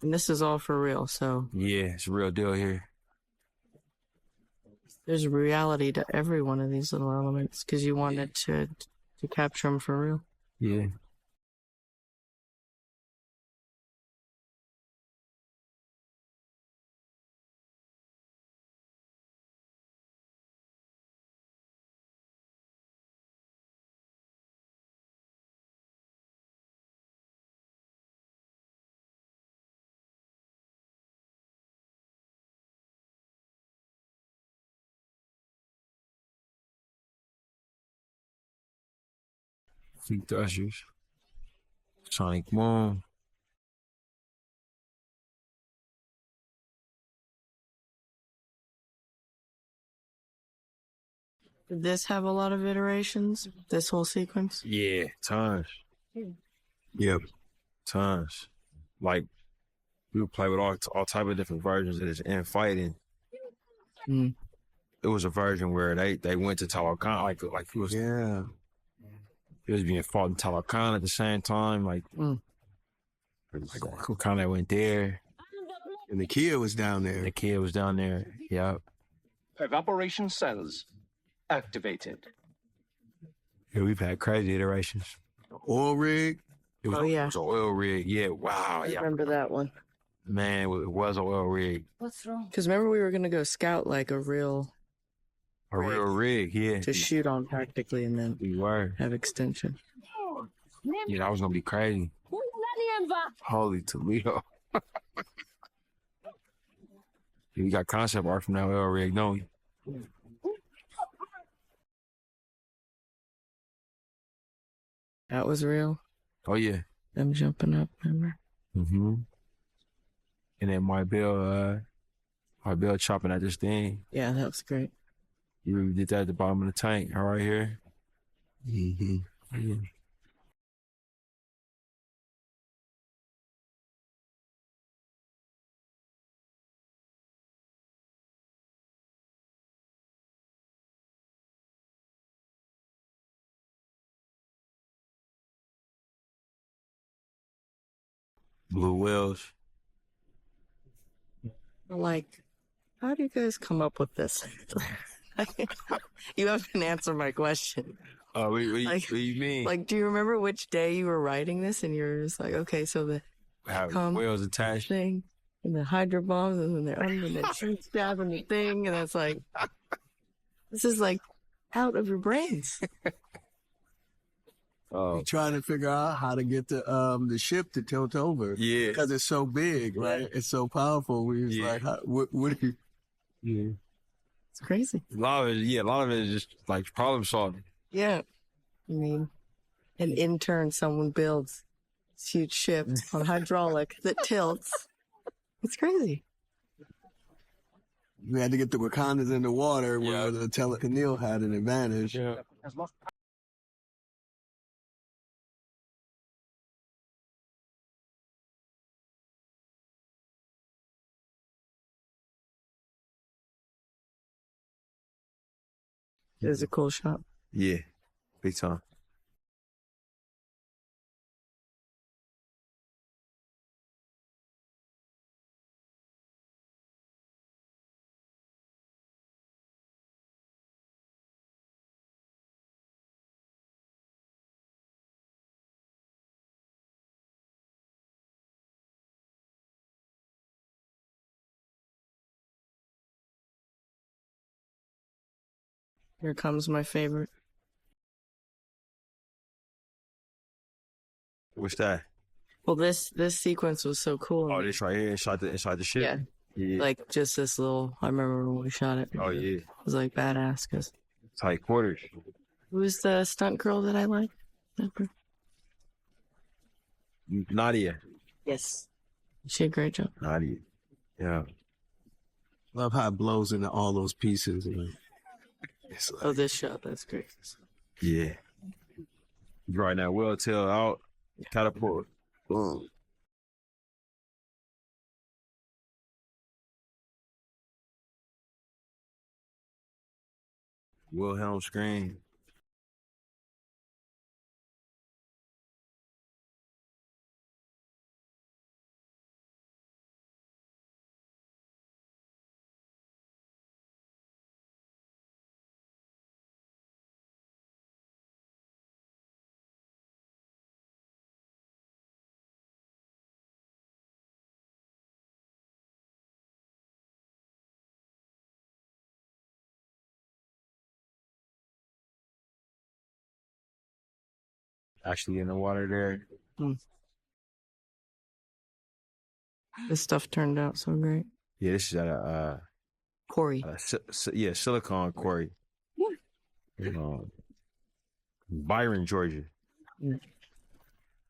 And this is all for real, so. Yeah, it's a real deal here. There's a reality to every one of these little elements because you wanted to capture them for real. Yeah. Fleet thrusters. Sonic Boom. Did this have a lot of iterations? This whole sequence? Yeah, tons. Yep. Tons. Like, we would play with all type of different versions of this in fighting. Mm. It was a version where they went to Talakan, like it was. Yeah. It was being fought in Talakan at the same time, like Wakanda went there. And the Kia was down there. The Kia was down there. Yep. Evaporation cells activated. Yeah, we've had crazy iterations. Oil rig. It was, yeah. It was an oil rig. Yeah, wow. I Yeah. remember that one. Man, it was an oil rig. What's wrong? Because remember we were going to go scout like a real rig, yeah. To shoot on practically and then we were have extension. Yeah, that was going to be crazy. Holy Toledo. We got concept art from that oil rig, don't we? That was real. Oh, yeah. Them jumping up, remember? Mm-hmm. And then my bill chopping at this thing. Yeah, that was great. You did that at the bottom of the tank, right here. Mm-hmm. Yeah. Blue whales. Like, how do you guys come up with this? You haven't answered my question. What do you mean? Like, do you remember which day you were writing this? And you're just like, okay, so the whales attached thing, and the hydro bombs, and then they're under the stabbing the thing, and it's like, this is like out of your brains. You're trying to figure out how to get the ship to tilt over. Yeah. Because it's so big, right? It's so powerful. We was like, what do you... Yeah. It's crazy. A lot of it is just like problem solving. Yeah. I mean, an intern someone builds this huge ship on hydraulic that tilts. It's crazy. We had to get the Wakandas in the water where the Telecanil had an advantage. Yeah. It was a cool shot. Yeah, big time. Here comes my favorite. What's that? Well, this sequence was so cool. Oh, this right here inside the ship. Yeah. Yeah. Like just this little. I remember when we shot it. Oh yeah. It was like badass because. Tight quarters. Who's the stunt girl that I like? Nadia. Yes. She did a great job. Nadia. Yeah. Love how it blows into all those pieces. Oh, this shot. That's great. Yeah. Right now, well tail out. Catapult. Boom. Wilhelm scream. Actually in the water there. This stuff turned out so great. Yeah, this is at a quarry. Silicon quarry. Byron, Georgia.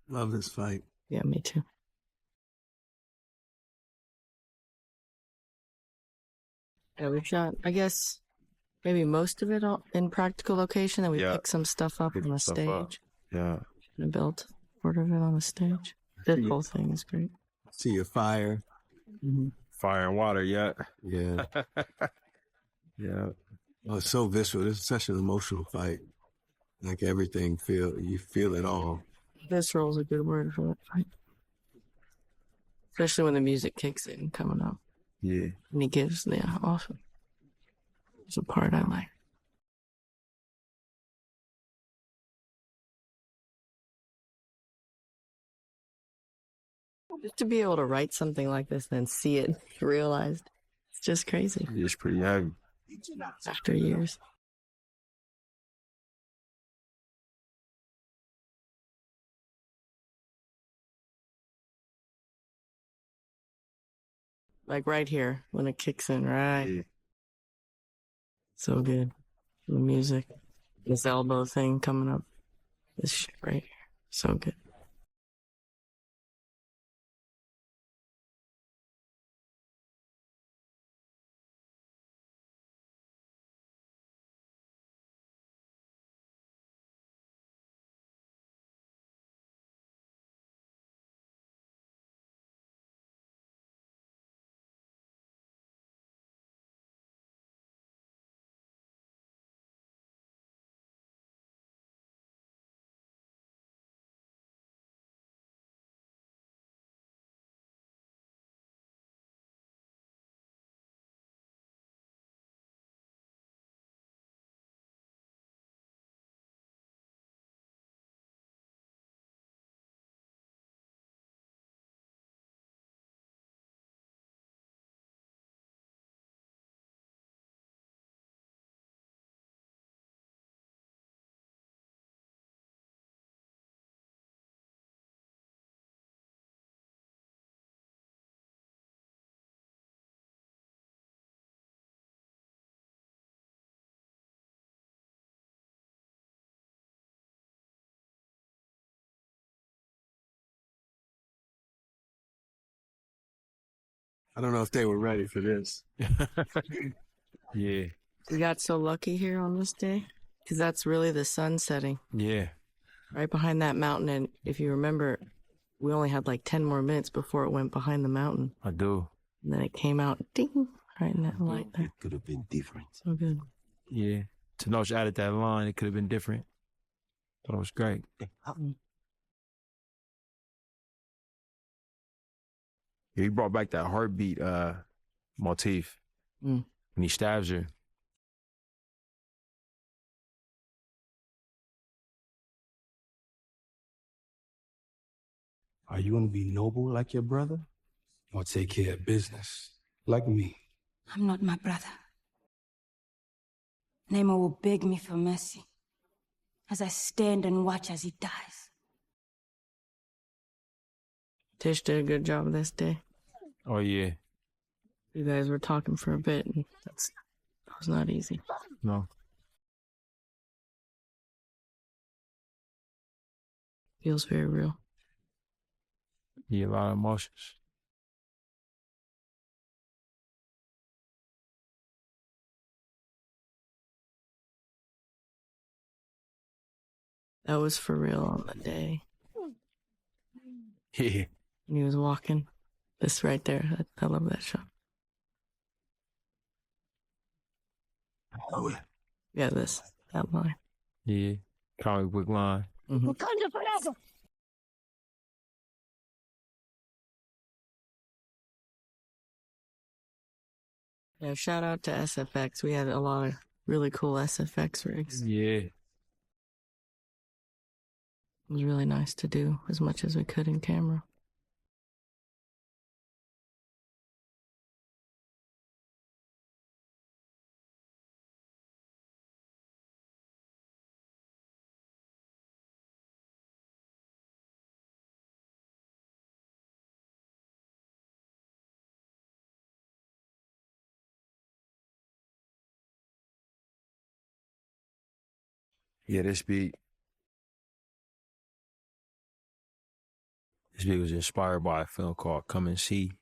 Love this fight. Yeah, me too. Yeah, we shot, I guess, maybe most of it in practical location, and we picked some stuff up on the stage. Yeah. And built part of it on the stage. This whole thing is great. See your fire. Mm-hmm. Fire and water, yeah. Yeah. Yeah. Oh, it's so visceral. This is such an emotional fight. Like everything, you feel it all. Visceral is a good word for that fight. Especially when the music kicks in coming up. Yeah. And he gives, awesome. It's a part I like. Just to be able to write something like this and then see it realized, it's just crazy. It's pretty heavy. After years. Like right here, when it kicks in, right? Yeah. So good. The music. This elbow thing coming up. This shit right here. So good. I don't know if they were ready for this. Yeah. We got so lucky here on this day because that's really the sun setting. Yeah. Right behind that mountain. And if you remember, we only had like 10 more minutes before it went behind the mountain. I do. And then it came out, ding, right in that light there. It could have been different. So good. Yeah. Tenoch added that line, it could have been different. Thought it was great. He brought back that heartbeat motif when he stabs her. Are you going to be noble like your brother? Or take care of business like me? I'm not my brother. Namor will beg me for mercy as I stand and watch as he dies. Tish did a good job this day. Oh, yeah. You guys were talking for a bit, and that was not easy. No. Feels very real. Yeah, a lot of emotions. That was for real on the day. Yeah. When he was walking. This right there. I love that shot. Oh, yeah. Yeah, that line. Yeah. Comic book line. Wakanda forever! Yeah, shout out to SFX. We had a lot of really cool SFX rigs. Yeah. It was really nice to do as much as we could in camera. Yeah, this beat was inspired by a film called Come and See.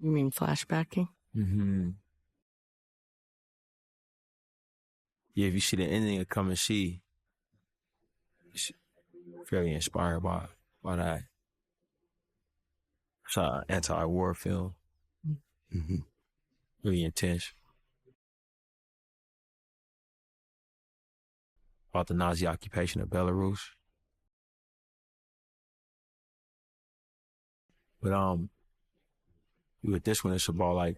You mean flashbacking? Mm-hmm. Yeah, if you see the ending of Come and See, it's fairly inspired by that. It's an anti-war film. Mm-hmm. Really intense. About the Nazi occupation of Belarus. But with this one, it's about like,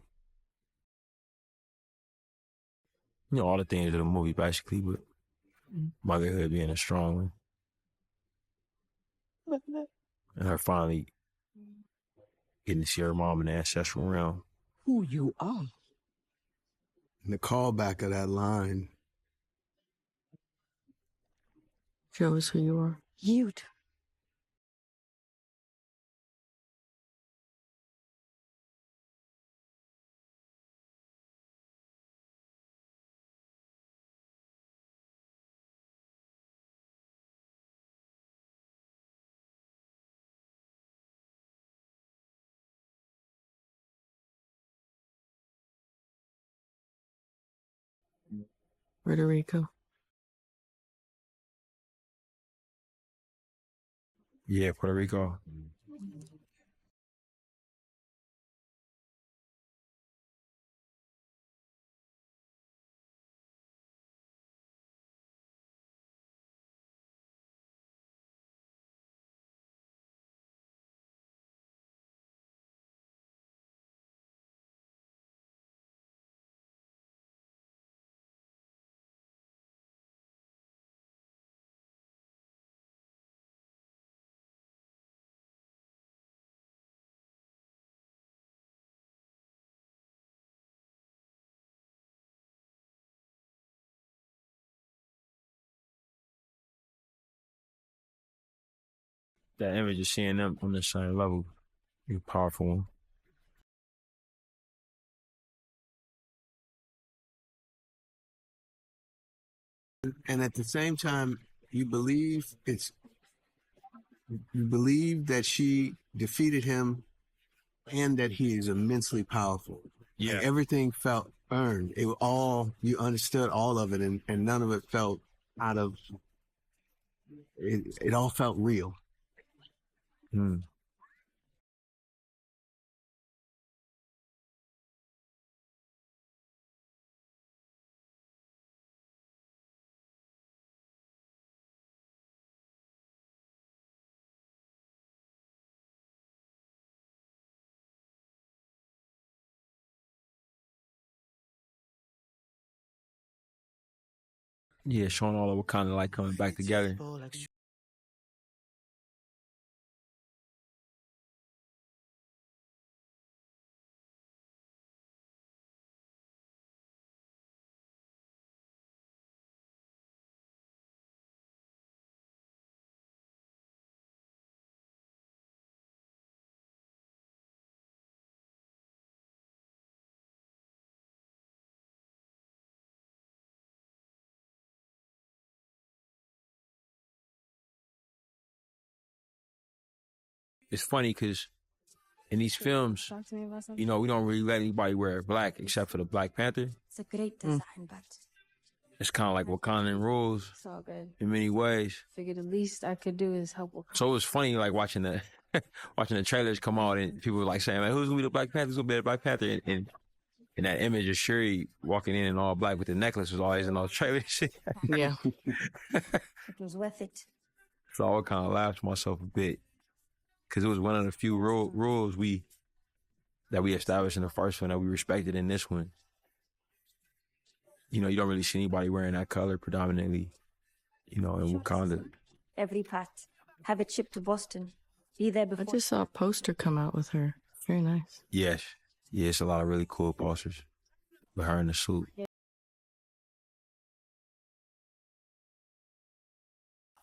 you know, all the things of the movie basically, but motherhood being a strong one. And her finally getting to see her mom in the ancestral realm. Who you are. And the callback of that line. Show us who you are. You do. Puerto Rico. Yeah, Puerto Rico. That image of seeing them on the same level, is a powerful one. And at the same time, you believe that she defeated him and that he is immensely powerful. Yeah. Like, everything felt earned. It all, you understood all of it, and none of it felt out of, it all felt real. Yeah, showing all of Wakanda like coming back together. It's funny because in these films, Talk to me about something. you know, we don't really let anybody wear black except for the Black Panther. It's a great design, but It's kind of like Wakandan rules it's all good. in many ways. Figured the least I could do is help Wakanda. So it was funny, like watching the watching the trailers come out and people were like saying, like, "Who's gonna be the Black Panther? Who's gonna be the Black Panther?" And that image of Shuri walking in all black with the necklace was always in those trailers. Yeah. It was worth it. So I kind of laughed to myself a bit because it was one of the few rules that we established in the first one that we respected in this one. You know, you don't really see anybody wearing that color predominantly, you know, in Wakanda. Every part. Have it shipped to Boston. Be there before. I just saw a poster come out with her. Very nice. Yes. Yeah, it's a lot of really cool posters with her in the suit.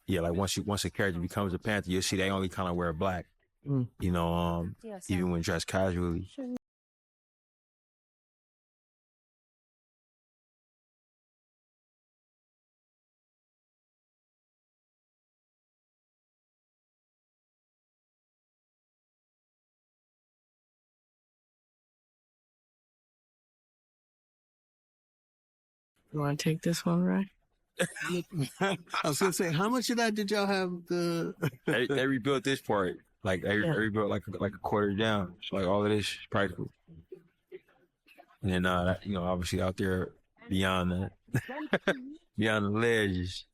Yeah, like once a character becomes a Panther, you'll see they only kind of wear black. You know, even when dressed casually. You want to take this one, right? I was gonna say, how much of that did y'all have? They rebuilt this part, like they rebuilt like a quarter down. So like all of this is practical. And then you know, obviously out there beyond that, beyond the ledge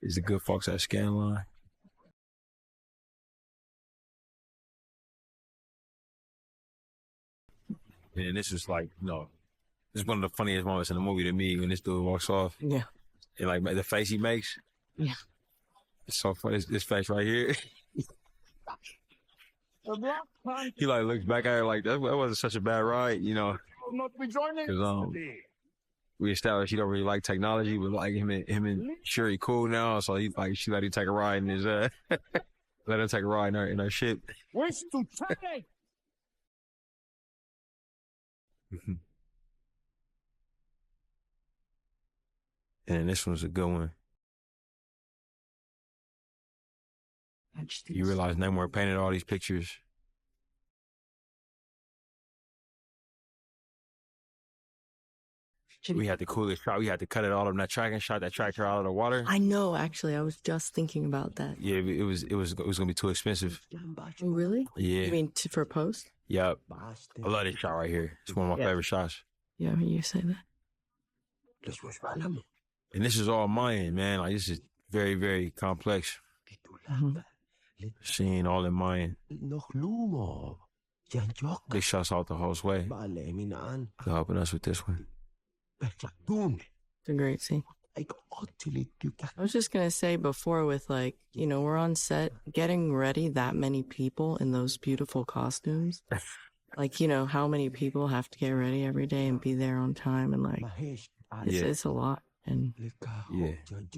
is the good folks at Scanline. And this is like, you know, this is one of the funniest moments in the movie to me when this dude walks off. Yeah. And like the face he makes. Yeah. It's so funny. This face right here. He like looks back at her like that wasn't such a bad ride, you know. Because we established he don't really like technology, but like him and Shuri cool now, so she let him take a ride in his let him take a ride in her ship. And this one's a good one. You realize Namor painted all these pictures. We had the coolest shot. We had to cut it all of that tracking shot that tracked her out of the water. I know, actually. I was just thinking about that. Yeah, it was gonna be too expensive. Oh, really? Yeah. You mean for post? Yep. I love this shot right here. It's one of my favorite shots. Yeah, you say that. And this is all Mayan, man. Like, this is very, very complex. Seeing all in Mayan. Big shots out the whole way. For helping us with this one. It's a great scene. I was just going to say before with like, you know, we're on set getting ready that many people in those beautiful costumes. Like, you know, how many people have to get ready every day and be there on time and like, it's a lot. And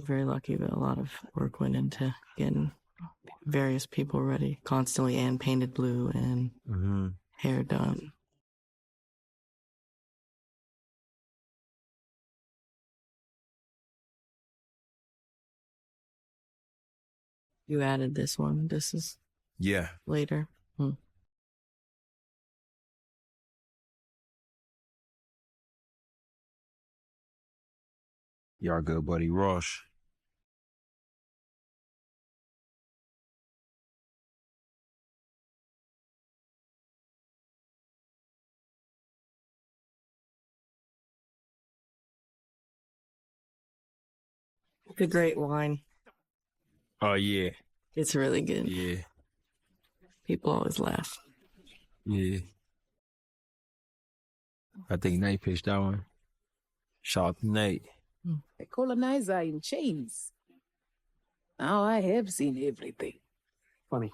very lucky that a lot of work went into getting various people ready constantly and painted blue and hair done. You added this one. This is later. Yeah, our good buddy Ross. It's a great wine. Oh, yeah. It's really good. Yeah. People always laugh. Yeah. I think Nate pitched that one. Shout out to Nate. A colonizer in chains. Now I have seen everything. Funny.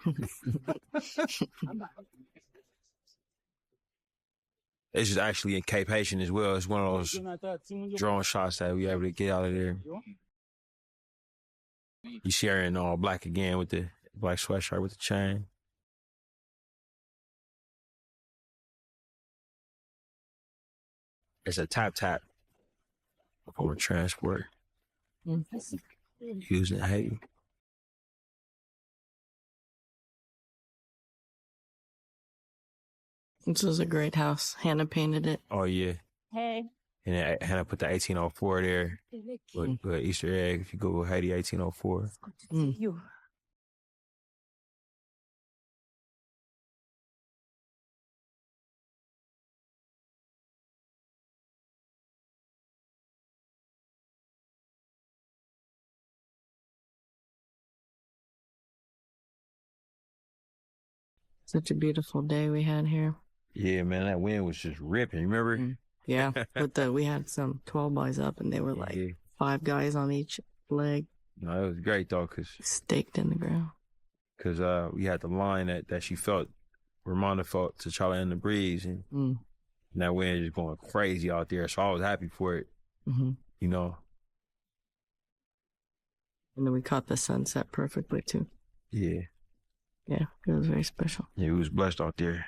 This is actually in Cape Haitian as well. It's one of those drone shots that we able to get out of there. You sharing all black again with the black sweatshirt with the chain. It's a tap for transport. Using Haiti. This was a great house. Hannah painted it. Oh, yeah. Hey. And then Hannah put the 1804 there with Easter egg. If you Google Haiti 1804. You. Such a beautiful day we had here. Yeah, man, that wind was just ripping. Remember? Yeah, but we had some 12 boys up, and they were like 5 guys on each leg. No, it was great though, staked in the ground. Cause we had the line that she felt, Ramonda felt T'Challa in the breeze, and that wind just going crazy out there. So I was happy for it. You know. And then we caught the sunset perfectly too. Yeah. Yeah, it was very special. Yeah, we was blessed out there.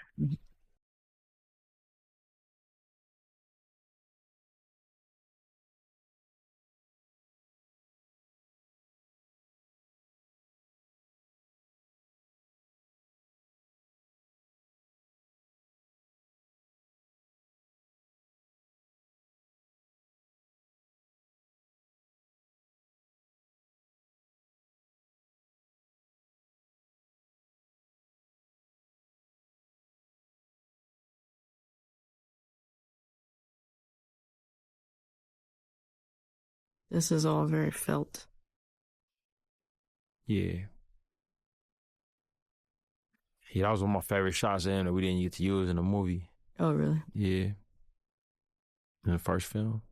This is all very felt. Yeah. Yeah, that was one of my favorite shots in that we didn't get to use in the movie. Oh, really? Yeah. In the first film.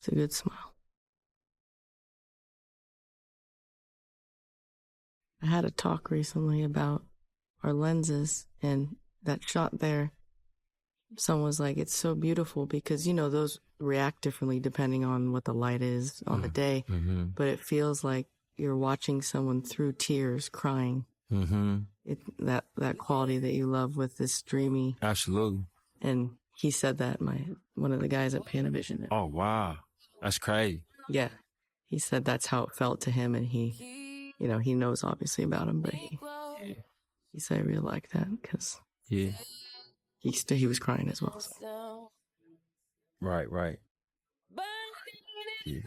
It's a good smile. I had a talk recently about our lenses, and that shot there, someone was like, it's so beautiful because, you know, those react differently depending on what the light is on the day, but it feels like you're watching someone through tears crying. That quality that you love with this dreamy. Absolutely. And he said that, one of the guys at Panavision. Oh, wow. That's crazy. Yeah. He said that's how it felt to him, and he, you know, he knows obviously about him, but he said I really like that because he was crying as well. So. Right. Yeah.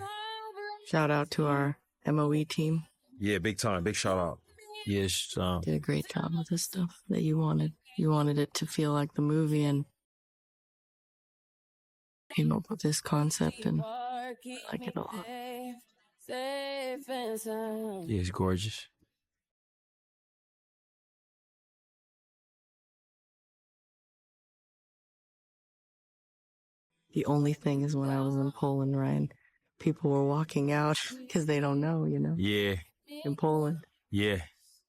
Shout out to our MOE team. Yeah, big time. Big shout out. Yes. Did a great job with this stuff that you wanted. You wanted it to feel like the movie, and came up with this concept, and I like it a lot. Yeah, it's gorgeous. The only thing is when I was in Poland, Ryan, people were walking out because they don't know, you know? Yeah. In Poland. Yeah.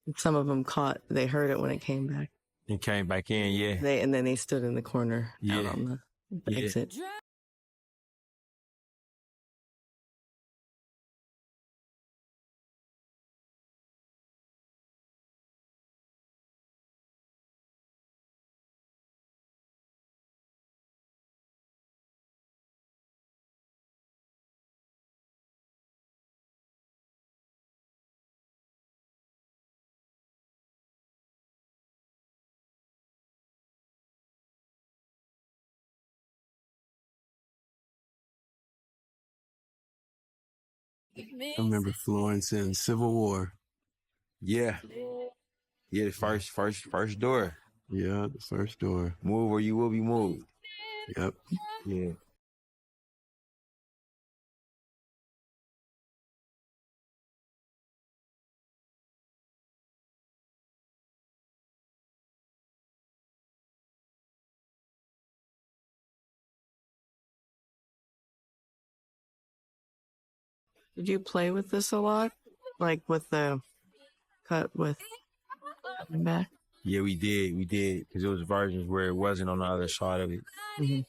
And some of them they heard it when it came back. It came back in, yeah. And then they stood in the corner out on the exit. I remember Florence in Civil War. Yeah. Yeah, the first door. Yeah, the first door. Move or you will be moved. Yep. Yeah. Did you play with this a lot? Like with the cut with coming back? Yeah, we did. Because there was versions where it wasn't on the other side of it. Mm-hmm.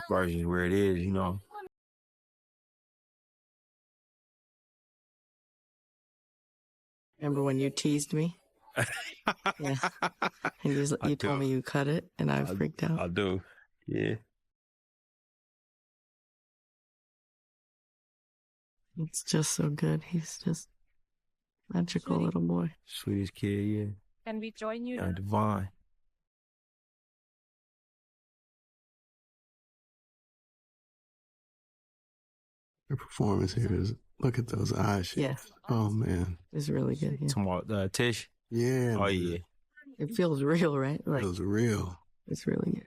Versions where it is, you know. Remember when you teased me? Yeah. And you told me you cut it, and I freaked out. I do. Yeah. It's just so good. He's just magical little boy. Sweetest kid, yeah. Can we join you? Divine. Her performance here is, look at those eyes. Yeah. Oh, man. It's really good. Yeah. Talking about Tish? Yeah. Oh, man. yeah. It feels real, right? It feels real. It's really good.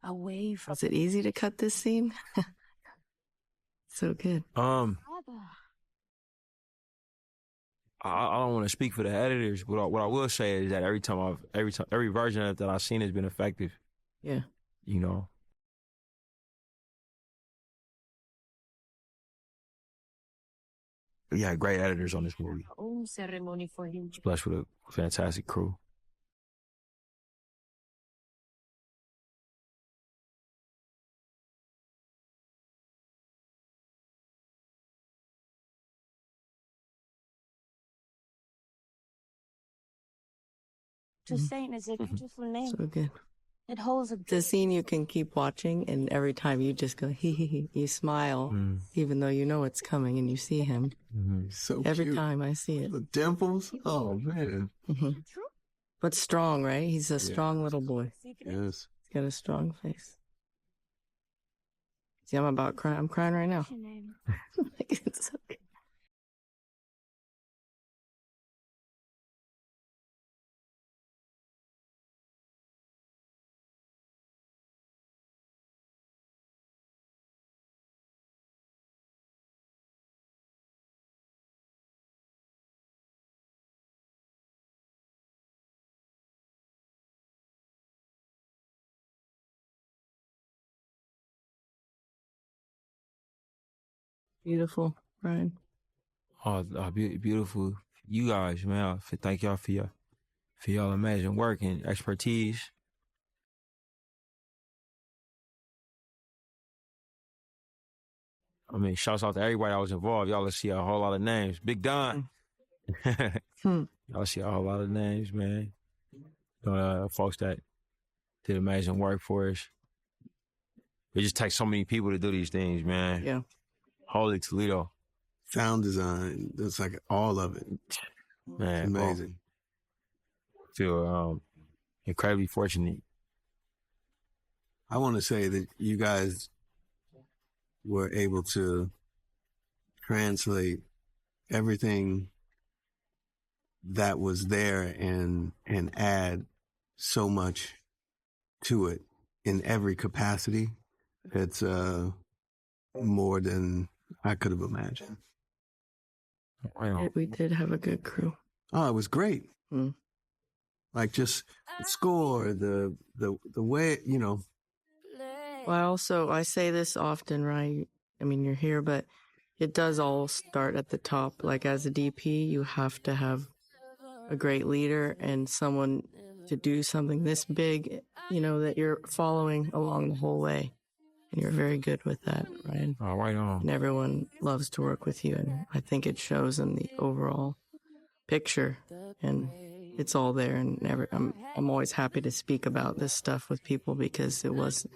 Away from. Was it easy to cut this scene? So good. I don't want to speak for the editors, but what I will say is that every version of it that I've seen has been effective. Yeah. You know. We had great editors on this movie. Ceremony for him. Blessed with a fantastic crew. To Saint is a beautiful name. So good. It holds a. It's a scene you can keep watching, and every time you just go hee hee hee, you smile, even though you know it's coming and you see him. So every cute. time I see it. The dimples. Oh man. But strong, right? He's a strong little boy. Yes. He's got a strong face. See, I'm about crying. I'm crying right now. It's so good. Beautiful, Brian. Oh, beautiful. You guys, man. Thank y'all for y'all amazing work and expertise. I mean, shouts out to everybody that was involved. Y'all see a whole lot of names. Big Don. Y'all see a whole lot of names, man. Folks that did amazing work for us. It just takes so many people to do these things, man. Yeah. Holy Toledo. Sound design. It's like all of it. Man, it's amazing. Feel incredibly fortunate. I want to say that you guys were able to translate everything that was there and add so much to it in every capacity. It's more than I could have imagined. We did have a good crew. Oh, it was great. Mm. Like just the score, the way, you know. Well, I say this often, right? I mean, you're here, but it does all start at the top. Like as a DP, you have to have a great leader and someone to do something this big, you know, that you're following along the whole way. And you're very good with that, Ryan. Oh, right on. And everyone loves to work with you. And I think it shows in the overall picture. And it's all there, and I'm always happy to speak about this stuff with people because it was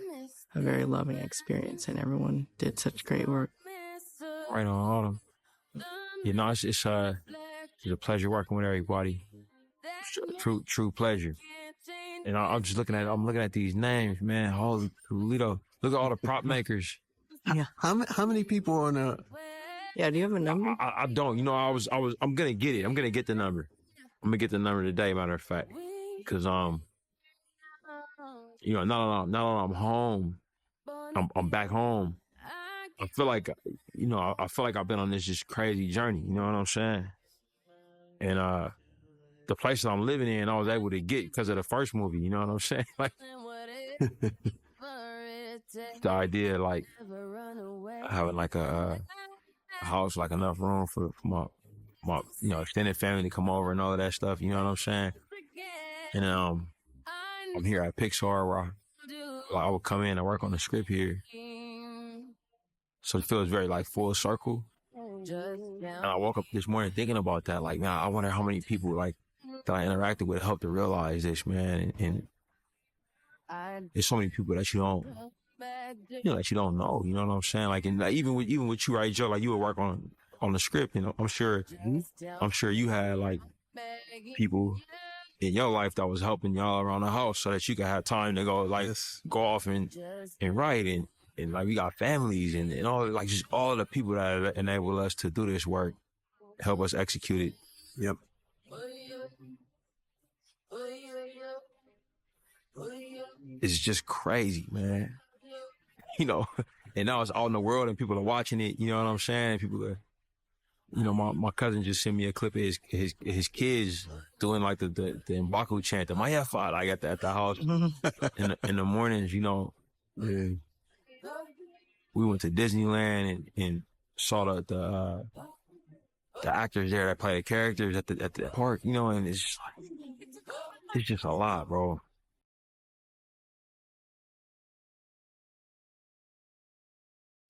a very loving experience, and everyone did such great work. Right on, Autumn. You know, it's a pleasure working with everybody. True pleasure. And I'm just looking at these names, man. Holy Toledo. Look at all the prop makers. Yeah. How many people on a? Yeah, do you have a number? I don't. You know, I'm gonna get it. I'm gonna get the number. I'm gonna get the number today, matter of fact. Cause you know, now that I'm home, I'm back home. I feel like, you know, I feel like I've been on this just crazy journey. You know what I'm saying? And the place that I'm living in, I was able to get because of the first movie. You know what I'm saying? Like the idea, like having like a house, like enough room for my you know, extended family to come over and all of that stuff. You know what I'm saying? And I'm here at Pixar where I would come in and work on the script here. So it feels very like full circle. And I woke up this morning thinking about that. Like, man, I wonder how many people like that I interacted with helped to realize this, man. And there's so many people that you don't know. You know what I'm saying? Like, and like, even with you, right, Joe? Like, you would work on the script. You know, I'm sure you had like people in your life that was helping y'all around the house so that you could have time to go off and write and like we got families and all, like just all the people that enable us to do this work, help us execute it. Yep. It's just crazy, man. You know, and now it's all in the world and people are watching it. You know what I'm saying? People are, you know, my cousin just sent me a clip of his kids doing like the M'Baku chant, the Maya Fa, like at the house in the mornings. You know, yeah. We went to Disneyland and saw the actors there that play the characters at the park. You know, and it's just a lot, bro.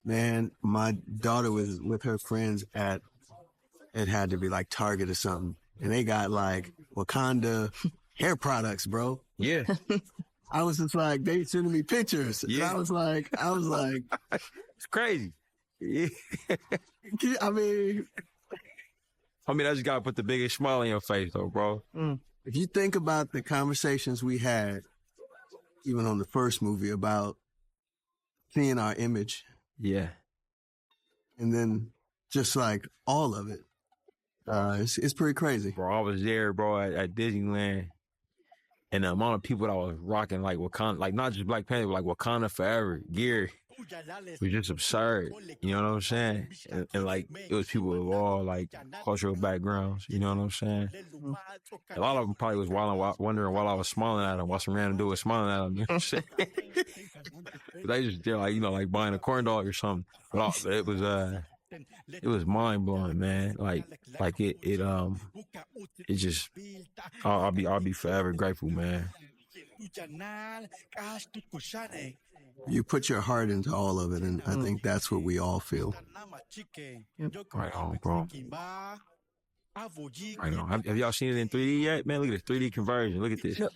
Man, my daughter was with her friends at, it had to be like Target or something. And they got like Wakanda hair products, bro. Yeah. I was just like, they sending me pictures. Yeah. I was like, it's crazy. Yeah. I mean, I just gotta put the biggest smile on your face though, bro. If you think about the conversations we had, even on the first movie, about seeing our image. Yeah. And then just like all of it. It's pretty crazy. Bro, I was there, bro, at Disneyland. And the amount of people that was rocking like Wakanda, like not just Black Panther, but like Wakanda Forever gear was just absurd. You know what I'm saying? And like it was people of all like cultural backgrounds. You know what I'm saying? A lot of them probably was wondering while I was smiling at them, what some random dude was smiling at them. You know what I'm saying? They just they're like, you know, like buying a corn dog or something. But it was mind blowing, man. Like it just I'll be forever grateful, man. You put your heart into all of it, and I think that's what we all feel. Yep. Right on, bro. Right on. Have y'all seen it in 3D yet? Man, look at this 3D conversion. Look at this. No.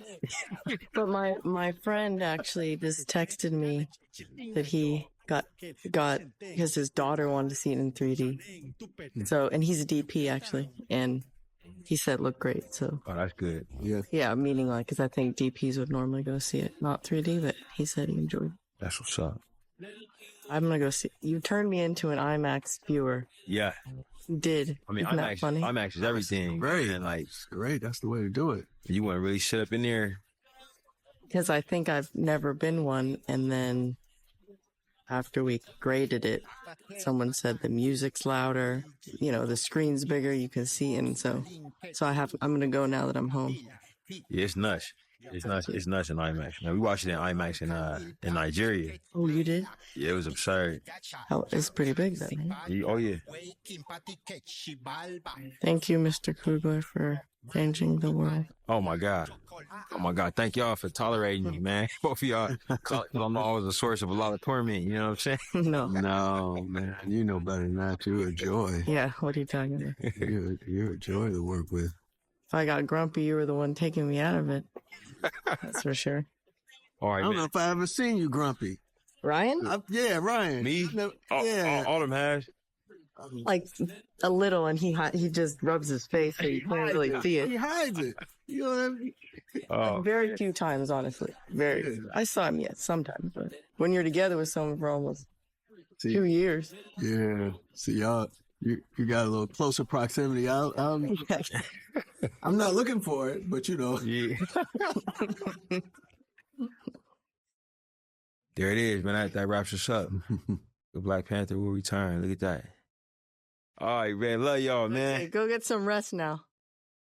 But my friend actually just texted me that he got because his daughter wanted to see it in 3D. So, and he's a DP actually, and he said it looked great. So, oh, that's good. Yeah, meaning like, because I think DPs would normally go see it, not 3D, but he said he enjoyed it. That's what's up. I'm gonna go see. You turned me into an IMAX viewer. Yeah. You did. I mean, Isn't that funny? IMAX is everything. Great. And like, it's great. That's the way to do it. You want to really sit up in there. Because I think I've never been one, and then after we graded it, someone said the music's louder, you know, the screen's bigger, you can see, and so I'm gonna go now that I'm home. Yeah, it's nuts. It's nuts in IMAX. Man, we watched it in IMAX in Nigeria. Oh, you did? Yeah, it was absurd. Oh, it's pretty big then. Oh yeah. Thank you, Mr. Coogler, for changing the world. Oh my God. Thank y'all for tolerating me, man. Both of y'all. I know I was a source of a lot of torment. You know what I'm saying? No, man. You know better than that. You're a joy. Yeah. What are you talking about? You're a joy to work with. If I got grumpy, you were the one taking me out of it. That's for sure. All right, I don't man. know if I ever seen you grumpy. Ryan? Yeah, Ryan. Me? Yeah. All them has. Like a little, and he just rubs his face so you can't really see it. He hides it. You know what I mean? Very few times, honestly. Very. I saw him, yes, sometimes. But when you're together with someone for almost 2 years. Yeah. See, y'all, you got a little closer proximity. I'm not looking for it, but you know. Yeah. There it is, man. That wraps us up. The Black Panther will return. Look at that. All right, man. Love y'all, man. Okay, go get some rest now.